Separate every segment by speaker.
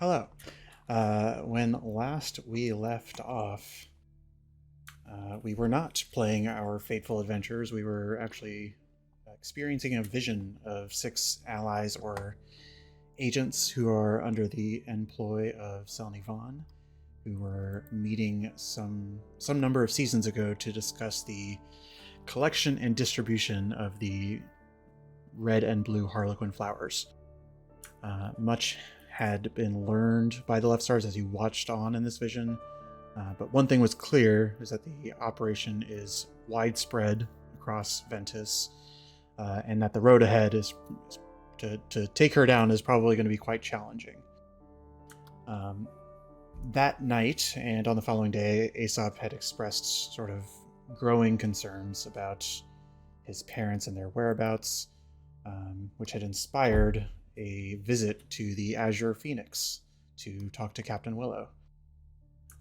Speaker 1: Hello. When last we left off, we were not playing our fateful adventures. We were actually experiencing a vision of 6 allies or agents who are under the employ of Selny Vaughn, who were meeting some number of seasons ago to discuss the collection and distribution of the red and blue harlequin flowers. Much had been learned by the Left Stars as you watched on in this vision, but one thing was clear, is that the operation is widespread across Ventus, and that the road ahead is to take her down is probably going to be quite challenging. That night and on the following day, Aesop had expressed sort of growing concerns about his parents and their whereabouts, which had inspired a visit to the Azure Phoenix to talk to Captain Willow.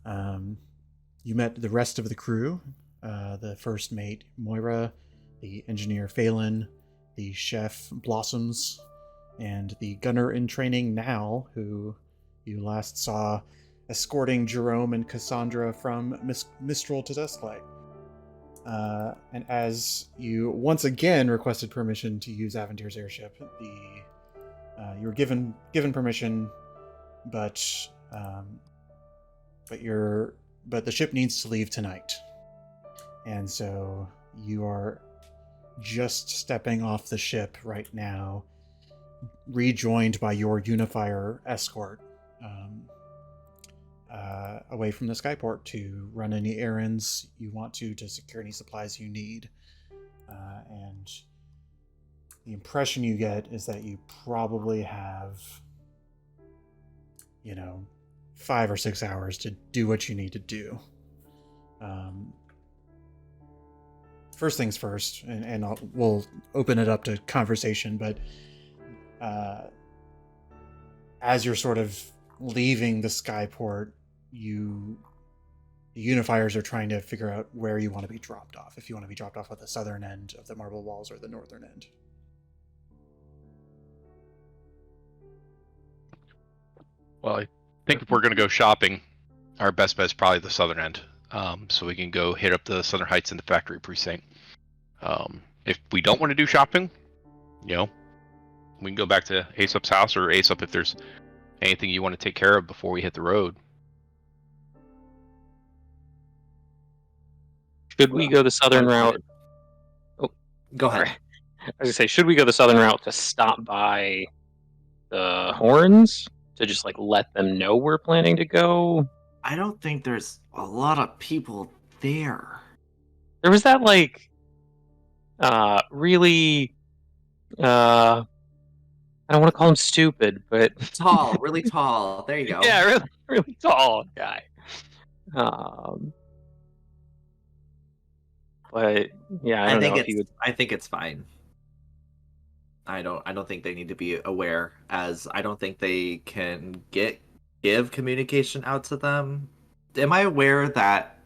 Speaker 1: You met the rest of the crew, the first mate Moira, the engineer Phelan, the chef Blossoms, and the gunner in training Nal, who you last saw escorting Jerome and Cassandra from Mistral to Dusklight. And as you once again requested permission to use Aventir's airship, you were given permission, but the ship needs to leave tonight, and so you are just stepping off the ship right now, rejoined by your Unifier escort away from the skyport to run any errands you want to secure any supplies you need. And the impression you get is that you probably have, 5 or 6 hours to do what you need to do. First things first, and we'll open it up to conversation, but as you're sort of leaving the skyport, the Unifiers are trying to figure out where you want to be dropped off. If you want to be dropped off at the southern end of the Marble Walls or the northern end.
Speaker 2: Well, I think if we're going to go shopping, our best bet is probably the southern end. So we can go hit up the Southern Heights and the Factory Precinct. If we don't want to do shopping, we can go back to Aesop's house, or Aesop, if there's anything you want to take care of before we hit the road.
Speaker 3: Should we go the southern route? Oh,
Speaker 4: go ahead.
Speaker 3: Sorry. I was going to say, should we go the southern route to stop by the Horns? To just, let them know we're planning to go?
Speaker 4: I don't think there's a lot of people there.
Speaker 3: There was that, really... I don't want to call him stupid, but...
Speaker 4: Tall, really tall. There you go.
Speaker 3: Yeah, really, really tall guy. But yeah, I
Speaker 4: think it's fine. I don't think they need to be aware, as I don't think they can give communication out to them. Am I aware that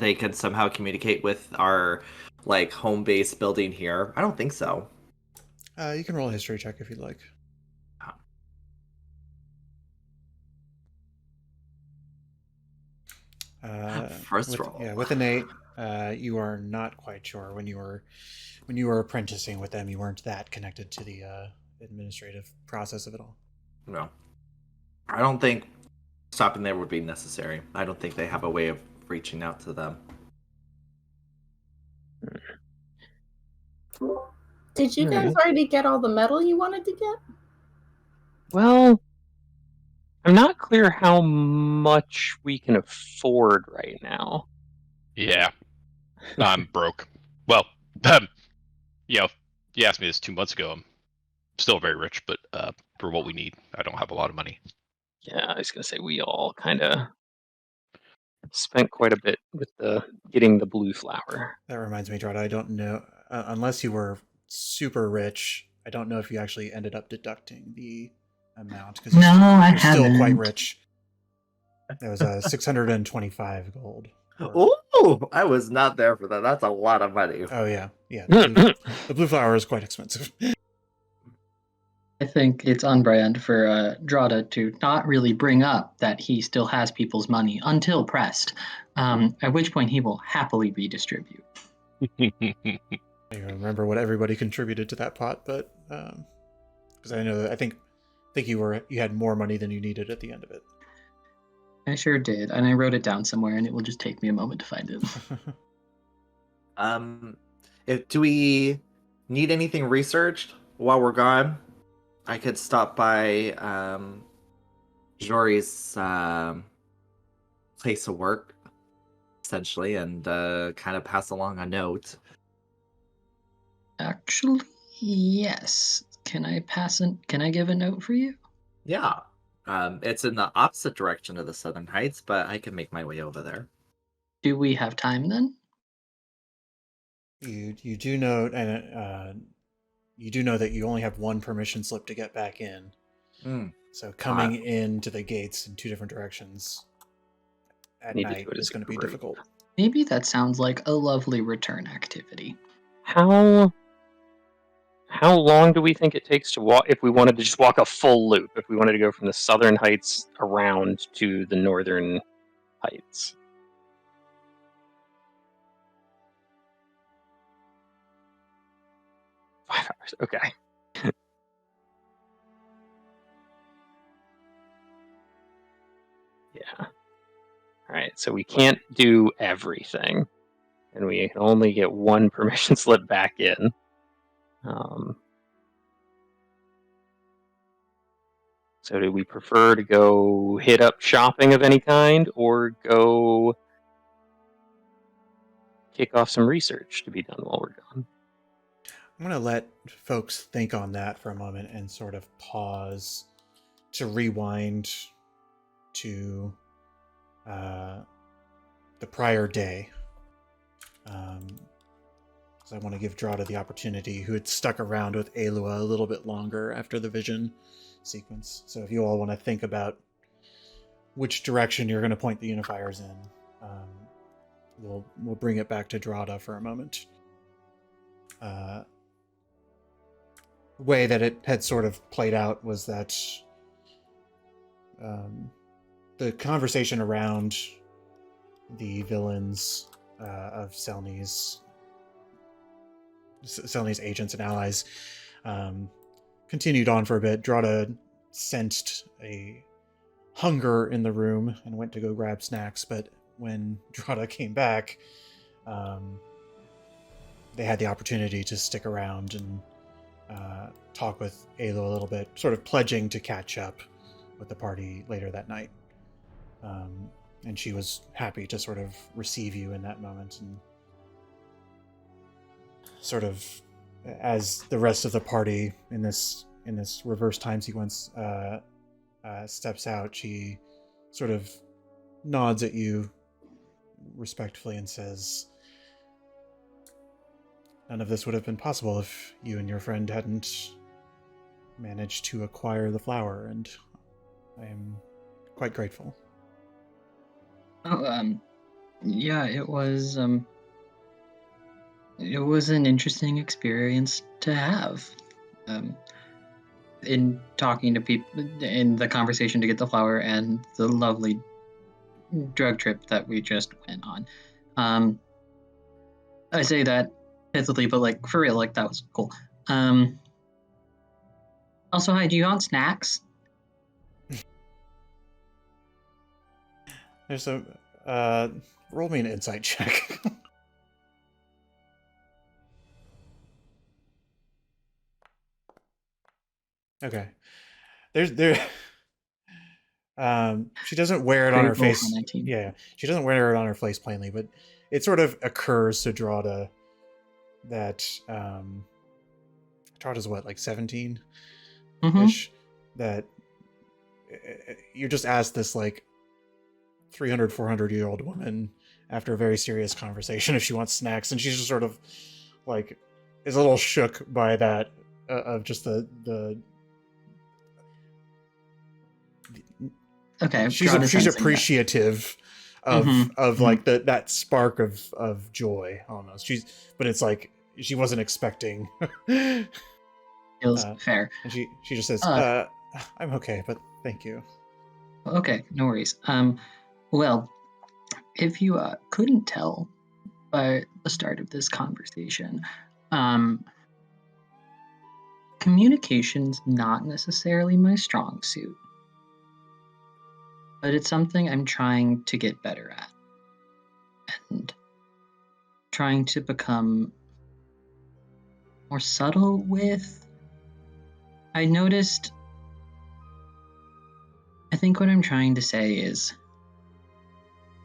Speaker 4: they can somehow communicate with our home base building here? I don't think so.
Speaker 1: You can roll a history check if you'd like.
Speaker 4: First roll.
Speaker 1: Yeah, with an 8, you are not quite sure. When you were apprenticing with them, you weren't that connected to the administrative process of it all.
Speaker 4: No. I don't think stopping there would be necessary. I don't think they have a way of reaching out to them.
Speaker 5: Did you guys already get all the metal you wanted to get?
Speaker 3: Well, I'm not clear how much we can afford right now.
Speaker 2: Yeah. I'm broke. Well, you asked me this 2 months ago. I'm still very rich, but for what we need, I don't have a lot of money.
Speaker 3: Yeah, I was going to say, we all kind of spent quite a bit with getting the blue flower.
Speaker 1: That reminds me, Drada, I don't know, unless you were super rich, I don't know if you actually ended up deducting the amount, because you're still quite rich. That was 625 gold.
Speaker 4: Oh, I was not there for that. That's a lot of money.
Speaker 1: Oh yeah. The blue flower is quite expensive.
Speaker 6: I think it's on brand for Drada to not really bring up that he still has people's money until pressed, at which point he will happily redistribute.
Speaker 1: I don't remember what everybody contributed to that pot, but because I know that I think you had more money than you needed at the end of it.
Speaker 6: I sure did, and I wrote it down somewhere, and it will just take me a moment to find it.
Speaker 4: Do we need anything researched while we're gone? I could stop by Jory's place of work, essentially, and kind of pass along a note.
Speaker 6: Actually, yes. Can I give a note for you?
Speaker 4: Yeah. It's in the opposite direction of the Southern Heights, but I can make my way over there.
Speaker 6: Do we have time then?
Speaker 1: You do know, and you do know that you only have one permission slip to get back in. So coming into the gates in two different directions at night is going to be difficult.
Speaker 6: Maybe that sounds like a lovely return activity.
Speaker 3: How long do we think it takes to walk if we wanted to just walk a full loop? If we wanted to go from the Southern Heights around to the Northern Heights? $5. Okay. Yeah. All right. So we can't do everything, and we can only get one permission slip back in. So do we prefer to go hit up shopping of any kind, or go kick off some research to be done while we're gone?
Speaker 1: I'm going to let folks think on that for a moment and sort of pause to rewind to the prior day. So I want to give Drada the opportunity, who had stuck around with Elua a little bit longer after the vision sequence. So if you all want to think about which direction you're going to point the unifiers in, we'll bring it back to Drada for a moment. Way that it had sort of played out was that the conversation around the villains of Selny's agents and allies continued on for a bit. Drada sensed a hunger in the room and went to go grab snacks, but when Drada came back, they had the opportunity to stick around and talk with Alo a little bit, sort of pledging to catch up with the party later that night. And she was happy to sort of receive you in that moment, and sort of as the rest of the party in this reverse time sequence steps out, she sort of nods at you respectfully and says, "None of this would have been possible if you and your friend hadn't managed to acquire the flower, and I am quite grateful."
Speaker 6: Oh, yeah, it was an interesting experience to have. In talking to people, in the conversation to get the flower, and the lovely drug trip that we just went on. I say that pithily, but like for real, like that was cool. Also, hi, do you want snacks?
Speaker 1: There's a roll me an insight check. Okay. She doesn't wear it on her face. Yeah, she doesn't wear it on her face plainly, but it sort of occurs to Drada that Drada's what, like 17-ish? Mm-hmm. That you just asked this like 300, 400-year-old woman after a very serious conversation if she wants snacks, and she's just sort of like is a little shook by that of just the
Speaker 6: okay.
Speaker 1: She's appreciative of like that spark of joy almost. But it's like she wasn't expecting
Speaker 6: Feels fair.
Speaker 1: And she just says, I'm okay, but thank you.
Speaker 6: Okay, no worries. Well, if you couldn't tell by the start of this conversation, communication's not necessarily my strong suit, but it's something I'm trying to get better at and trying to become more subtle with. I think what I'm trying to say is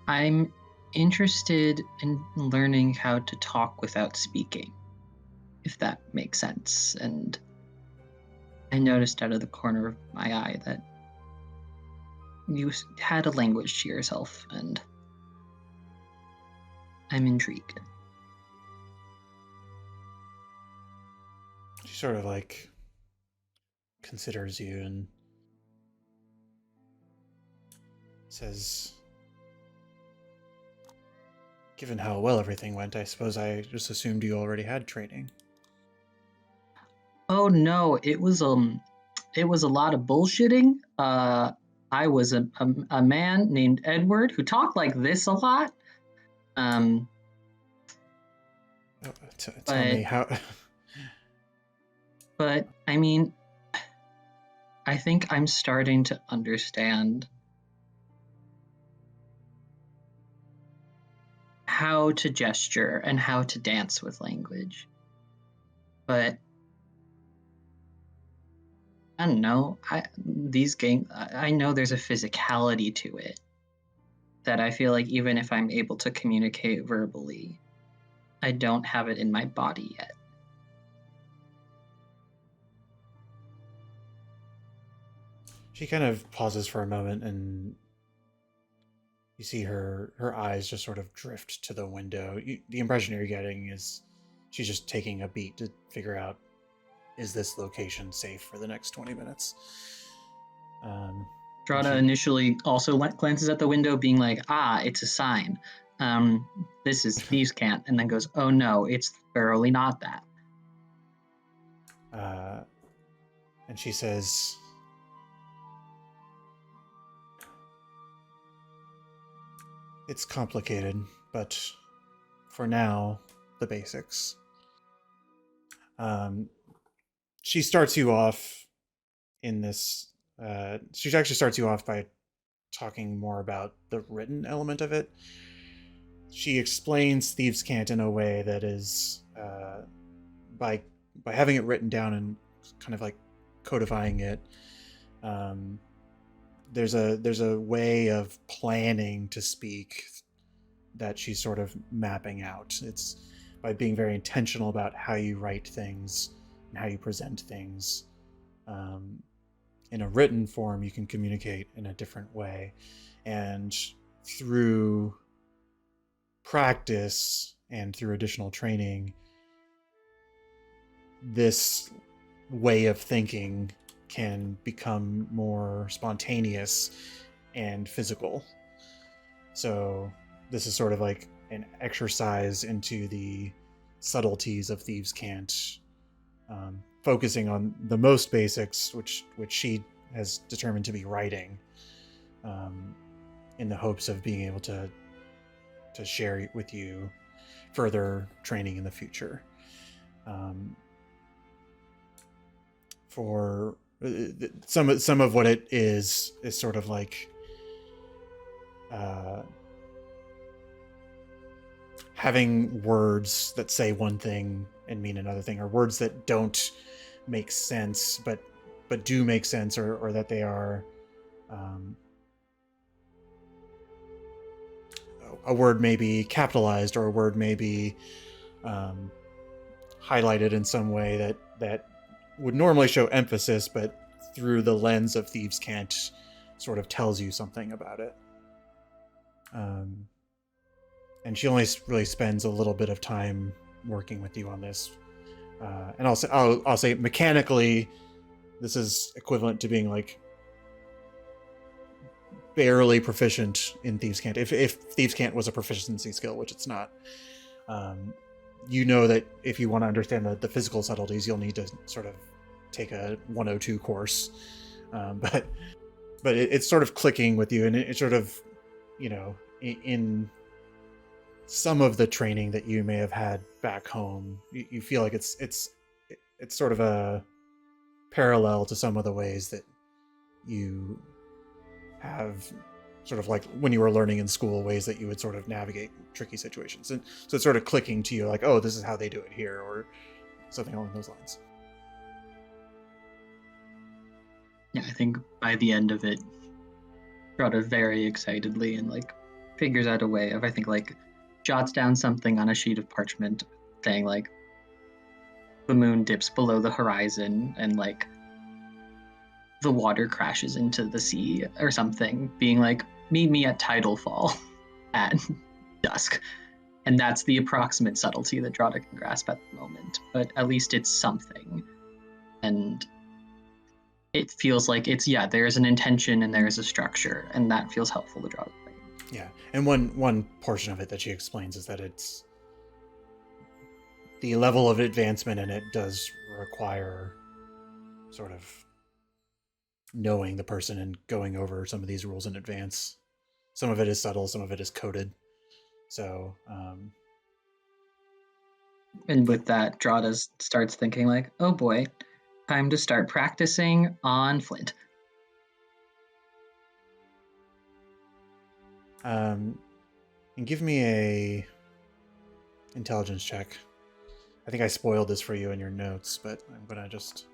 Speaker 6: I'm interested in learning how to talk without speaking, if that makes sense. And I noticed out of the corner of my eye that you had a language to yourself, and I'm intrigued.
Speaker 1: She sort of like considers you and says, given how well everything went, I suppose I just assumed you already had training.
Speaker 6: Oh no, it was a lot of bullshitting. I was a man named Edward who talked like this a lot.
Speaker 1: Tell me how.
Speaker 6: But I mean, I think I'm starting to understand how to gesture and how to dance with language. But I don't know. I know there's a physicality to it that I feel like even if I'm able to communicate verbally, I don't have it in my body yet.
Speaker 1: She kind of pauses for a moment, and you see her eyes just sort of drift to the window. The impression you're getting is she's just taking a beat to figure out, is this location safe for the next 20 minutes?
Speaker 6: Drada initially also glances at the window, being like, it's a sign. This is Thieves' Cant, and then goes, oh no, it's thoroughly not that.
Speaker 1: And she says, it's complicated, but for now, the basics. She starts you off in this. She actually starts you off by talking more about the written element of it. She explains Thieves' Cant in a way that is by having it written down and kind of like codifying it. There's a way of planning to speak that she's sort of mapping out. It's by being very intentional about how you write things and how you present things. In a written form, you can communicate in a different way. And through practice and through additional training, this way of thinking can become more spontaneous and physical. So this is sort of like an exercise into the subtleties of Thieves' Cant, focusing on the most basics, which she has determined to be writing, in the hopes of being able to share with you further training in the future. For some of what it is sort of like having words that say one thing and mean another thing, or words that don't make sense but do make sense, or that they are a word may be capitalized, or a word may be highlighted in some way that would normally show emphasis, but through the lens of Thieves' Cant sort of tells you something about it. And she only really spends a little bit of time working with you on this. And I'll say mechanically, this is equivalent to being like barely proficient in Thieves' Cant. If Thieves' Cant was a proficiency skill, which it's not, you know that if you want to understand the physical subtleties, you'll need to sort of take a 102 course, but it's sort of clicking with you, and it's sort of, you know, in some of the training that you may have had back home, you feel like it's sort of a parallel to some of the ways that you have sort of like when you were learning in school, ways that you would sort of navigate tricky situations. And so it's sort of clicking to you like, oh, this is how they do it here, or something along those lines.
Speaker 6: Yeah, I think by the end of it, Rhoda very excitedly and like figures out a way of, I think, like jots down something on a sheet of parchment saying like the moon dips below the horizon and like the water crashes into the sea or something, being like, meet me at tidal fall at dusk. And that's the approximate subtlety that Drada can grasp at the moment, but at least it's something. And it feels like it's, yeah, there's an intention and there's a structure, and that feels helpful to Drada.
Speaker 1: Yeah, and one portion of it that she explains is that it's the level of advancement in it does require sort of knowing the person and going over some of these rules in advance. Some of it is subtle, some of it is coded. So,
Speaker 6: and with that, Drada starts thinking like, oh boy, time to start practicing on Flint.
Speaker 1: And give me a intelligence check. I think I spoiled this for you in your notes, but I'm gonna just...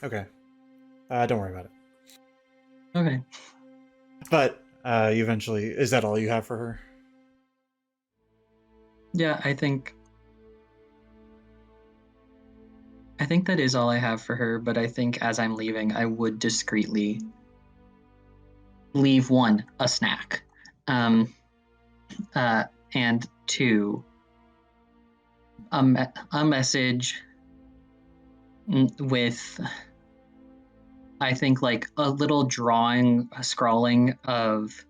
Speaker 1: Okay. Don't worry about it.
Speaker 6: Okay.
Speaker 1: But you eventually... Is that all you have for her?
Speaker 6: Yeah, I think that is all I have for her, but I think as I'm leaving, I would discreetly leave one, a snack, and two, a message with, I think, like a little drawing, a scrawling of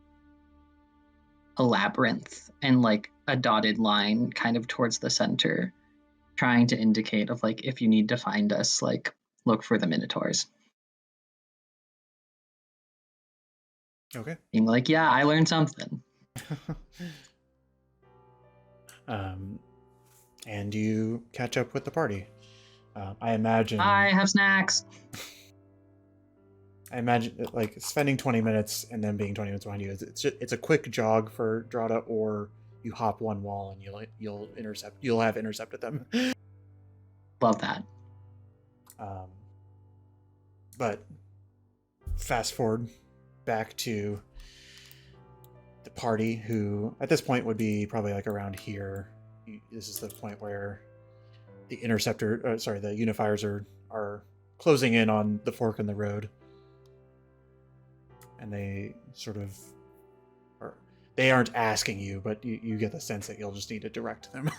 Speaker 6: a labyrinth and like a dotted line kind of towards the center, trying to indicate of like, if you need to find us, like look for the Minotaurs.
Speaker 1: Okay.
Speaker 6: Being like, yeah, I learned something.
Speaker 1: And you catch up with the party. I imagine...
Speaker 6: I have snacks.
Speaker 1: I imagine like spending 20 minutes and then being 20 minutes behind you. It's a quick jog for Drada, or you hop one wall and you'll have intercepted them.
Speaker 6: Love that.
Speaker 1: But fast forward back to the party, who at this point would be probably like around here. This is the point where the the unifiers are closing in on the fork in the road. And they sort of, or they aren't asking you, but you get the sense that you'll just need to direct them.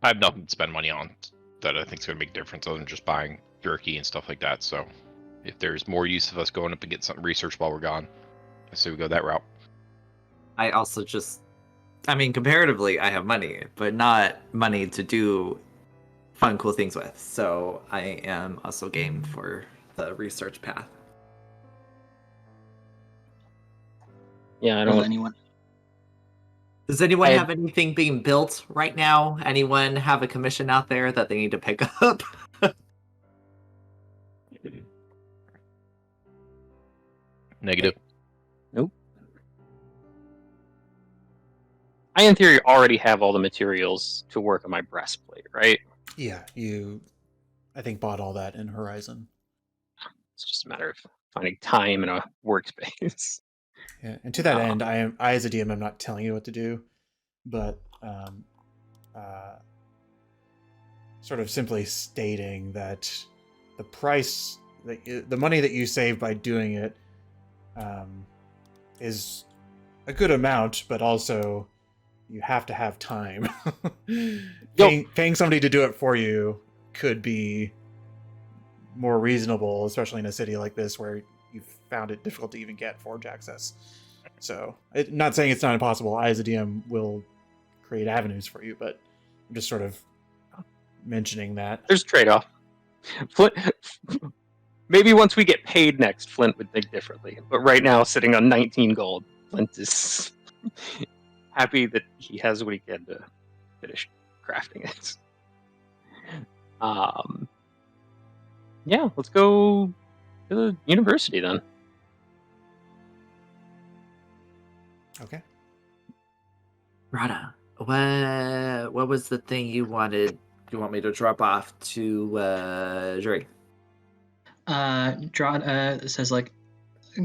Speaker 2: I have nothing to spend money on that I think is going to make a difference other than just buying jerky and stuff like that. So if there's more use of us going up and getting something researched while we're gone, I say we go that route.
Speaker 4: I also comparatively, I have money, but not money to do fun, cool things with. So I am also game for the research path.
Speaker 3: Yeah, I
Speaker 6: Does
Speaker 3: don't.
Speaker 6: anyone?
Speaker 4: Does anyone have anything being built right now? Anyone have a commission out there that they need to pick up?
Speaker 2: Negative.
Speaker 3: Nope. I, in theory, already have all the materials to work on my breastplate, right?
Speaker 1: Yeah, I think bought all that in Horizon.
Speaker 3: It's just a matter of finding time and a workspace.
Speaker 1: Yeah, and to that end, I as a DM, I'm not telling you what to do, but sort of simply stating that the price, the money that you save by doing it, is a good amount, but also you have to have time. Paying somebody to do it for you could be more reasonable, especially in a city like this where you've found it difficult to even get forge access. So, not saying it's not impossible. I, as a DM, will create avenues for you, but just sort of mentioning that.
Speaker 3: There's trade-off. Flint, maybe once we get paid next, Flint would think differently. But right now, sitting on 19 gold, Flint is happy that he has what he can to finish crafting it. Yeah, let's go to the university then.
Speaker 1: Okay.
Speaker 4: Rada, what was the thing you wanted? You want me to drop off to Jury?
Speaker 6: Drod says like,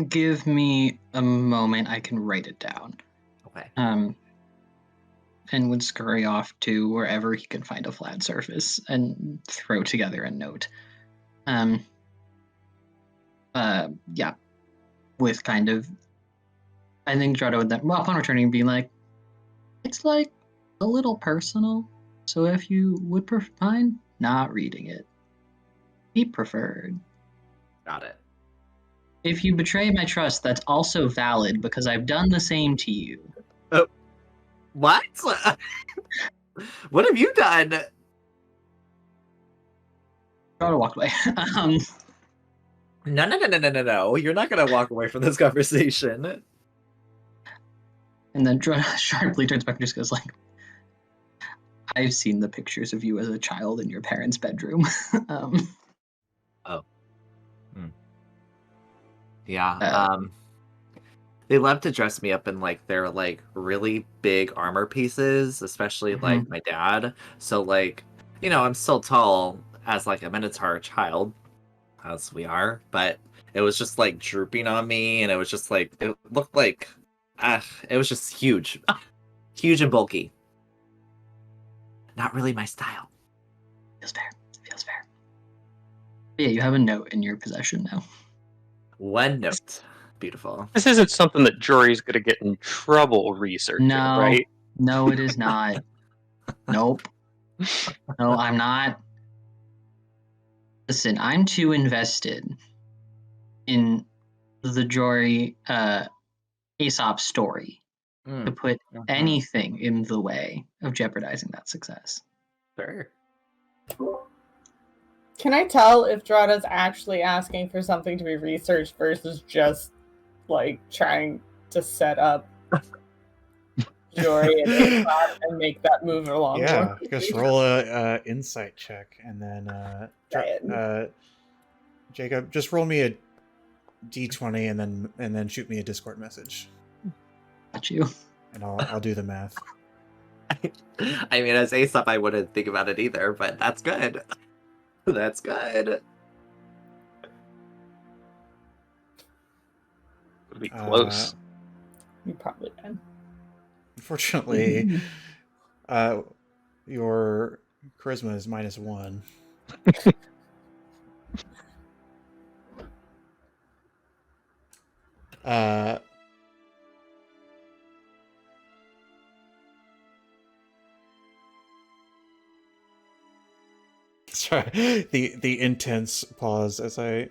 Speaker 6: give me a moment, I can write it down.
Speaker 4: Okay.
Speaker 6: And would scurry off to wherever he can find a flat surface and throw together a note. Yeah, with kind of, I think Drod would then, well, upon returning, be like, it's like a little personal, so if you would mind not reading it, be preferred.
Speaker 4: Got it.
Speaker 6: If you betray my trust, that's also valid because I've done the same to you.
Speaker 4: What? What have you done?
Speaker 6: Drod walked away.
Speaker 4: No. You're not gonna walk away from this conversation.
Speaker 6: And then Drod sharply turns back and just goes like, I've seen the pictures of you as a child in your parents' bedroom.
Speaker 4: Yeah. They love to dress me up in like their like really big armor pieces, especially like my dad. So like, you know, I'm still tall as like a Minotaur child, as we are, but it was just like drooping on me, and it was just like it looked like it was just huge. Huge and bulky. Not really my style.
Speaker 6: Feels fair. But yeah, you have a note in your possession now.
Speaker 4: One note. Beautiful.
Speaker 3: This isn't something that Jory's going to get in trouble researching,
Speaker 6: No,
Speaker 3: right?
Speaker 6: No, it is not. Nope. No, I'm not. Listen, I'm too invested in the Jory Aesop story to put anything in the way of jeopardizing that success.
Speaker 4: Sure.
Speaker 5: Can I tell if Drada's actually asking for something to be researched versus just like trying to set up Jory and Aesop and make that move along?
Speaker 1: Yeah, just roll a insight check, and then Jacob, just roll me a d20, and then shoot me a Discord message.
Speaker 6: Got you.
Speaker 1: And I'll do the math.
Speaker 4: I mean, as Aesop, I wouldn't think about it either, but that's good. That's good.
Speaker 3: It'll be close.
Speaker 5: You probably can.
Speaker 1: Unfortunately, your charisma is -1. Sorry, the intense pause as I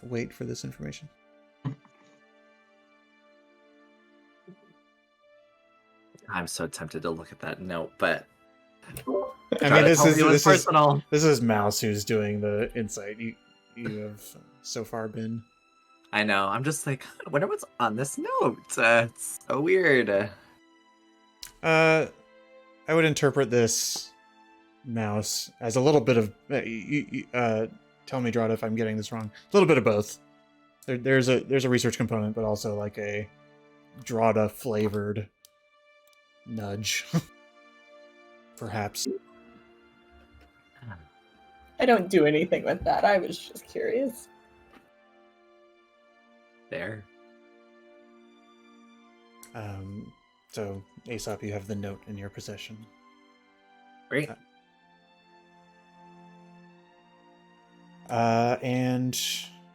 Speaker 1: wait for this information.
Speaker 4: I'm so tempted to look at that note, but
Speaker 1: I mean, this
Speaker 4: personal.
Speaker 1: This is Mouse who's doing the insight. You have so far been.
Speaker 4: I know. I'm just like, I wonder what's on this note. It's so weird.
Speaker 1: I would interpret this, Mouse, as a little bit of. Tell me, Drada, if I'm getting this wrong. A little bit of both. There's a research component, but also like a Drada flavored nudge, perhaps.
Speaker 5: I don't do anything with that. I was just curious.
Speaker 4: There.
Speaker 1: So, Aesop, you have the note in your possession.
Speaker 4: Great.
Speaker 1: And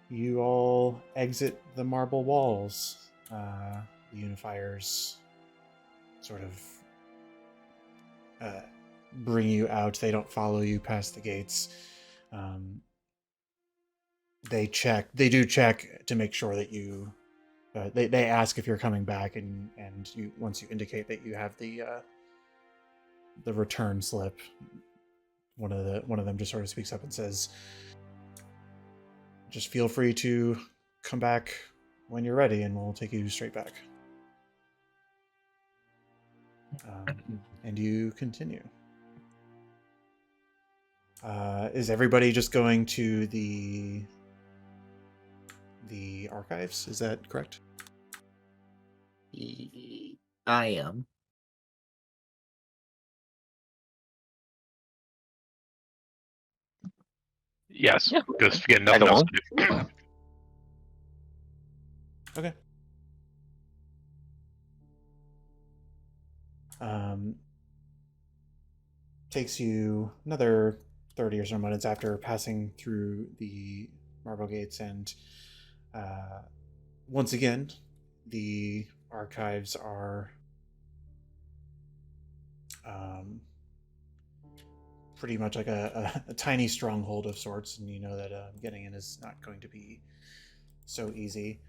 Speaker 1: you all exit the marble walls. The unifiers sort of bring you out. They don't follow you past the gates. They do check to make sure that you. They ask if you're coming back, and you once you indicate that you have the the return slip, one of them just sort of speaks up and says, "Just feel free to come back when you're ready, and we'll take you straight back." And you continue. Is everybody just going to the archives? Is that correct?
Speaker 4: I am.
Speaker 2: Yes,
Speaker 3: Yeah.
Speaker 2: because again,
Speaker 3: Tag
Speaker 2: nothing else
Speaker 3: along.
Speaker 2: to do.
Speaker 1: Okay. Takes you another 30 or so minutes after passing through the marble gates, and once again, the archives are pretty much like a tiny stronghold of sorts, and you know that getting in is not going to be so easy.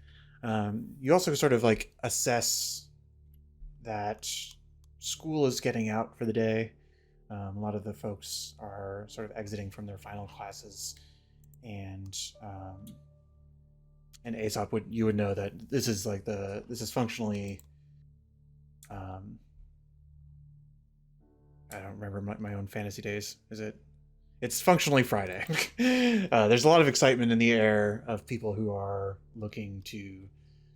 Speaker 1: You also sort of like assess that school is getting out for the day. A lot of the folks are sort of exiting from their final classes, and Aesop would know that this is like this is functionally. I don't remember my own fantasy days. It's functionally Friday. There's a lot of excitement in the air of people who are looking to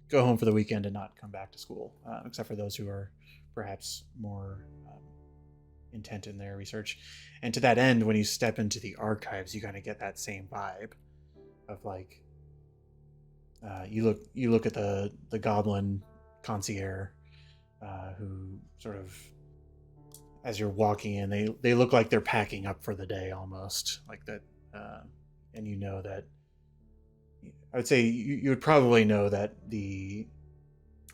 Speaker 1: go home for the weekend and not come back to school, except for those who are perhaps more intent in their research. And to that end, when you step into the archives, you kind of get that same vibe of like you look at the goblin concierge who sort of, as you're walking in, they look like they're packing up for the day almost, like that. And you know that, I would say you would probably know that the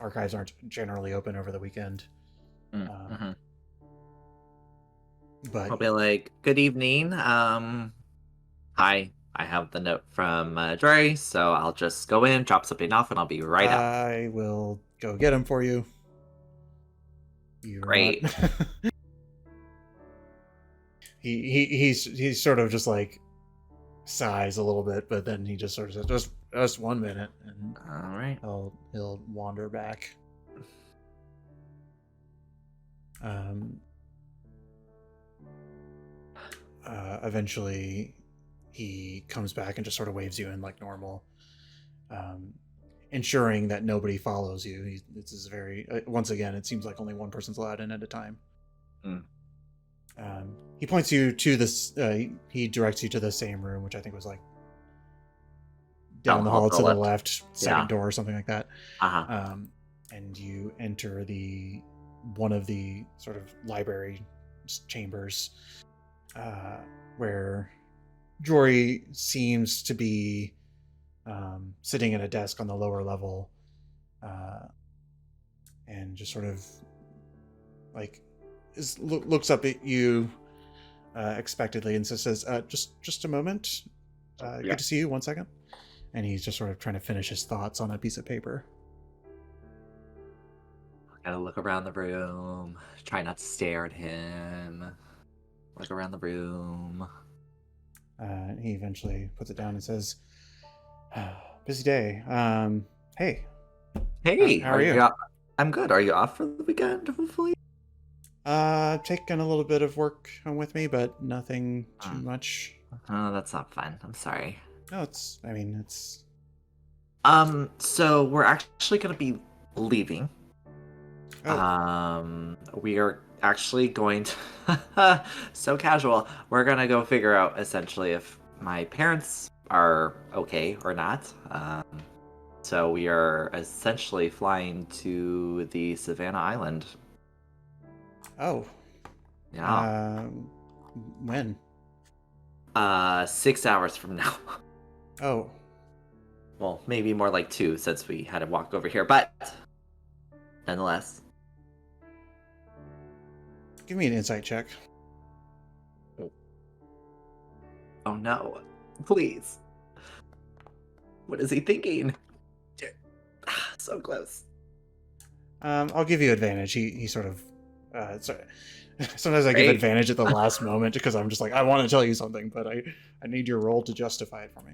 Speaker 1: archives aren't generally open over the weekend. But
Speaker 4: I'll be like, "Good evening. Hi, I have the note from Dre, so I'll just go in, drop something off, and I'll be right out."
Speaker 1: I will go get them for you. You're
Speaker 4: Great.
Speaker 1: not... he's sort of just like sighs a little bit, but then he just sort of says, just 1 minute, and
Speaker 4: All right.
Speaker 1: he'll wander back. Eventually he comes back and just sort of waves you in like normal, ensuring that nobody follows you. This is very once again, it seems like only one person's allowed in at a time. He points you to this. He directs you to the same room, which I think was like down the hall to the left, second door or something like that. And you enter one of the sort of library chambers, where Jory seems to be sitting at a desk on the lower level, and just sort of like looks up at you expectedly and says, just a moment. Good to see you. 1 second. And he's just sort of trying to finish his thoughts on a piece of paper.
Speaker 4: Gotta look around the room. Try not to stare at him. Look around the room.
Speaker 1: He eventually puts it down and says, busy day. Hey.
Speaker 4: Hey,
Speaker 1: how are you?
Speaker 4: I'm good. Are you off for the weekend, hopefully?
Speaker 1: Taking a little bit of work home with me, but nothing too much.
Speaker 4: Oh, that's not fun. I'm sorry.
Speaker 1: No, it's...
Speaker 4: So we're actually gonna be leaving.
Speaker 1: Oh.
Speaker 4: We are actually going to... So casual. We're gonna go figure out, essentially, if my parents are okay or not. So we are essentially flying to the Savanna Island.
Speaker 1: Oh.
Speaker 4: Yeah.
Speaker 1: When?
Speaker 4: 6 hours from now.
Speaker 1: Oh.
Speaker 4: Well, maybe more like 2 since we had to walk over here, but nonetheless.
Speaker 1: Give me an insight check.
Speaker 4: Oh no. Please. What is he thinking? So close.
Speaker 1: I'll give you advantage. He sort of Sometimes I give
Speaker 4: Great.
Speaker 1: advantage at the last moment because I'm just like, I want to tell you something, but I need your role to justify it for me.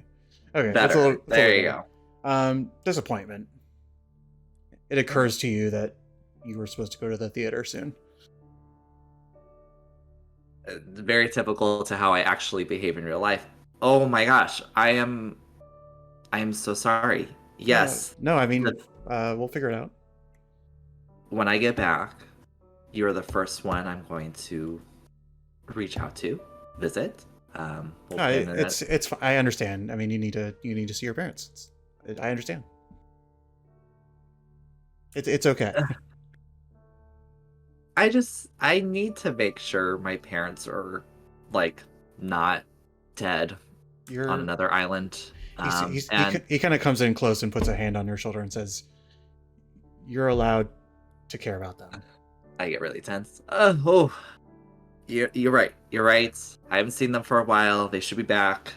Speaker 1: Okay,
Speaker 4: Better.
Speaker 1: it's a little
Speaker 4: There you
Speaker 1: better. Disappointment. It occurs to you that you were supposed to go to the theater soon.
Speaker 4: Very typical to how I actually behave in real life. Oh my gosh, I am so sorry. Yes.
Speaker 1: No, I mean,
Speaker 4: But
Speaker 1: we'll figure it out.
Speaker 4: when I get back, you're the first one I'm going to reach out to, visit. We'll
Speaker 1: No,
Speaker 4: plan it.
Speaker 1: it's. I understand. I mean, you need to see your parents. I understand. It's okay.
Speaker 4: I need to make sure my parents are like not dead
Speaker 1: You're.
Speaker 4: on another island. And
Speaker 1: He kind of comes in close and puts a hand on your shoulder and says, "You're allowed to care about them."
Speaker 4: I get really tense. You're right. You're right. I haven't seen them for a while. They should be back.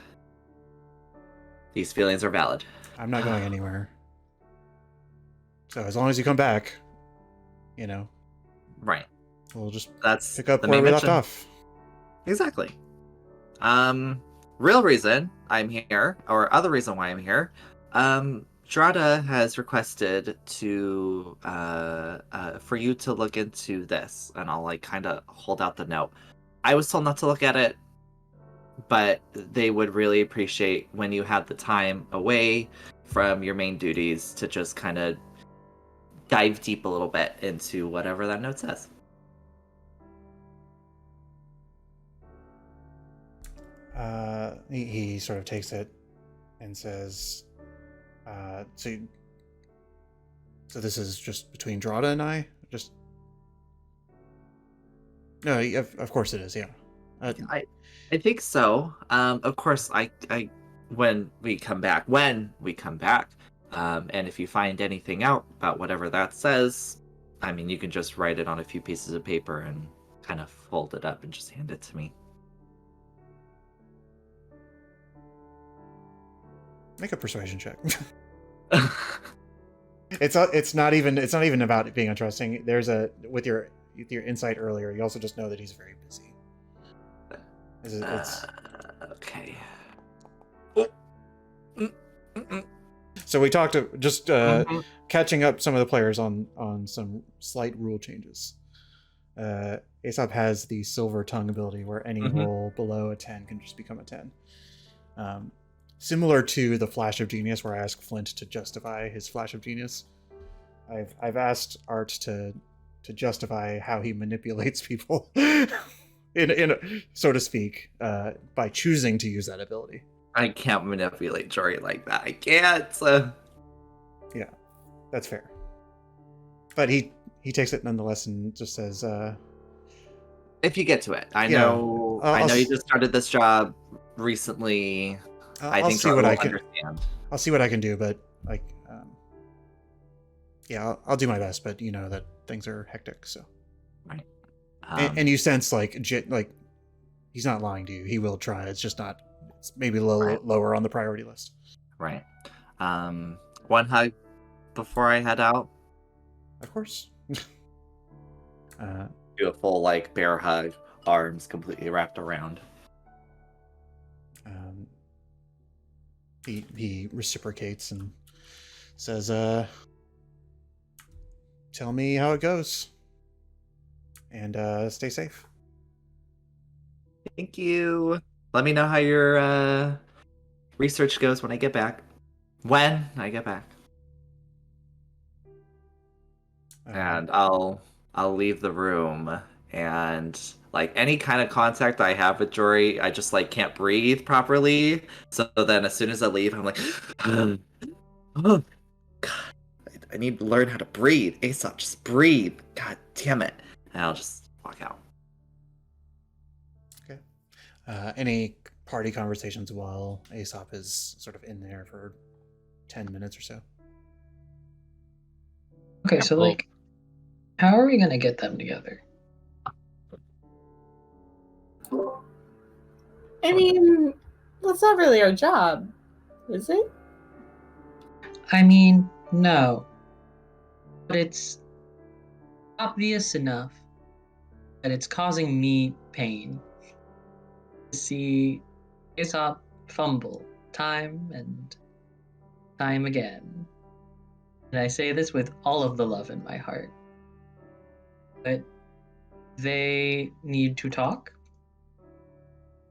Speaker 4: These feelings are valid.
Speaker 1: I'm not going anywhere. So as long as you come back,
Speaker 4: Right.
Speaker 1: we'll just
Speaker 4: That's
Speaker 1: pick up
Speaker 4: the
Speaker 1: where
Speaker 4: main
Speaker 1: we left
Speaker 4: mission.
Speaker 1: off.
Speaker 4: Exactly. Real reason I'm here, or other reason why I'm here, Drada has requested to for you to look into this, and I'll like kind of hold out the note. I was told not to look at it, but they would really appreciate when you had the time away from your main duties to just kind of dive deep a little bit into whatever that note says.
Speaker 1: He sort of takes it and says, so this is just between Drada and I? Just no, of course it is, yeah.
Speaker 4: I think so. Of course, I when we come back, and if you find anything out about whatever that says, I mean, you can just write it on a few pieces of paper and kind of fold it up and just hand it to me.
Speaker 1: Make a persuasion check. It's not even about it being interesting. There's with your insight earlier, you also just know that he's very busy.
Speaker 4: Okay.
Speaker 1: So we talked to just catching up some of the players on some slight rule changes. Aesop has the silver tongue ability where any roll below a 10 can just become a 10. Similar to the Flash of Genius, where I ask Flint to justify his Flash of Genius, I've asked Art to justify how he manipulates people, in so to speak, by choosing to use that ability.
Speaker 4: I can't manipulate Jory like that. I can't.
Speaker 1: Yeah, that's fair. But he takes it nonetheless and just says,
Speaker 4: if you get to it, I
Speaker 1: Yeah.
Speaker 4: know. I know you just started this job recently. I think
Speaker 1: see what I can.
Speaker 4: understand.
Speaker 1: I'll see what I can do, but like, yeah, I'll do my best. But you know that things are hectic, so.
Speaker 4: Right.
Speaker 1: And you sense like he's not lying to you. He will try. It's just not. It's maybe lower on the priority list.
Speaker 4: Right. One hug before I head out.
Speaker 1: Of course.
Speaker 4: Do a full like bear hug, arms completely wrapped around.
Speaker 1: He reciprocates and says, "Tell me how it goes, and stay safe."
Speaker 4: Thank you. Let me know how your research goes when I get back. When I get back. And I'll leave the room, and like any kind of contact I have with Jory, I just like can't breathe properly. So then as soon as I leave, I'm like, oh God, I need to learn how to breathe. Aesop, just breathe. God damn it. And I'll just walk out.
Speaker 1: Okay. Any party conversations while Aesop is sort of in there for 10 minutes or so?
Speaker 6: Okay, so like, how are we gonna get them together?
Speaker 5: I mean, that's not really our job, is it?
Speaker 6: I mean, no. But it's obvious enough that it's causing me pain to see Aesop fumble time and time again. And I say this with all of the love in my heart. But they need to talk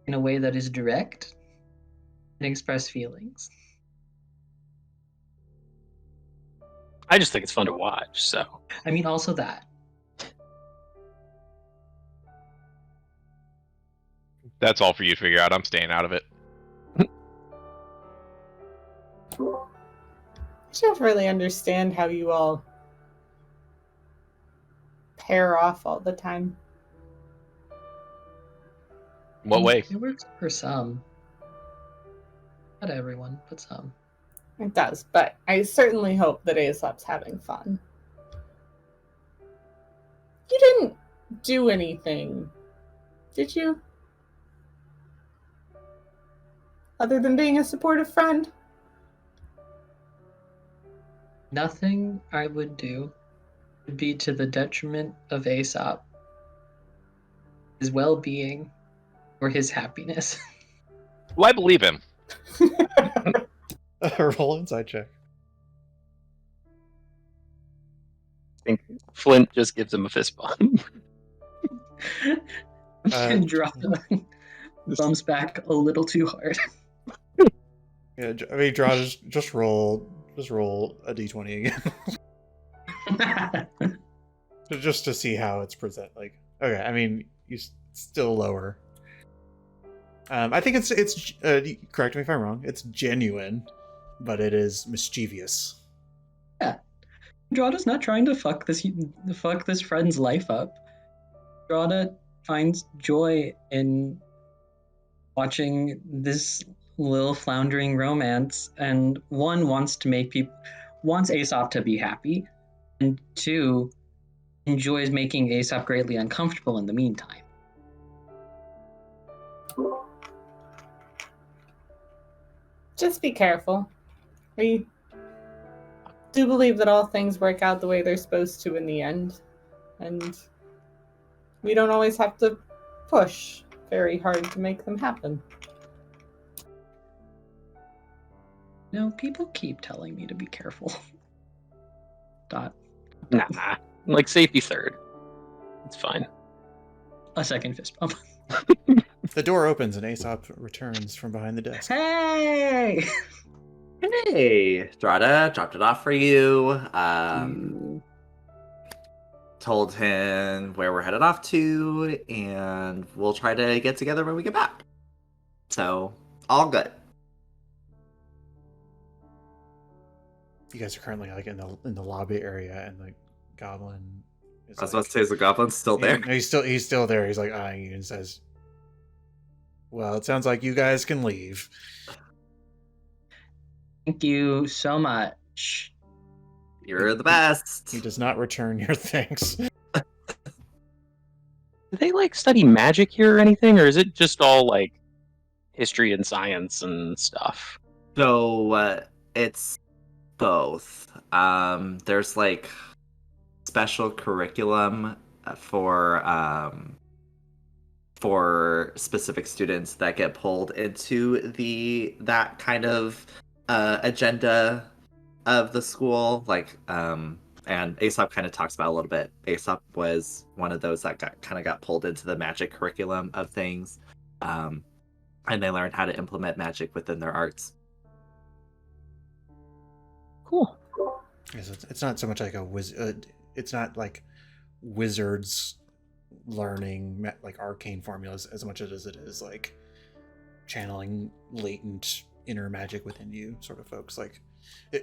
Speaker 6: in a way that is direct and express feelings.
Speaker 3: I just think it's fun to watch, so.
Speaker 6: I mean, also that.
Speaker 2: That's all for you to figure out. I'm staying out of it.
Speaker 5: I don't really understand how you all pair off all the time.
Speaker 2: What way?
Speaker 6: It works for some. Not everyone, but some.
Speaker 5: It does, but I certainly hope that Aesop's having fun. You didn't do anything, did you? Other than being a supportive friend?
Speaker 6: Nothing I would do would be to the detriment of Aesop, his well-being, or his happiness.
Speaker 2: Well, I believe him.
Speaker 1: Roll inside check.
Speaker 3: I think Flint just gives him a fist bump.
Speaker 6: And drop thumbs back a little too hard.
Speaker 1: Yeah, I mean, draw. Just roll a d20 again, just to see how it's present. Like, okay, I mean, you still lower. I think it's correct me if I'm wrong. It's genuine, but it is mischievous.
Speaker 6: Yeah, Drada's not trying to fuck this friend's life up. Drada finds joy in watching this little floundering romance, and one wants Aesop to be happy, and two enjoys making Aesop greatly uncomfortable in the meantime.
Speaker 5: Just be careful. We do believe that all things work out the way they're supposed to in the end, and we don't always have to push very hard to make them happen.
Speaker 6: No, people keep telling me to be careful. Dot.
Speaker 3: Nah, like safety third. It's fine.
Speaker 6: A second fist bump.
Speaker 1: The door opens and Aesop returns from behind the desk.
Speaker 6: Hey!
Speaker 4: Hey, Drada dropped it off for you. Told him where we're headed off to, and we'll try to get together when we get back. So, all good.
Speaker 1: You guys are currently like in the lobby area, and the goblin.
Speaker 4: I was about to say, is the goblin still there?
Speaker 1: No, he's still there. He's like eyeing you and says, "Well, it sounds like you guys can leave."
Speaker 6: Thank you so much.
Speaker 4: You're the best.
Speaker 1: He does not return your thanks.
Speaker 3: Do they like study magic here or anything, or is it just all like history and science and stuff?
Speaker 4: So it's both. There's like special curriculum for specific students that get pulled into that kind of agenda of the school. Like, and Aesop kind of talks about it a little bit. Aesop was one of those that got pulled into the magic curriculum of things, and they learned how to implement magic within their arts.
Speaker 3: Cool.
Speaker 1: Yes, it's not so much like it's not like wizards learning like arcane formulas as much as it is like channeling latent inner magic within you, sort of folks. Like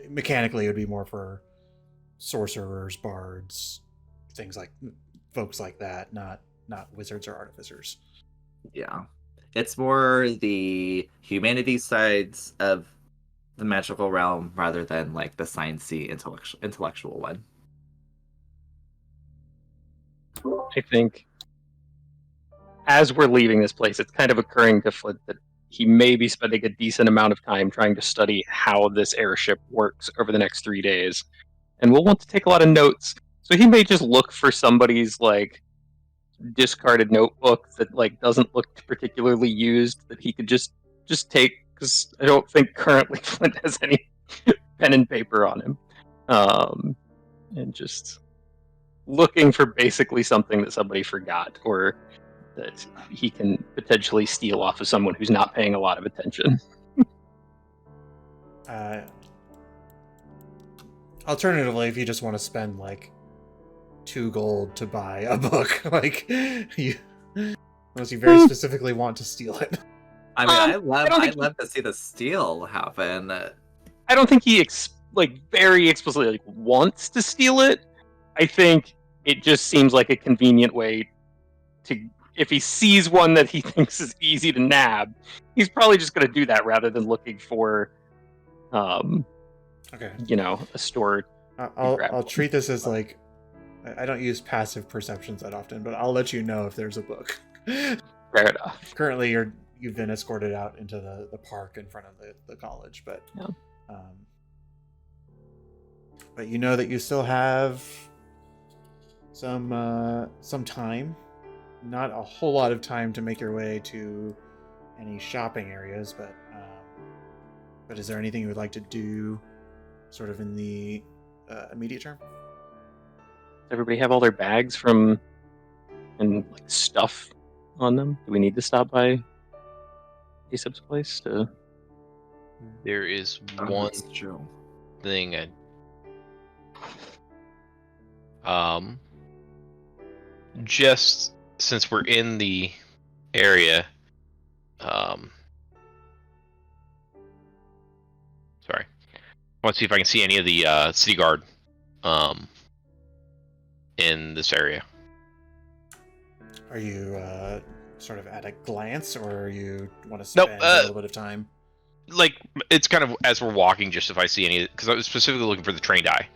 Speaker 1: mechanically, it would be more for sorcerers, bards, things like folks like that, not wizards or artificers.
Speaker 4: Yeah, it's more the humanities sides of the magical realm rather than like the sciencey intellectual one.
Speaker 3: I think as we're leaving this place, it's kind of occurring to Flint that he may be spending a decent amount of time trying to study how this airship works over the next 3 days, and we'll want to take a lot of notes. So he may just look for somebody's like discarded notebook that like doesn't look particularly used that he could just take, because I don't think currently Flint has any pen and paper on him, and just looking for basically something that somebody forgot or that he can potentially steal off of someone who's not paying a lot of attention.
Speaker 1: Alternatively, if you just want to spend like 2 gold to buy a book, like unless you very specifically want to steal it.
Speaker 4: I mean,
Speaker 3: I
Speaker 4: I'd love to see the steal happen.
Speaker 3: I don't think he very explicitly like wants to steal it. I think it just seems like a convenient way to, if he sees one that he thinks is easy to nab, he's probably just going to do that rather than looking for,
Speaker 1: Okay.
Speaker 3: A store.
Speaker 1: I'll treat this as like, I don't use passive perceptions that often, but I'll let you know if there's a book.
Speaker 3: Fair enough.
Speaker 1: Currently, you've been escorted out into the park in front of the college, but but you know that you still have some time, not a whole lot of time to make your way to any shopping areas, but is there anything you would like to do, sort of in the immediate term?
Speaker 3: Does everybody have all their bags and like stuff on them? Do we need to stop by Aesop's place to?
Speaker 2: There is one
Speaker 4: That's true.
Speaker 2: thing. Just since we're in the area, sorry, I want to see if I can see any of the city guard in this area.
Speaker 1: Are you sort of at a glance, or you want to spend a little bit of time?
Speaker 2: Like, it's kind of as we're walking, just if I see any, because I was specifically looking for the trained eye,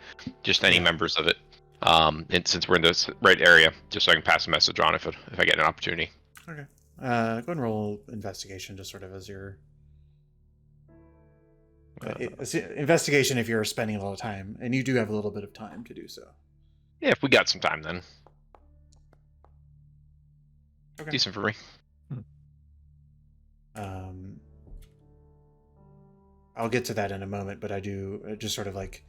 Speaker 2: just any members of it. And since we're in this right area, just so I can pass a message on if I get an opportunity.
Speaker 1: Okay. Go ahead and roll investigation, just sort of as your investigation if you're spending a lot of time, and you do have a little bit of time to do so.
Speaker 2: Yeah, if we got some time, then.
Speaker 1: Okay.
Speaker 2: Decent for me.
Speaker 1: I'll get to that in a moment, but I do just sort of like,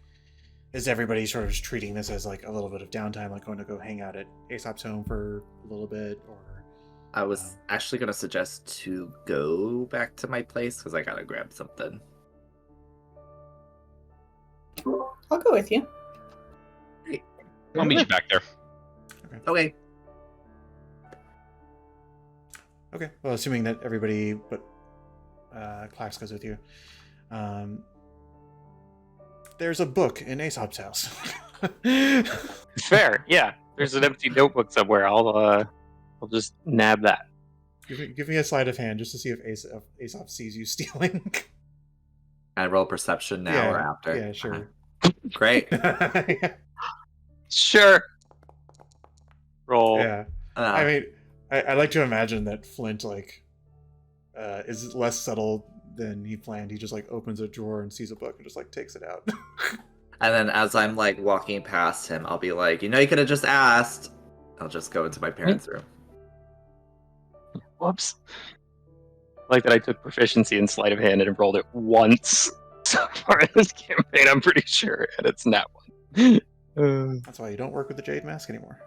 Speaker 1: is everybody sort of just treating this as like a little bit of downtime, like going to go hang out at Aesop's home for a little bit, or?
Speaker 4: I was actually going to suggest to go back to my place because I gotta grab something.
Speaker 5: I'll go with you.
Speaker 2: I'll meet you back there.
Speaker 4: Okay.
Speaker 1: Okay. Well, assuming that everybody but Clax goes with you. There's a book in Aesop's house.
Speaker 3: Fair, yeah. There's an empty notebook somewhere. I'll just nab that.
Speaker 1: Give me a sleight of hand just to see if Aesop sees you stealing.
Speaker 4: I roll perception now or after?
Speaker 1: Yeah, sure.
Speaker 4: Great.
Speaker 1: Yeah.
Speaker 3: Sure. Roll.
Speaker 1: Yeah. I mean, I like to imagine that Flint is less subtle than he planned. He just opens a drawer and sees a book and just takes it out.
Speaker 4: And then as I'm walking past him, I'll be like, you could have just asked. I'll just go into my parents' room.
Speaker 3: Whoops. I like that I took proficiency in sleight of hand and rolled it once so far in this campaign, I'm pretty sure, and it's not one.
Speaker 1: That's why you don't work with the Jade Mask anymore.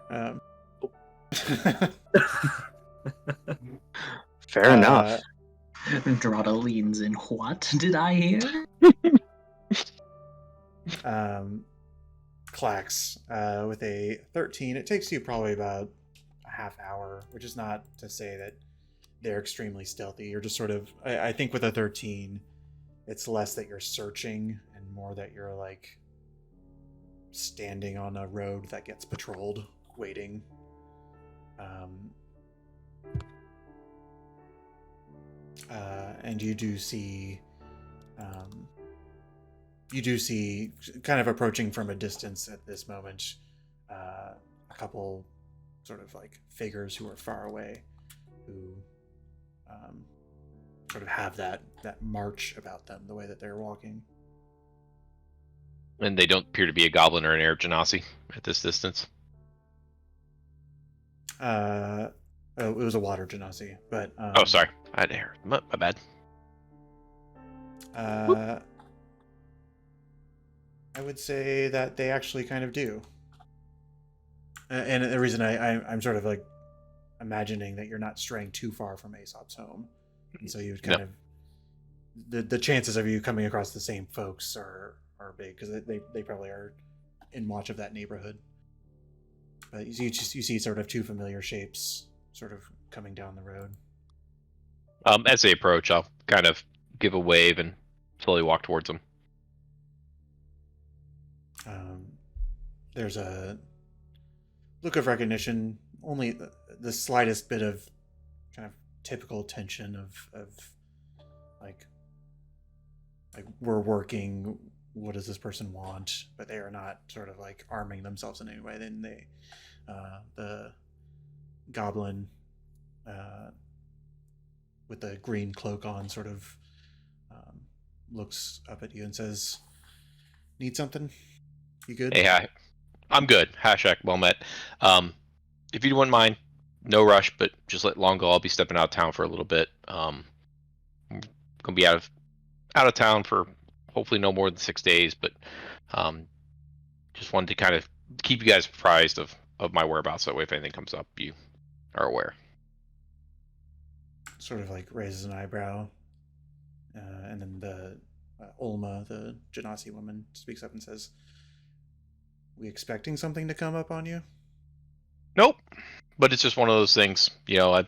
Speaker 3: Fair enough.
Speaker 6: Dorado leans in. What did I hear?
Speaker 1: Clax, with a 13, it takes you probably about a half hour, which is not to say that they're extremely stealthy. You're just sort of, I think with a 13, it's less that you're searching and more that you're standing on a road that gets patrolled, waiting. And you do see kind of approaching from a distance at this moment, a couple sort of figures who are far away, who sort of have that march about them, the way that they're walking.
Speaker 2: And they don't appear to be a goblin or an air genasi at this distance.
Speaker 1: Oh, it was a water genasi, but
Speaker 2: Oh, sorry. I had air. My bad.
Speaker 1: I would say that they actually kind of do. And the reason I'm sort of like imagining that you're not straying too far from Aesop's home, and so you would kind of the chances of you coming across the same folks are big because they probably are in watch of that neighborhood. But you see sort of two familiar shapes sort of coming down the road.
Speaker 2: As they approach, I'll kind of give a wave and slowly walk towards them.
Speaker 1: There's a look of recognition, only the slightest bit of kind of typical tension of like we're working. What does this person want? But they are not sort of like arming themselves in any way. Then the goblin with the green cloak on sort of looks up at you and says, "Need something? You good?"
Speaker 2: Hey, hi. I'm good. Hashak, well met. If you wouldn't mind, no rush, but just let long go. I'll be stepping out of town for a little bit. I'm gonna be out of town for hopefully no more than 6 days, but just wanted to kind of keep you guys apprised of my whereabouts. That way, if anything comes up, you are aware.
Speaker 1: Sort of like raises an eyebrow, and then the Olma, the Genasi woman, speaks up and says, "We expecting something to come up on you?"
Speaker 2: Nope. But it's just one of those things. You know,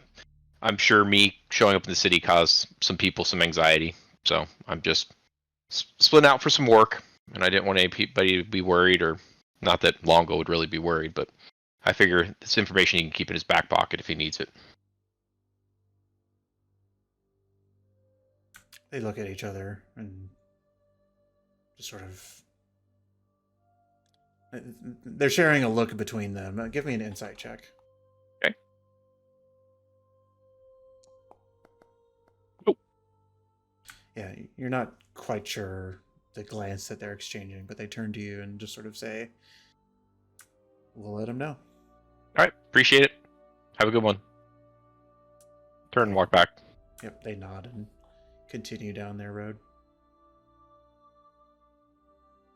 Speaker 2: I'm sure me showing up in the city caused some people some anxiety. So I'm just splitting out for some work, and I didn't want anybody to be worried, or not that Longo would really be worried, but I figure it's information he can keep in his back pocket if he needs it.
Speaker 1: They look at each other and just sort of... They're sharing a look between them. Give me an insight check.
Speaker 2: Okay. Nope.
Speaker 1: Yeah, you're not quite sure the glance that they're exchanging, but they turn to you and just sort of say, "We'll let them know."
Speaker 2: All right, appreciate it. Have a good one. Turn and walk back.
Speaker 1: Yep, they nod and continue down their road.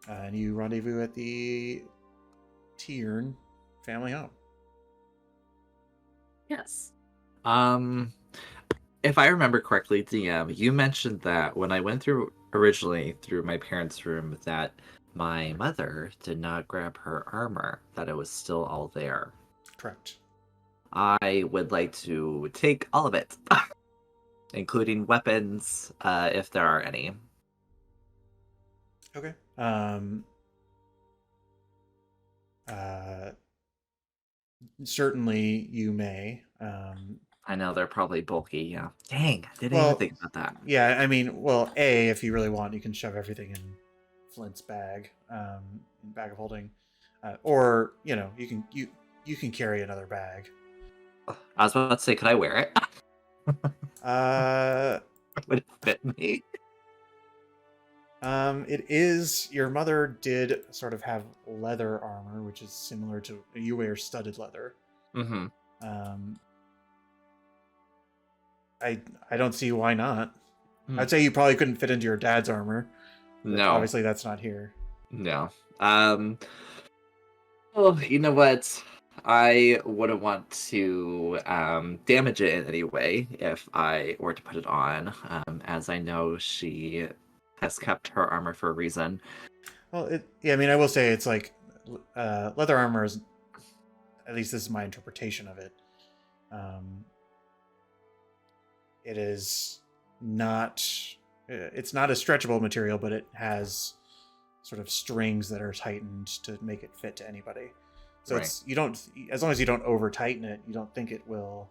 Speaker 1: And you rendezvous at the Tiern family home.
Speaker 7: Yes.
Speaker 4: If I remember correctly, DM, you mentioned that when I went originally through my parents' room that my mother did not grab her armor, that it was still all there.
Speaker 1: Correct.
Speaker 4: I would like to take all of it, including weapons, if there are any.
Speaker 1: Okay. Certainly you may.
Speaker 4: I know they're probably bulky, yeah. Dang, I didn't
Speaker 1: Well,
Speaker 4: even think about that.
Speaker 1: Yeah, I mean, well, if you really want, you can shove everything in Flint's bag, bag of holding, or you can carry another bag.
Speaker 4: I was about to say, could I wear it? Would it fit me?
Speaker 1: It is, your mother did sort of have leather armor, which is similar to, you wear studded leather.
Speaker 4: Mm-hmm.
Speaker 1: I don't see why not. I'd say you probably couldn't fit into your dad's armor.
Speaker 4: No.
Speaker 1: Obviously that's not here.
Speaker 4: No. Well, you know what? I wouldn't want to damage it in any way if I were to put it on, as I know she has kept her armor for a reason.
Speaker 1: Well, I mean, I will say it's like leather armor is, at least this is my interpretation of it. It is not, it's not a stretchable material, but it has sort of strings that are tightened to make it fit to anybody. So
Speaker 4: Right.
Speaker 1: it's, you don't, as long as you don't over tighten it, you don't think it will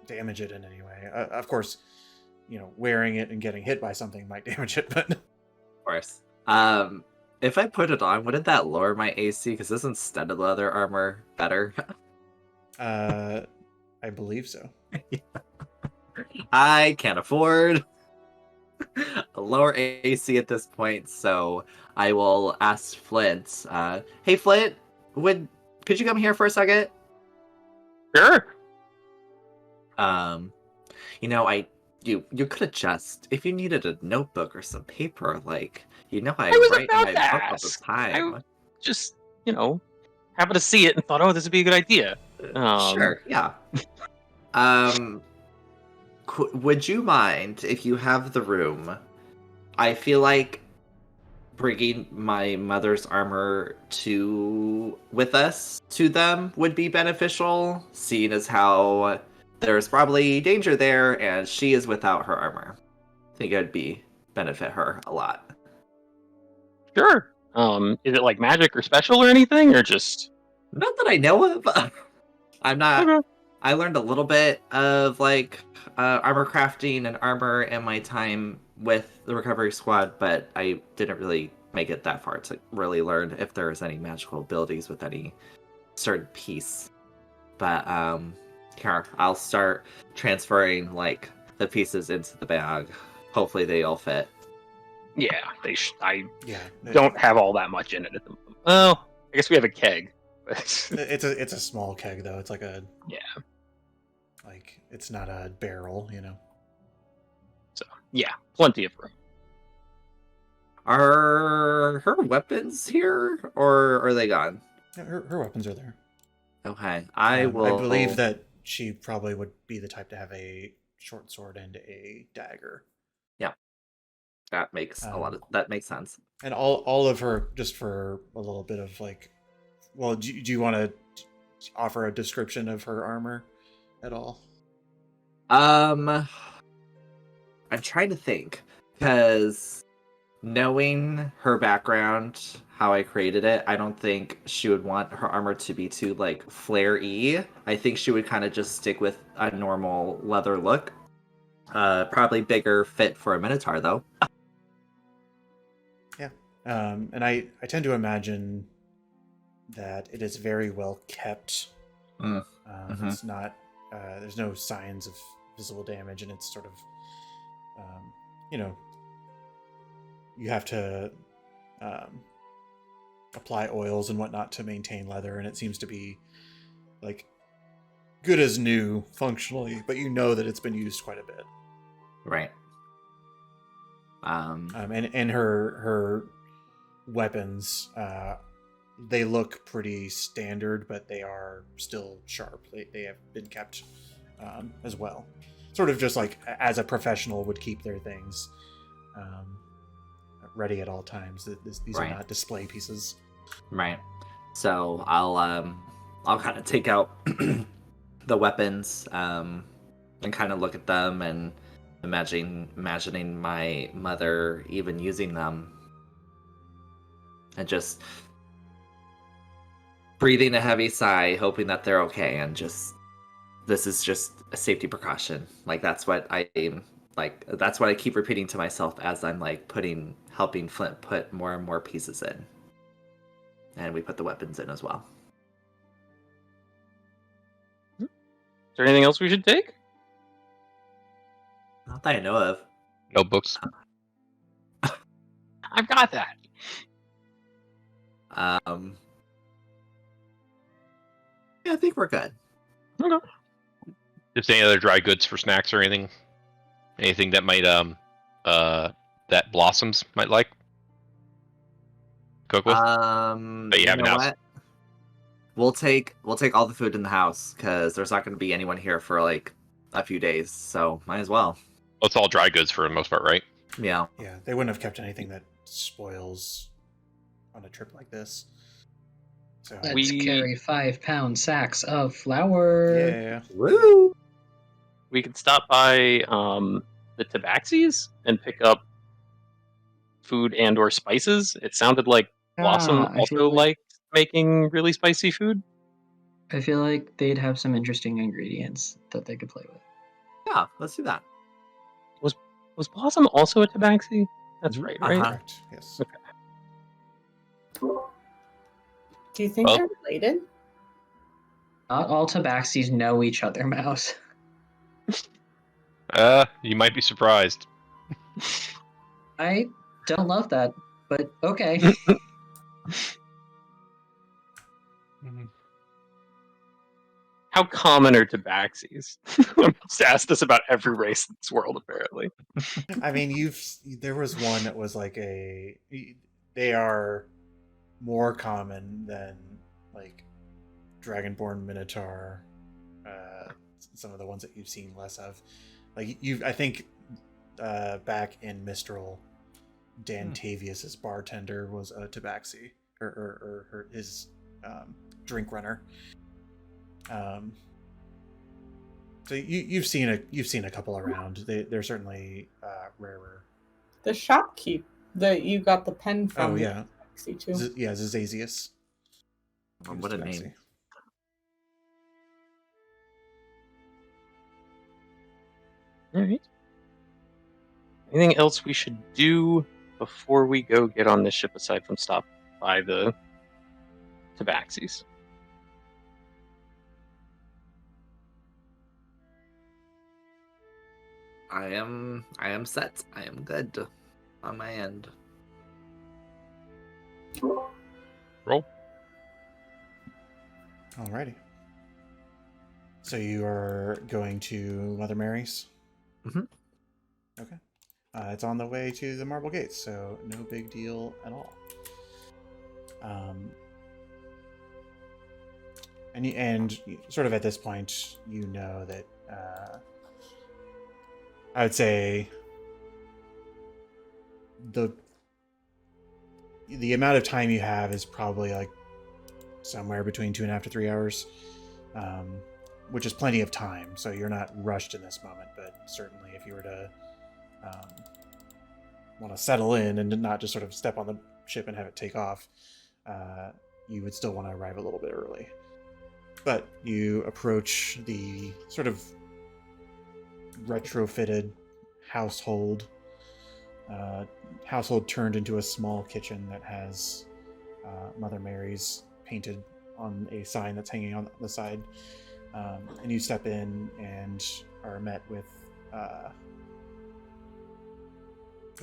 Speaker 1: damage it in any way. Of course, wearing it and getting hit by something might damage it, but
Speaker 4: Of course. If I put it on, wouldn't that lower my AC? Because isn't studded leather armor better?
Speaker 1: I believe so.
Speaker 4: I can't afford a lower AC at this point, so I will ask Flint. Hey, Flint, could you come here for a second?
Speaker 3: Sure.
Speaker 4: You could have just, if you needed a notebook or some paper, like, I
Speaker 3: I was
Speaker 4: write in
Speaker 3: about
Speaker 4: my
Speaker 3: to
Speaker 4: book all the
Speaker 3: ask.
Speaker 4: time.
Speaker 3: I just, happened to see it and thought, oh, this would be a good idea.
Speaker 4: Sure, yeah. Would you mind if you have the room? I feel like bringing my mother's armor with us to them would be beneficial, seeing as how there's probably danger there, and she is without her armor. I think it would benefit her a lot.
Speaker 3: Sure. Is it like magic or special or anything, or just?
Speaker 4: Not that I know of. I'm not.
Speaker 3: Okay.
Speaker 4: I learned a little bit of armor crafting and armor in my time with the recovery squad, but I didn't really make it that far to really learn if there's any magical abilities with any certain piece. But here, I'll start transferring the pieces into the bag. Hopefully they all fit.
Speaker 3: Yeah, I
Speaker 1: Yeah,
Speaker 3: don't have all that much in it at the moment. Well, I guess we have a keg.
Speaker 1: It's a small keg though. It's like a it's not a barrel,
Speaker 3: So yeah, plenty of room.
Speaker 4: Are her weapons here, or are they gone?
Speaker 1: Yeah, her weapons are there.
Speaker 4: Okay,
Speaker 1: I believe that she probably would be the type to have a short sword and a dagger.
Speaker 4: Yeah, that makes that makes sense.
Speaker 1: And all of her, just for a little bit of well, do you want to offer a description of her armor at all?
Speaker 4: I'm trying to think, because knowing her background, how I created it, I don't think she would want her armor to be too flare-y. I think she would kind of just stick with a normal leather look. Probably bigger fit for a minotaur though.
Speaker 1: Yeah. And I tend to imagine that it is very well kept. It's not there's no signs of visible damage, and it's sort of you have to apply oils and whatnot to maintain leather, and it seems to be good as new functionally, but that it's been used quite a bit.
Speaker 4: Right.
Speaker 1: And her weapons, they look pretty standard, but they are still sharp. They have been kept as well. Sort of just as a professional would keep their things ready at all times. These are not display pieces.
Speaker 4: Right. So I'll kind of take out the weapons and kind of look at them and imagining my mother even using them, and just breathing a heavy sigh, hoping that they're okay, and this is just a safety precaution. That's what I keep repeating to myself as I'm helping Flint put more and more pieces in. And we put the weapons in as well.
Speaker 3: Is there anything else we should take?
Speaker 4: Not that I know of.
Speaker 2: Notebooks.
Speaker 3: I've got that.
Speaker 4: Yeah, I think we're good.
Speaker 3: Okay.
Speaker 2: Just any other dry goods for snacks or anything? Anything that might that Blossoms might like? Cook with? But you have
Speaker 4: know
Speaker 2: an
Speaker 4: what? We'll take all the food in the house, because there's not going to be anyone here for a few days, so might as well.
Speaker 2: Well, it's all dry goods for the most part, right?
Speaker 4: Yeah.
Speaker 1: Yeah, they wouldn't have kept anything that spoils on a trip like this. So
Speaker 6: Let's carry 5-pound sacks of flour.
Speaker 1: yeah.
Speaker 4: Woo!
Speaker 3: We could stop by the Tabaxis and pick up food and or spices. It sounded like Blossom
Speaker 6: I
Speaker 3: also
Speaker 6: feel
Speaker 3: liked making really spicy food.
Speaker 6: I feel like they'd have some interesting ingredients that they could play with.
Speaker 4: Yeah, let's do that.
Speaker 3: Was Blossom also a Tabaxi? That's right, right?
Speaker 1: Correct. Yes.
Speaker 3: Okay.
Speaker 5: Do you think
Speaker 2: Well-
Speaker 5: they're related?
Speaker 6: Not all tabaxis know each other, Mouse.
Speaker 2: You might be surprised.
Speaker 6: I don't love that, but okay.
Speaker 3: How common are tabaxis? I'm just asked this about every race in this world, apparently.
Speaker 1: I mean, there was one that was like they are more common than like Dragonborn Minotaur, some of the ones that you've seen less of. Like I think back in Mistral, Dantavius's bartender was a tabaxi, or his drink runner. So you've seen a couple around. They're certainly rarer.
Speaker 5: The shopkeep that you got the pen from.
Speaker 1: Oh yeah,
Speaker 5: too.
Speaker 1: Zazazius.
Speaker 4: What a name.
Speaker 3: All right. Anything else we should do before we go get on this ship aside from stop by the tabaxis?
Speaker 4: I am set. I am good on my end.
Speaker 2: Roll.
Speaker 1: Alrighty. So you are going to Mother Mary's?
Speaker 4: Mm-hmm.
Speaker 1: Okay. It's on the way to the Marble Gates, so no big deal at all. And sort of at this point, you know that I would say the amount of time you have is probably like somewhere between 2.5 to 3 hours, which is plenty of time. So you're not rushed in this moment, but certainly if you were to want to settle in and not just sort of step on the ship and have it take off, you would still want to arrive a little bit early. But you approach the sort of retrofitted household turned into a small kitchen that has Mother Mary's painted on a sign that's hanging on the side, and you step in and are met with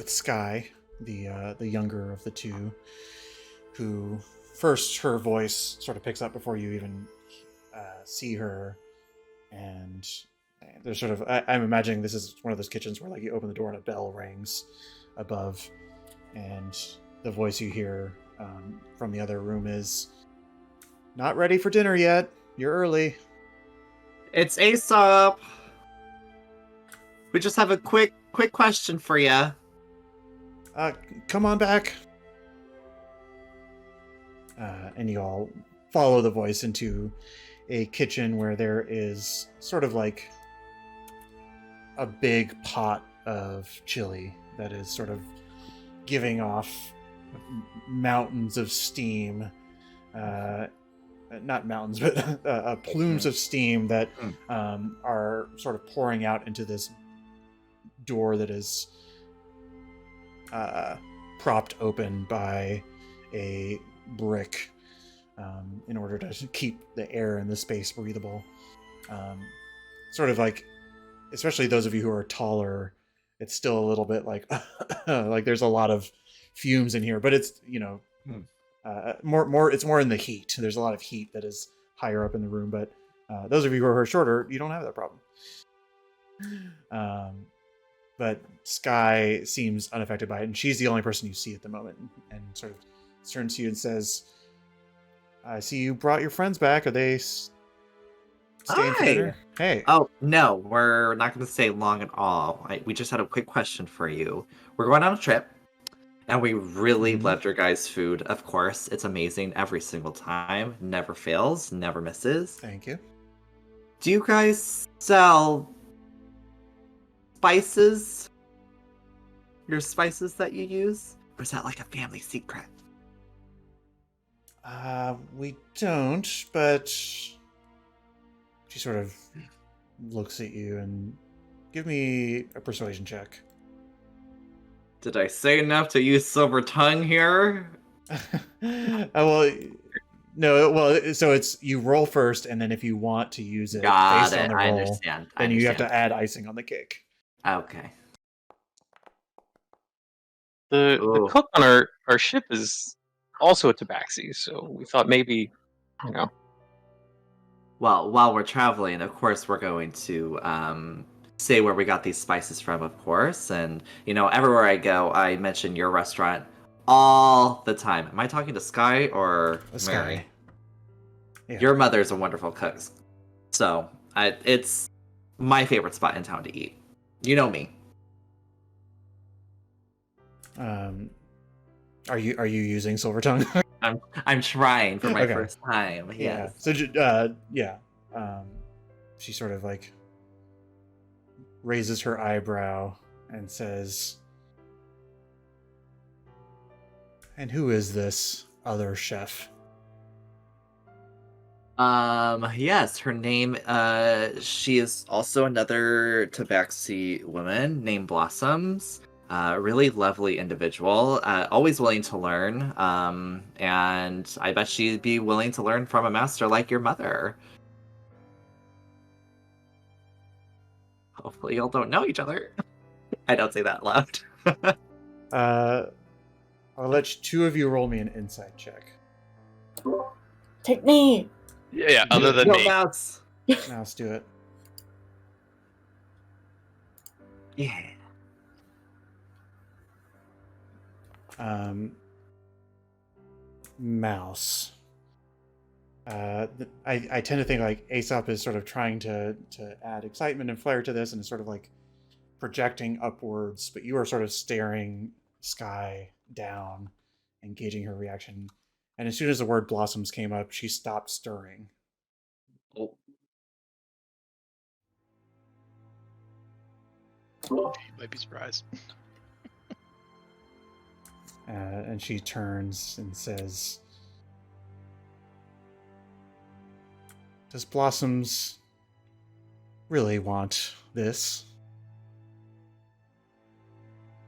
Speaker 1: Sky, the younger of the two, who first her voice sort of picks up before you even see her, and there's sort of I'm imagining this is one of those kitchens where like you open the door and a bell rings above, and the voice you hear from the other room is, "Not ready for dinner yet. You're early."
Speaker 4: It's Aesop. We just have a quick question for you.
Speaker 1: Come on back. And you all follow the voice into a kitchen where there is sort of like a big pot of chili that is sort of giving off mountains of steam. Not mountains, but plumes of steam that are sort of pouring out into this door that is propped open by a brick in order to keep the air in the space breathable. Sort of like, especially those of you who are taller, it's still a little bit like like there's a lot of fumes in here, but it's, you know, more it's more in the heat. There's a lot of heat that is higher up in the room, but those of you who are shorter, you don't have that problem. But Sky seems unaffected by it, and she's the only person you see at the moment, and sort of turns to you and says, "I see you brought your friends back. Are they staying for dinner?" Hey.
Speaker 4: Oh, no, we're not going to stay long at all. We just had a quick question for you. We're going on a trip, and we really loved your guys' food. Of course, it's amazing every single time. Never fails, never misses.
Speaker 1: Thank you.
Speaker 4: Do you guys sell spices? Your spices that you use? Or is that like a family secret?
Speaker 1: We don't, but she sort of looks at you and give me a persuasion check.
Speaker 4: Did I say enough to use silver tongue here?
Speaker 1: Well, no. Well, so it's you roll first, and then if you want to use it
Speaker 4: Got
Speaker 1: based
Speaker 4: it.
Speaker 1: on the
Speaker 4: I
Speaker 1: roll,
Speaker 4: understand.
Speaker 1: then you have to add icing on the cake.
Speaker 4: Okay.
Speaker 3: The cook on our ship is also a tabaxi, so we thought maybe, you know,
Speaker 4: well, while we're traveling, of course, we're going to say where we got these spices from, of course. And, everywhere I go, I mention your restaurant all the time. Am I talking to Sky or
Speaker 1: A
Speaker 4: Mary?
Speaker 1: Sky. Yeah.
Speaker 4: Your mother's a wonderful cook. So, it's my favorite spot in town to eat. You know me.
Speaker 1: Are you using Silver Tongue?
Speaker 4: I'm trying for my
Speaker 1: Okay.
Speaker 4: first time.
Speaker 1: Yeah.
Speaker 4: Yes.
Speaker 1: So yeah. She sort of like raises her eyebrow and says, "And who is this other chef?"
Speaker 4: Yes, her name, she is also another Tabaxi woman named Blossoms. Really lovely individual, always willing to learn. And I bet she'd be willing to learn from a master like your mother. Hopefully y'all don't know each other. I don't say that loud.
Speaker 1: I'll let two of you roll me an insight check.
Speaker 5: Take me.
Speaker 2: Yeah, other than
Speaker 4: No
Speaker 2: me.
Speaker 4: mouse.
Speaker 1: Now let's do it.
Speaker 4: Yeah.
Speaker 1: Mouse. I tend to think like Aesop is sort of trying to add excitement and flair to this, and is sort of like projecting upwards, but you are sort of staring Sky down and gauging her reaction. And as soon as the word blossoms came up, she stopped stirring.
Speaker 4: Oh.
Speaker 2: You might be surprised.
Speaker 1: And she turns and says, "Does Blossoms really want this?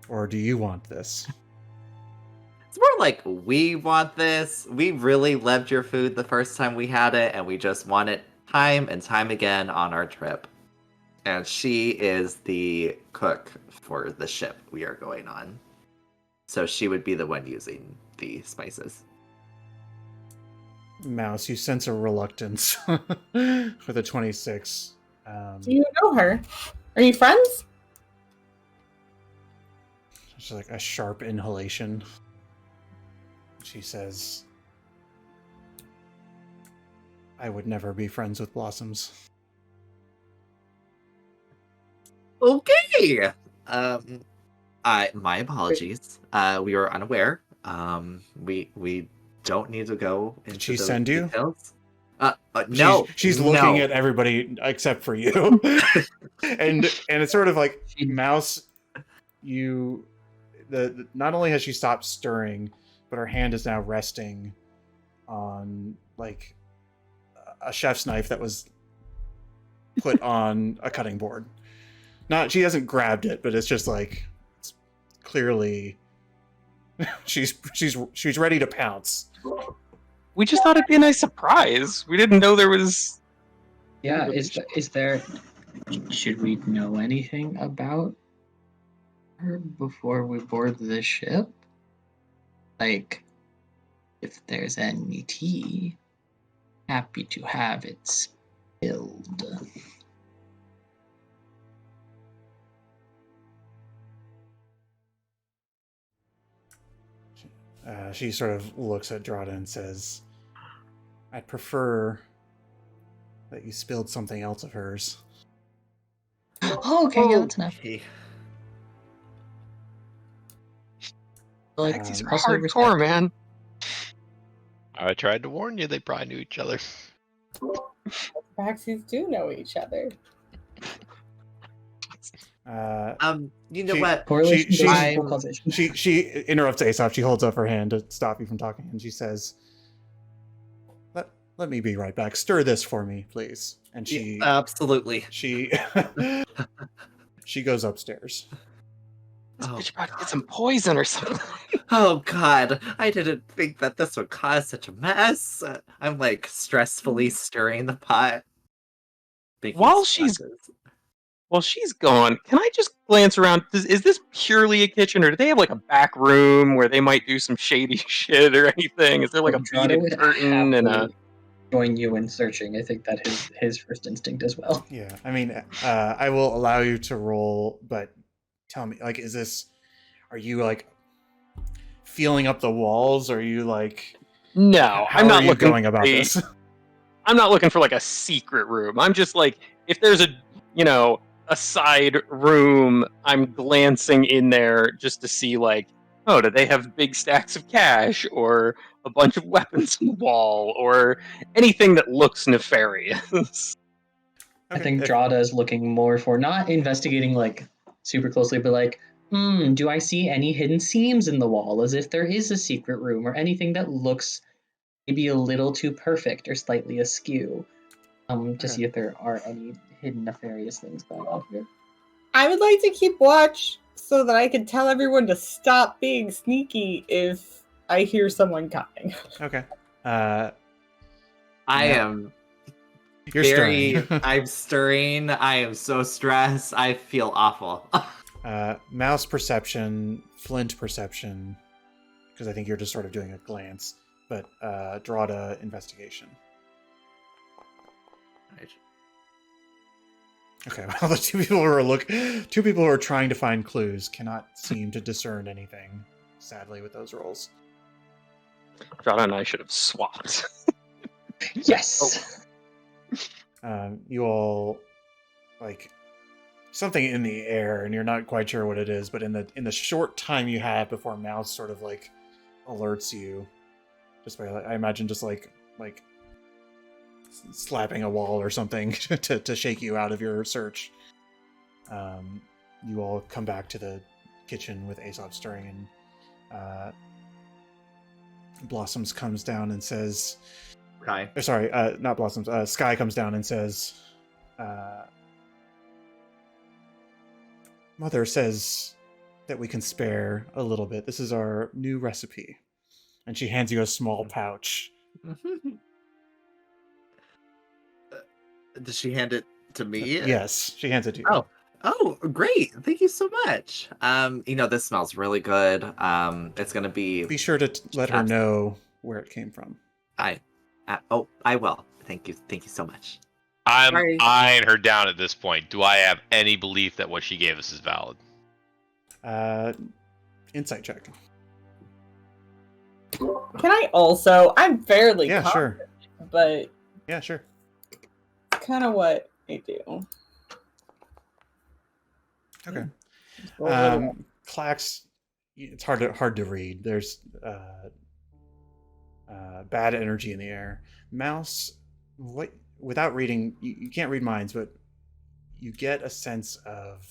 Speaker 1: Or do you want this?"
Speaker 4: It's more like, we want this. We really loved your food the first time we had it, and we just want it time and time again on our trip. And she is the cook for the ship we are going on. So she would be the one using the spices.
Speaker 1: Mouse, you sense a reluctance for the 26.
Speaker 5: Do you know her? Are you friends?
Speaker 1: It's like a sharp inhalation. She says, "I would never be friends with Blossoms."
Speaker 4: Okay. My apologies. We were unaware. We don't need to go into
Speaker 1: Did she
Speaker 4: those
Speaker 1: send you?
Speaker 4: details. No.
Speaker 1: She's looking
Speaker 4: no.
Speaker 1: at everybody except for you. and it's sort of like, Mouse, you not only has she stopped stirring, but her hand is now resting on like a chef's knife that was put on a cutting board. She hasn't grabbed it, but it's just like, it's clearly she's ready to pounce.
Speaker 3: We just thought it'd be a nice surprise. We didn't know there was.
Speaker 6: Yeah, is there? Should we know anything about her before we board the ship? Like, if there's any tea, happy to have it spilled.
Speaker 1: She sort of looks at Drada and says, "I'd prefer that you spilled something else of hers."
Speaker 6: Oh, okay, yeah, that's enough.
Speaker 4: Okay.
Speaker 6: Like,
Speaker 3: These are
Speaker 6: also
Speaker 3: hardcore,
Speaker 6: respect.
Speaker 3: man.
Speaker 2: I tried to warn you, they probably knew each other.
Speaker 5: Tabaxis do know each other.
Speaker 4: You know
Speaker 1: She-
Speaker 4: what?
Speaker 6: Correlation
Speaker 1: She-
Speaker 6: based
Speaker 4: I'm-
Speaker 6: causation.
Speaker 1: She interrupts Aesop. She holds up her hand to stop you from talking, and she says, Let me be right back. Stir this for me, please." And she
Speaker 4: Absolutely.
Speaker 1: she she goes upstairs.
Speaker 3: This
Speaker 4: Oh,
Speaker 3: bitch about to get some poison or something.
Speaker 4: Oh god, I didn't think that this would cause such a mess. I'm like stressfully stirring the pot. Making
Speaker 3: While she's-
Speaker 4: splashes.
Speaker 3: While she's gone, can I just glance around? Is this purely a kitchen, or do they have like a back room where they might do some shady shit or anything? Is there like a
Speaker 6: Drada
Speaker 3: beaded
Speaker 6: would
Speaker 3: curtain and a?
Speaker 6: join you in searching. I think that his first instinct as well.
Speaker 1: Yeah, I mean, I will allow you to roll, but tell me, like, are you like feeling up the walls? Or are you like,
Speaker 3: No,
Speaker 1: how
Speaker 3: I'm
Speaker 1: are
Speaker 3: not
Speaker 1: you
Speaker 3: looking
Speaker 1: going about
Speaker 3: for
Speaker 1: this?
Speaker 3: I'm not looking for like a secret room. I'm just like, if there's a side room, I'm glancing in there just to see like, oh, do they have big stacks of cash or a bunch of weapons on the wall or anything that looks nefarious?
Speaker 6: I think Drada is looking more for not investigating like super closely, but like, do I see any hidden seams in the wall, as if there is a secret room or anything that looks maybe a little too perfect or slightly askew, to see if there are any hidden nefarious things going on here.
Speaker 5: I would like to keep watch so that I can tell everyone to stop being sneaky if I hear someone coming.
Speaker 1: Okay.
Speaker 4: I
Speaker 1: Yeah.
Speaker 4: am
Speaker 1: You're
Speaker 4: very.
Speaker 1: stirring.
Speaker 4: I'm stirring. I am so stressed. I feel awful.
Speaker 1: Mouse perception, Flint perception, because I think you're just sort of doing a glance, but Drada investigation. Okay, well, the two people who are trying to find clues cannot seem to discern anything, sadly, with those rolls.
Speaker 3: Drada and I should have swapped.
Speaker 6: Yes.
Speaker 1: You all like something in the air, and you're not quite sure what it is. But in the short time you have before Mouse sort of like alerts you, just by I imagine just like slapping a wall or something to shake you out of your search. You all come back to the kitchen with Aesop stirring, and Blossoms comes down and says,
Speaker 4: Sky.
Speaker 1: sorry, not Blossoms. Sky comes down and says, Mother says that we can spare a little bit. This is our new recipe. And she hands you a small pouch.
Speaker 4: Does she hand it to me?
Speaker 1: Yes, she hands it to you.
Speaker 4: Oh, great! Thank you so much. This smells really good. It's gonna be.
Speaker 1: Be sure to let her know where it came from.
Speaker 4: I will. Thank you so much.
Speaker 2: I'm
Speaker 4: Sorry.
Speaker 2: eyeing her down at this point. Do I have any belief that what she gave us is valid?
Speaker 1: Insight check.
Speaker 5: Can I also? I'm fairly
Speaker 1: Yeah, sure.
Speaker 5: but
Speaker 1: Yeah, sure.
Speaker 5: kind of what I do.
Speaker 1: Okay. Clax, it's hard to read. There's bad energy in the air. Mouse, without reading, you can't read minds, but you get a sense of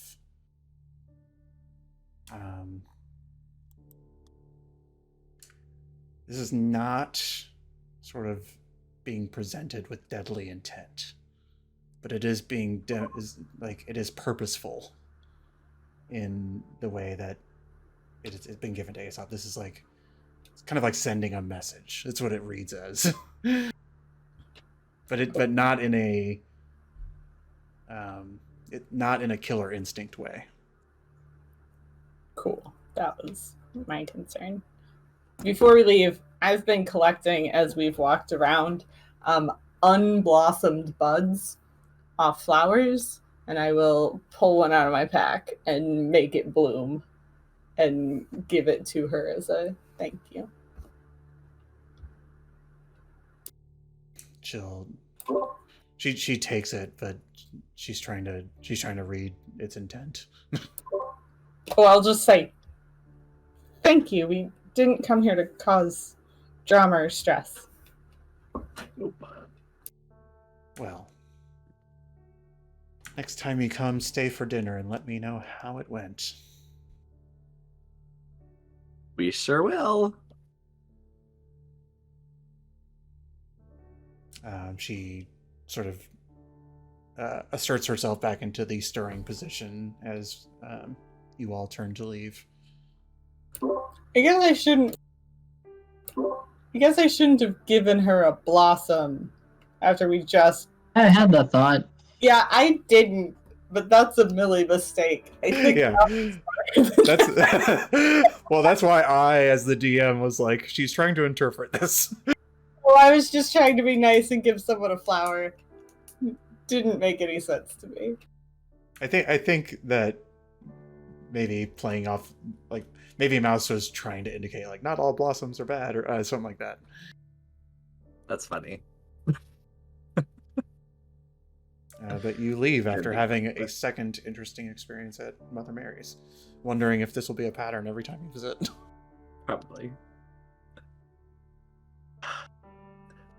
Speaker 1: this is not sort of being presented with deadly intent, but it is being it is purposeful in the way that it's been given to Aesop. This is like, it's kind of like sending a message. That's what it reads as. but not in a not in a killer instinct way.
Speaker 5: Cool. That was my concern. Before we leave, I've been collecting, as we've walked around, unblossomed buds off flowers, and I will pull one out of my pack and make it bloom and give it to her as a thank you.
Speaker 1: She takes it, but she's trying to read its intent.
Speaker 5: Oh, I'll just say thank you. We didn't come here to cause drama or stress.
Speaker 1: Well, next time you come, stay for dinner and let me know how it went.
Speaker 4: We sure will.
Speaker 1: She sort of asserts herself back into the stirring position as you all turn to leave.
Speaker 5: I guess I shouldn't have given her a blossom after we just...
Speaker 6: I had that thought.
Speaker 5: Yeah, I didn't, but that's a Millie mistake. I think
Speaker 1: that's well, that's why I, as the DM, was like, she's trying to interpret this.
Speaker 5: Well, I was just trying to be nice and give someone a flower. Didn't make any sense to me.
Speaker 1: I think that maybe playing off, like, maybe Mouse was trying to indicate, like, not all blossoms are bad, or something like that.
Speaker 4: That's funny.
Speaker 1: But you leave after
Speaker 4: be.
Speaker 1: having a second interesting experience at Mother Mary's, wondering if this will be a pattern every time you visit.
Speaker 4: Probably.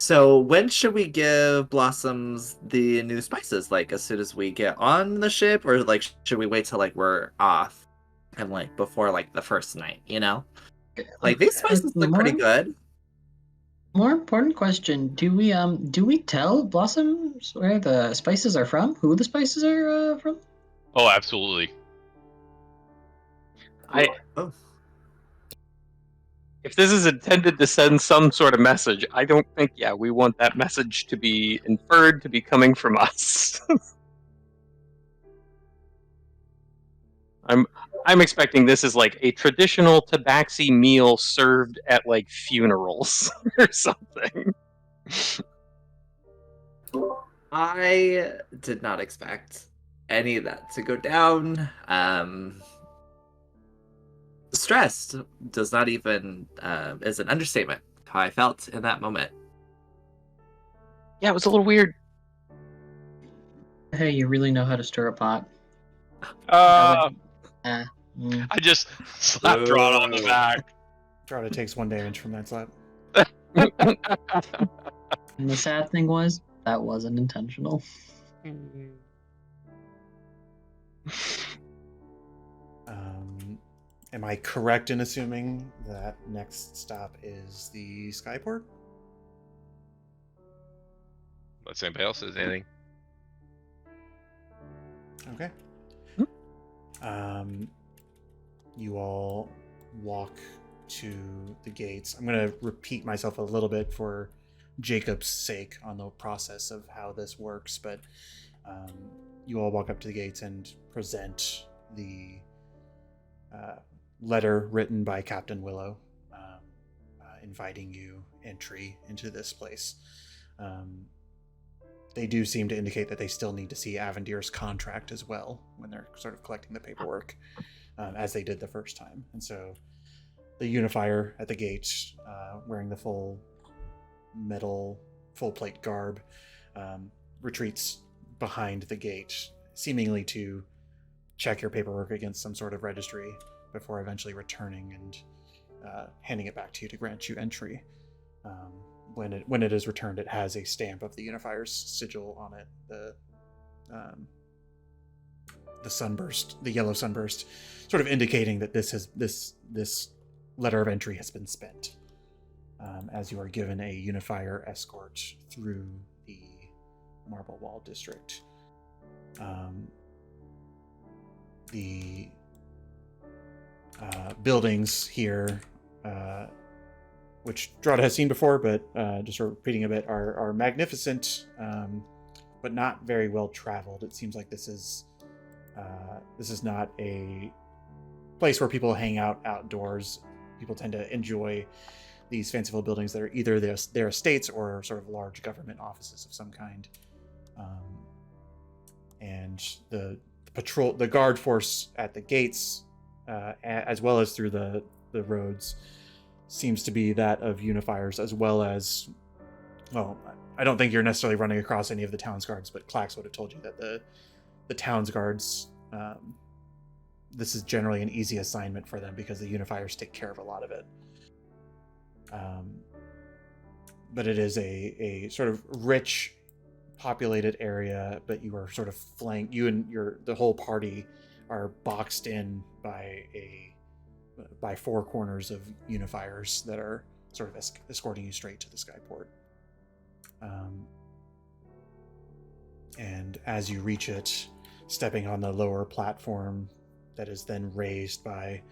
Speaker 4: So when should we give Blossoms the new spices? Like as soon as we get on the ship, or like should we wait till like we're off and like before like the first night? You know, like these spices look pretty good.
Speaker 6: More important question: do we tell Blossoms where the spices are from? Who the spices are from?
Speaker 2: Oh, absolutely.
Speaker 4: Oh.
Speaker 3: If this is intended to send some sort of message, I don't think, we want that message to be inferred to be coming from us. I'm expecting this is like a traditional tabaxi meal served at like funerals or something.
Speaker 4: I did not expect any of that to go down. Stressed does not even is an understatement. How I felt in that moment.
Speaker 3: Yeah, it was a little weird.
Speaker 6: Hey, you really know how to stir a pot.
Speaker 2: I
Speaker 6: Mm.
Speaker 2: just slapped Rod on the back.
Speaker 1: Drada takes 1 damage from that slap.
Speaker 6: And the sad thing was, that wasn't intentional.
Speaker 1: Am I correct in assuming that next stop is the Skyport?
Speaker 2: Unless anybody else says anything.
Speaker 1: Okay. You all walk to the gates. I'm going to repeat myself a little bit for Jacob's sake on the process of how this works, but you all walk up to the gates and present the letter written by Captain Willow, inviting you entry into this place. They do seem to indicate that they still need to see Avendir's contract as well when they're sort of collecting the paperwork, as they did the first time. And so the unifier at the gate, wearing the full metal, full plate garb, retreats behind the gate, seemingly to check your paperwork against some sort of registry before eventually returning and handing it back to you to grant you entry. When it is returned, it has a stamp of the Unifier's sigil on it. The sunburst, the yellow sunburst, sort of indicating that this letter of entry has been spent, as you are given a Unifier escort through the Marble Wall District. The buildings here, which Drada has seen before, but just repeating a bit, are magnificent, but not very well traveled. It seems like this is not a place where people hang out outdoors. People tend to enjoy these fanciful buildings that are either their estates or sort of large government offices of some kind. And the guard force at the gates, as well as through the roads, seems to be that of Unifiers, as well as, well, I don't think you're necessarily running across any of the town's guards, but Clax would have told you that the town's guards, this is generally an easy assignment for them because the Unifiers take care of a lot of it. But it is a sort of rich, populated area, but you are sort of flanked. You and the whole party are boxed in by four corners of Unifiers that are sort of escorting you straight to the Skyport. And as you reach it, stepping on the lower platform that is then raised by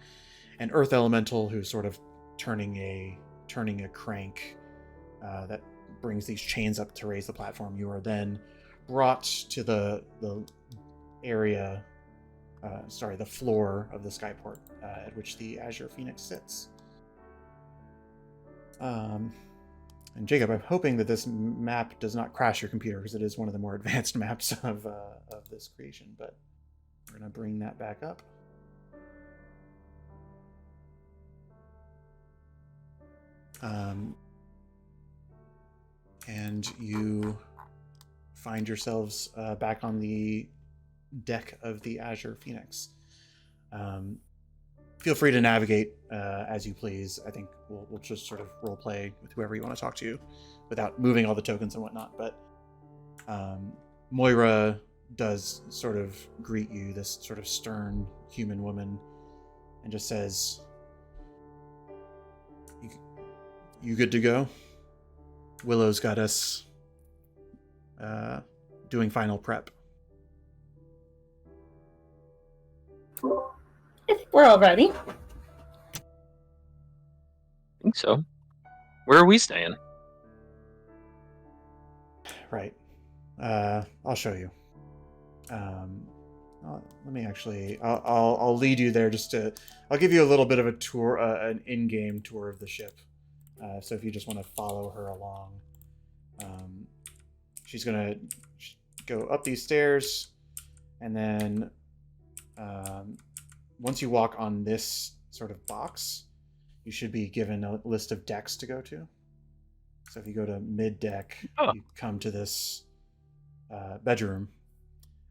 Speaker 1: an earth elemental who's sort of turning a crank that brings these chains up to raise the platform, you are then brought to the area, the floor of the Skyport, at which the Azure Phoenix sits. And And Jacob, I'm hoping that this map does not crash your computer because it is one of the more advanced maps of this creation. But we're gonna bring that back up. And you find yourselves back on the deck of the Azure Phoenix. Feel free to navigate as you please. I think we'll just sort of role play with whoever you want to talk to without moving all the tokens and whatnot. But Moira does sort of greet you, this sort of stern human woman, and just says, you good to go? Willow's got us doing final prep.
Speaker 5: We're all ready.
Speaker 3: I think so. Where are we staying?
Speaker 1: Right. I'll show you. Let me actually. I'll lead you there. I'll give you a little bit of a tour, an in-game tour of the ship. So if you just want to follow her along, she's gonna go up these stairs, and then once you walk on this sort of box, you should be given a list of decks to go to. So if you go to mid deck, you come to this bedroom,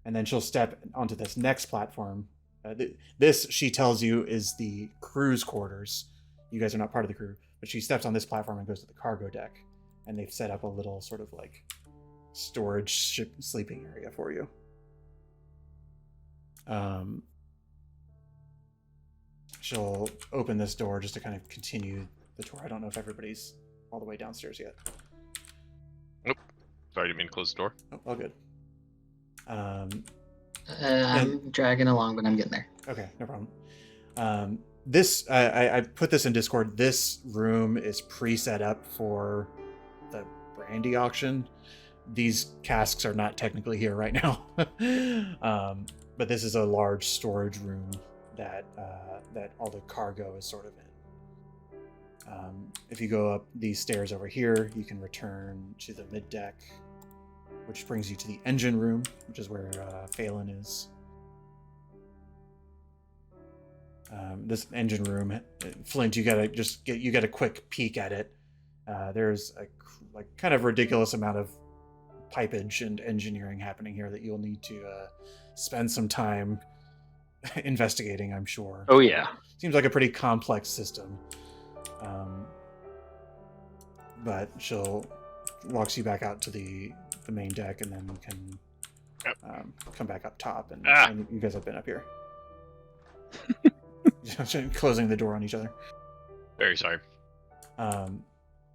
Speaker 1: and then she'll step onto this next platform. This, she tells you, is the crew's quarters. You guys are not part of the crew, but she steps on this platform and goes to the cargo deck, and they've set up a little sort of like storage ship sleeping area for you. She'll open this door just to kind of continue the tour. I don't know if everybody's all the way downstairs yet.
Speaker 2: Nope. Sorry, I didn't mean to close the door.
Speaker 1: Oh, all good.
Speaker 6: I'm dragging along, but I'm getting there.
Speaker 1: Okay, no problem. This I put this in Discord. This room is pre-set up for the brandy auction. These casks are not technically here right now, but this is a large storage room that all the cargo is sort of in. If you go up these stairs over here, you can return to the mid deck, which brings you to the engine room, which is where Phelan is. This engine room, Flint, you get a quick peek at it. There's a kind of ridiculous amount of pipage and engineering happening here that you'll need to spend some time investigating, I'm sure.
Speaker 3: Oh yeah.
Speaker 1: Seems like a pretty complex system. But she'll walks you back out to the main deck, and then you can come back up top, and you guys have been up here. Closing the door on each other.
Speaker 2: Very sorry.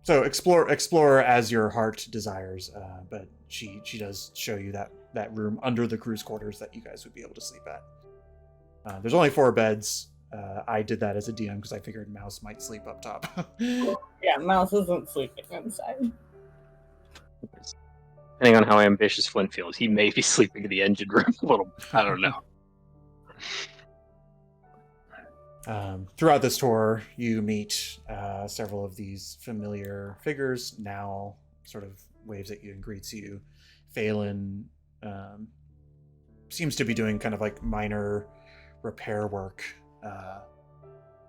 Speaker 1: So explore as your heart desires, but she does show you that room under the crew's quarters that you guys would be able to sleep at. There's only 4 beds. I did that as a DM because I figured Mouse might sleep up top.
Speaker 5: Yeah, Mouse isn't sleeping inside.
Speaker 3: Depending on how ambitious Flint feels, he may be sleeping in the engine room a little. I don't know.
Speaker 1: Throughout this tour, you meet several of these familiar figures. Now sort of waves at you and greets you. Phelan seems to be doing kind of like minor repair work,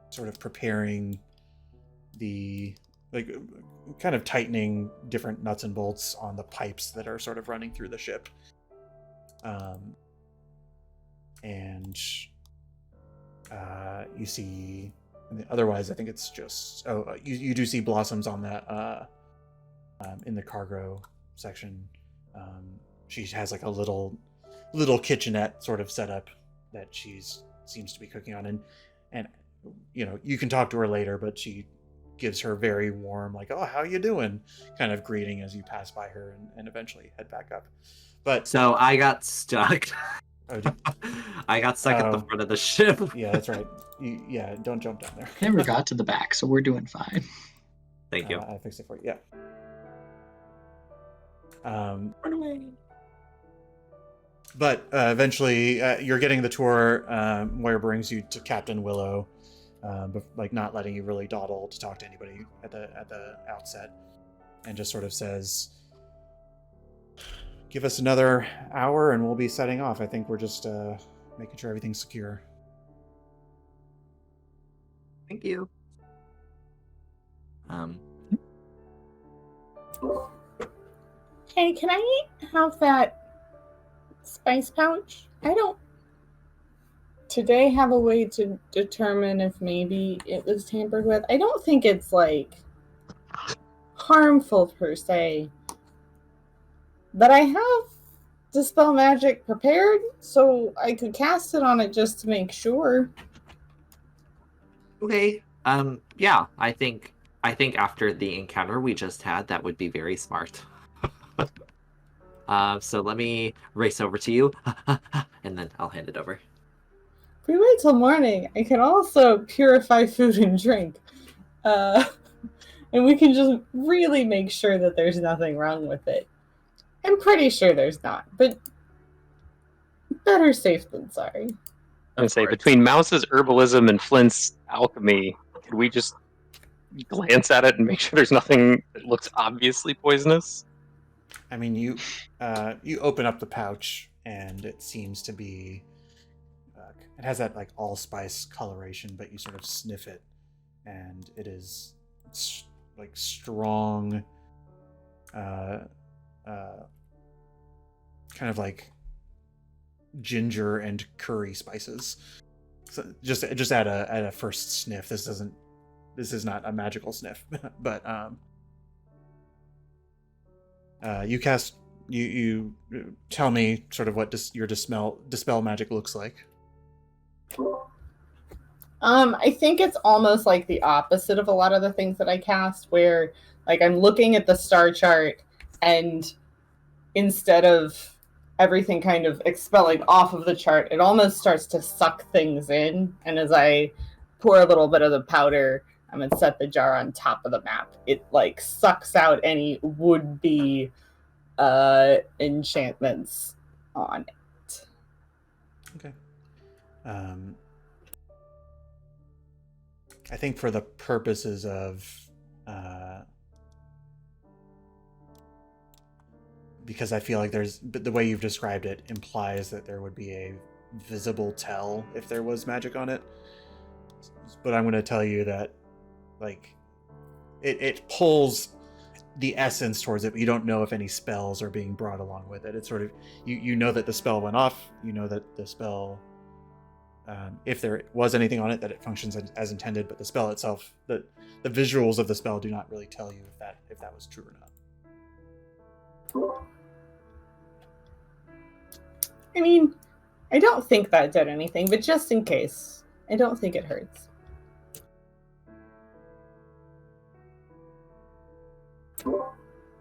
Speaker 1: sort of preparing kind of tightening different nuts and bolts on the pipes that are sort of running through the ship. And you see, otherwise I think it's just, you do see Blossoms on that in the cargo section. She has like a little kitchenette sort of set up that seems to be cooking on, and you know, you can talk to her later, but she gives her very warm, like, "Oh, how you doing?" kind of greeting as you pass by her, and eventually head back up. But
Speaker 4: So I got stuck. I got stuck at the
Speaker 1: Oh.
Speaker 4: front of the ship.
Speaker 1: yeah, that's right. Don't jump down there.
Speaker 6: Never got to the back, so we're doing fine.
Speaker 4: Thank you.
Speaker 1: I fixed it for you. Yeah.
Speaker 4: Run away.
Speaker 1: But eventually, you're getting the tour. Moira brings you to Captain Willow, but like not letting you really dawdle to talk to anybody at the outset. and just sort of says, "Give us another hour and we'll be setting off. I think we're just making sure everything's secure."
Speaker 4: Thank you.
Speaker 5: Hey, can I have that spice pouch? I don't today have a way to determine if maybe it was tampered with. I don't think it's like harmful per se, but I have dispel magic prepared, so I could cast it on it just to make sure.
Speaker 4: Okay. Yeah, I think after the encounter we just had, that would be very smart. So let me race over to you, and then I'll hand it over.
Speaker 5: If we wait till morning, I can also purify food and drink. And we can just really make sure that there's nothing wrong with it. I'm pretty sure there's not, but better safe than sorry.
Speaker 3: I would say between Mouse's herbalism and Flint's alchemy, could we just glance at it and make sure there's nothing that looks obviously poisonous?
Speaker 1: I mean, you open up the pouch, and it seems to be. It has that like allspice coloration, but you sort of sniff it, and it is like strong, kind of like ginger and curry spices. So just at a first sniff, this is not a magical sniff, but you tell me sort of what your dispel magic looks like.
Speaker 5: I think it's almost like the opposite of a lot of the things that I cast, where like I'm looking at the star chart, and instead of everything kind of expelling off of the chart, it almost starts to suck things in. And as I pour a little bit of the powder, I'm gonna set the jar on top of the map. It like sucks out any would-be enchantments on it.
Speaker 1: Okay. I think for the purposes of because I feel like the way you've described it implies that there would be a visible tell if there was magic on it. But I'm going to tell you that like it pulls the essence towards it, but you don't know if any spells are being brought along with it. It's sort of you know that the spell went off. You know that the spell, if there was anything on it, that it functions as intended. But the spell itself, the visuals of the spell do not really tell you if that was true or not.
Speaker 5: I mean, I don't think that did anything, but just in case, I don't think it hurts.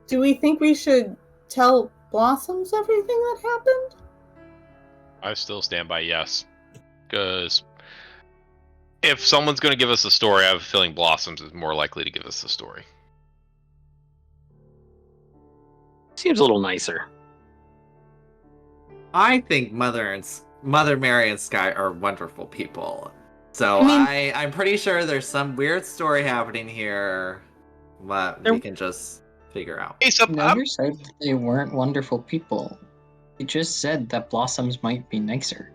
Speaker 5: Do we think we should tell Blossoms everything that happened?
Speaker 2: I still stand by yes. Because if someone's going to give us a story, I have a feeling Blossoms is more likely to give us the story.
Speaker 3: Seems a little nicer.
Speaker 4: I think Mother Mary and Sky are wonderful people. So I'm pretty sure there's some weird story happening here that we can just figure out.
Speaker 2: Hey, so,
Speaker 6: Never said that they weren't wonderful people. They just said that Blossoms might be nicer.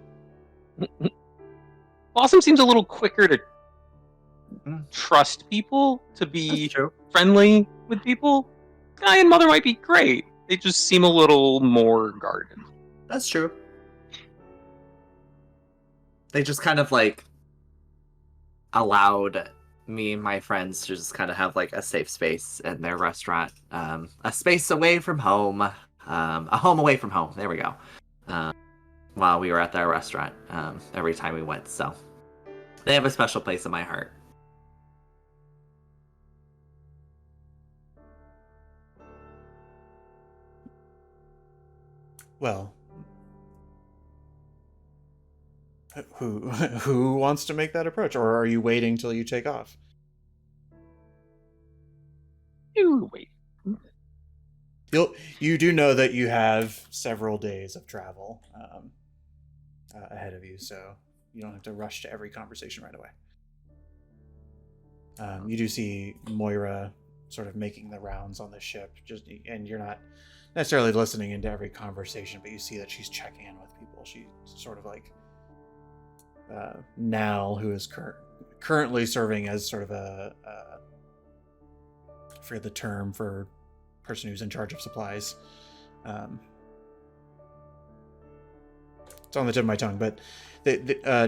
Speaker 3: Blossom seems a little quicker to trust people, to be friendly with people. Sky and Mother might be great. They just seem a little more guarded.
Speaker 4: That's true. They just kind of like allowed me and my friends to just kind of have like a safe space in their restaurant, a space away from home, a home away from home. There we go. While we were at their restaurant, every time we went, so they have a special place in my heart.
Speaker 1: Well, who wants to make that approach, or are you waiting till you take off?
Speaker 3: You wait.
Speaker 1: You do know that you have several days of travel ahead of you, so you don't have to rush to every conversation right away. You do see Moira sort of making the rounds on the ship. And you're not necessarily listening into every conversation, but you see that she's checking in with people. She's sort of like Nal, who is currently serving as sort of I forget the term for person who's in charge of supplies. It's on the tip of my tongue, but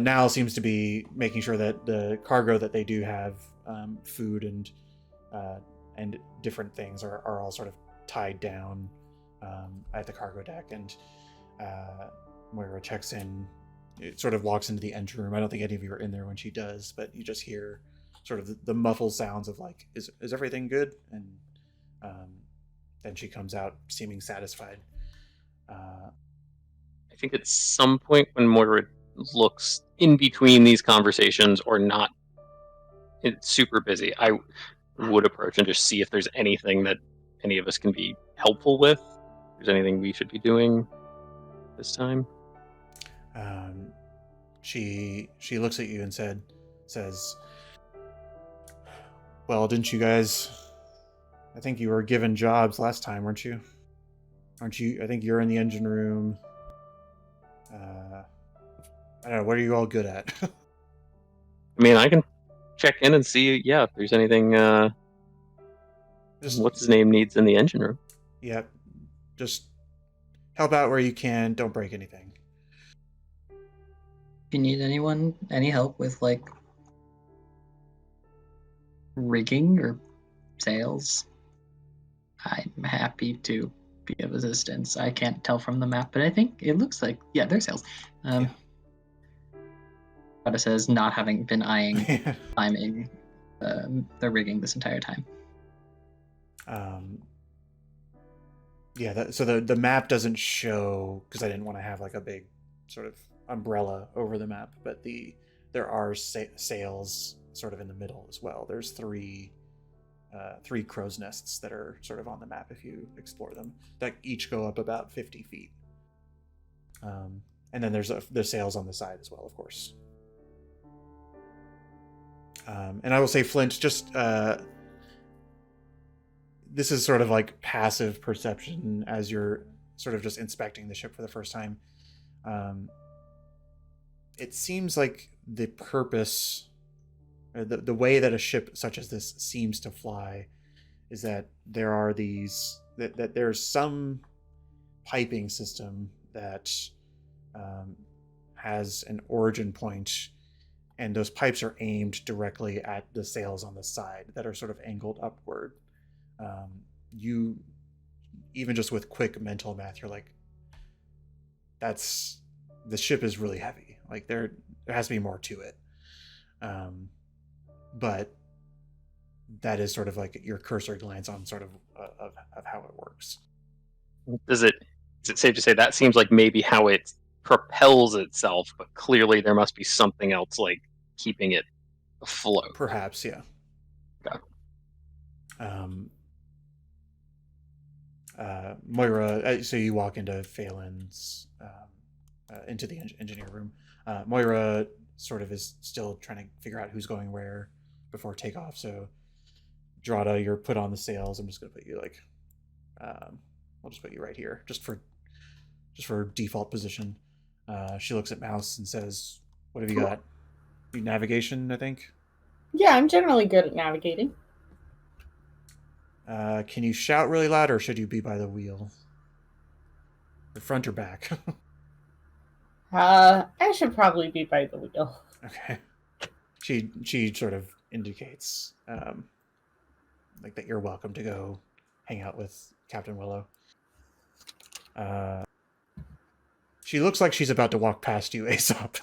Speaker 1: Nal seems to be making sure that the cargo that they do have, food and different things are all sort of tied down at the cargo deck. And Moira checks in. It sort of walks into the engine room. I don't think any of you are in there when she does, but you just hear sort of the muffled sounds of like, is everything good? And then she comes out seeming satisfied.
Speaker 3: I think at some point when Moira looks in between these conversations or not, it's super busy, I would approach and just see if there's anything that any of us can be helpful with. If there's anything we should be doing this time.
Speaker 1: She looks at you and says, well, didn't you guys, I think you were given jobs last time, weren't you? Aren't you? I think you're in the engine room. I don't know, what are you all good at?
Speaker 3: I mean, I can check in and see, if there's anything, what's his name needs in the engine room.
Speaker 1: Yeah, just help out where you can, don't break anything.
Speaker 6: If you need any help with like rigging or sails, I'm happy to be of assistance. I can't tell from the map, but I think it looks like, there's sails. Rada says, not having been climbing the rigging this entire time.
Speaker 1: So the map doesn't show, because I didn't want to have like a big sort of umbrella over the map, but there are sails sort of in the middle as well. There's three crow's nests that are sort of on the map if you explore them, that each go up about 50 feet. And then there's sails on the side as well, of course. And I will say, Flint, just this is sort of like passive perception as you're sort of just inspecting the ship for the first time. It seems like the purpose, or the way that a ship such as this seems to fly, is that there are that there's some piping system that has an origin point, and those pipes are aimed directly at the sails on the side that are sort of angled upward. You, even just with quick mental math, you're like, the ship is really heavy. Like there has to be more to it. But that is sort of like your cursor glance on sort of how it works.
Speaker 3: Is it safe to say that seems like maybe how it propels itself, but clearly there must be something else like keeping it afloat?
Speaker 1: Perhaps, yeah.
Speaker 3: Okay.
Speaker 1: Moira, so you walk into Phelan's, into the engineer room. Moira sort of is still trying to figure out who's going where before takeoff. So, Drada, you're put on the sails. I'm just going to put you like, I'll just put you right here, just for default position. She looks at Mouse and says, "What have you got? Navigation, I think."
Speaker 5: Yeah, I'm generally good at navigating.
Speaker 1: Can you shout really loud, or should you be by the wheel? The front or back?
Speaker 5: I should probably be by the wheel.
Speaker 1: Okay. She sort of indicates like that you're welcome to go hang out with Captain Willow. She looks like she's about to walk past you, Aesop.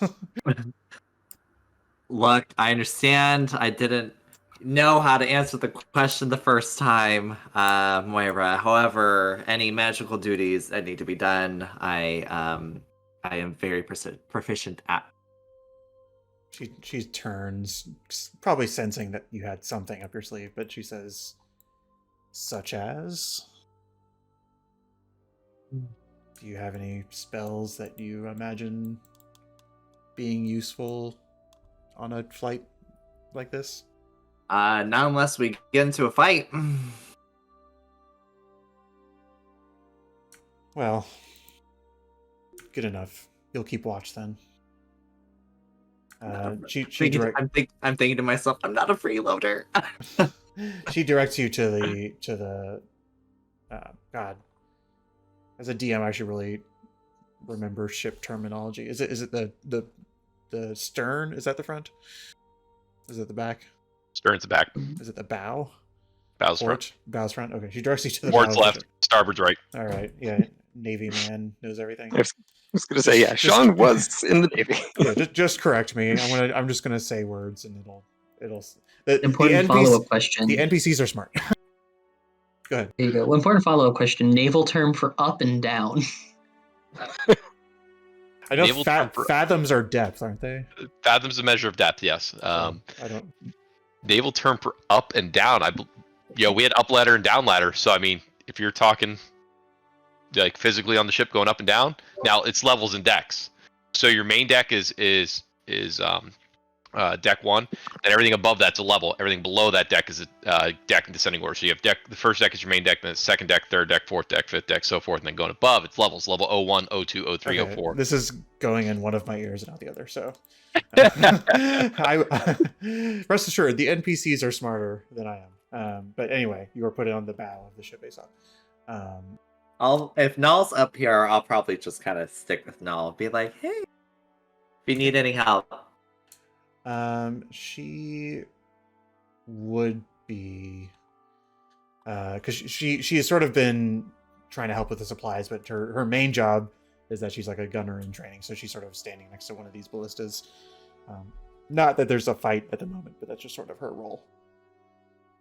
Speaker 4: Look, I understand. I didn't know how to answer the question the first time, Moira. However, any magical duties that need to be done, I am very proficient at.
Speaker 1: She turns, probably sensing that you had something up your sleeve, but she says, "Such as? Do you have any spells that you imagine being useful on a flight like this?"
Speaker 4: Not unless we get into a fight.
Speaker 1: Well, good enough. You'll keep watch then.
Speaker 4: I'm thinking to myself, I'm not a freeloader.
Speaker 1: She directs you to the God. As a DM, I should really remember ship terminology. Is it the stern? Is that the front? Is it the back?
Speaker 2: Stern's the back.
Speaker 1: Is it the bow?
Speaker 2: Bow's
Speaker 1: Port?
Speaker 2: front.
Speaker 1: Bow's front. Okay, she directs you to the
Speaker 2: Port's
Speaker 1: bow.
Speaker 2: left. Starboard's right.
Speaker 1: All right. Yeah, Navy man knows everything.
Speaker 3: I was gonna say, yeah, Sean was in the Navy.
Speaker 1: Yeah, just correct me. I'm just gonna say words and it'll. The
Speaker 6: Important follow-up question.
Speaker 1: The NPCs are smart. Go ahead.
Speaker 6: There you go. Important follow-up question. Naval term for up and down.
Speaker 1: I know fathoms are depth, aren't they?
Speaker 2: Fathom's a measure of depth, yes.
Speaker 1: I don't.
Speaker 2: Naval term for up and down. We had up ladder and down ladder. So I mean, if you're talking like physically on the ship going up and down, now it's levels and decks. So your main deck is deck 1, and everything above that's a level. Everything below that deck is a deck in descending order. So you have the first deck is your main deck, then the second deck, third deck, fourth deck, fifth deck, so forth, and then going above it's levels. Level 01, 02, 03,
Speaker 1: Okay,
Speaker 2: 04.
Speaker 1: this is going in one of my ears and out the other. So, rest assured, the NPCs are smarter than I am. But anyway, you were put on the bow of the ship based on.
Speaker 4: If Null's up here, I'll probably just kind of stick with Null. Be like, hey, if you need any help.
Speaker 1: She would be, because she has sort of been trying to help with the supplies, but her main job is that she's like a gunner in training, so she's sort of standing next to one of these ballistas. Not that there's a fight at the moment, but that's just sort of her role.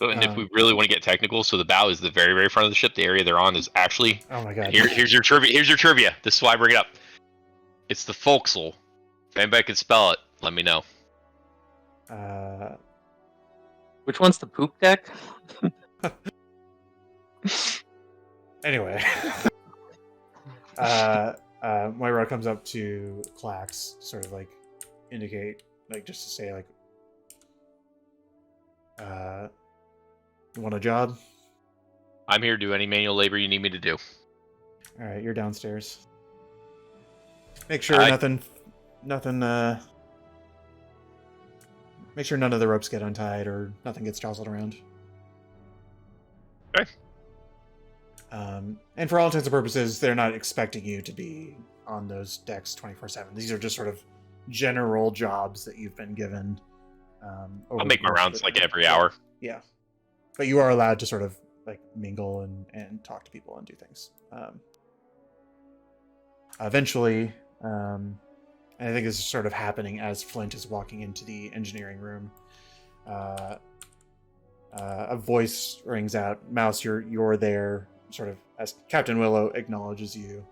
Speaker 2: So, and if we really want to get technical, so the bow is the very, very front of the ship. The area they're on is actually.
Speaker 1: Oh my god!
Speaker 2: Here's your trivia. This is why I bring it up. It's the forecastle. If anybody can spell it, let me know.
Speaker 3: Which one's the poop deck?
Speaker 1: Anyway, Moira comes up to Clax, sort of like indicate, like just to say, like, you want a job?
Speaker 2: I'm here to do any manual labor you need me to do.
Speaker 1: All right, you're downstairs. Make sure nothing. Make sure none of the ropes get untied or nothing gets jostled around.
Speaker 2: Okay.
Speaker 1: And for all intents and purposes, they're not expecting you to be on those decks 24/7. These are just sort of general jobs that you've been given.
Speaker 2: I'll make my rounds like every hour.
Speaker 1: Yeah. But you are allowed to sort of like mingle and talk to people and do things. Eventually, and I think this is sort of happening as Flint is walking into the engineering room. A voice rings out, "Mouse, you're there," sort of as Captain Willow acknowledges you,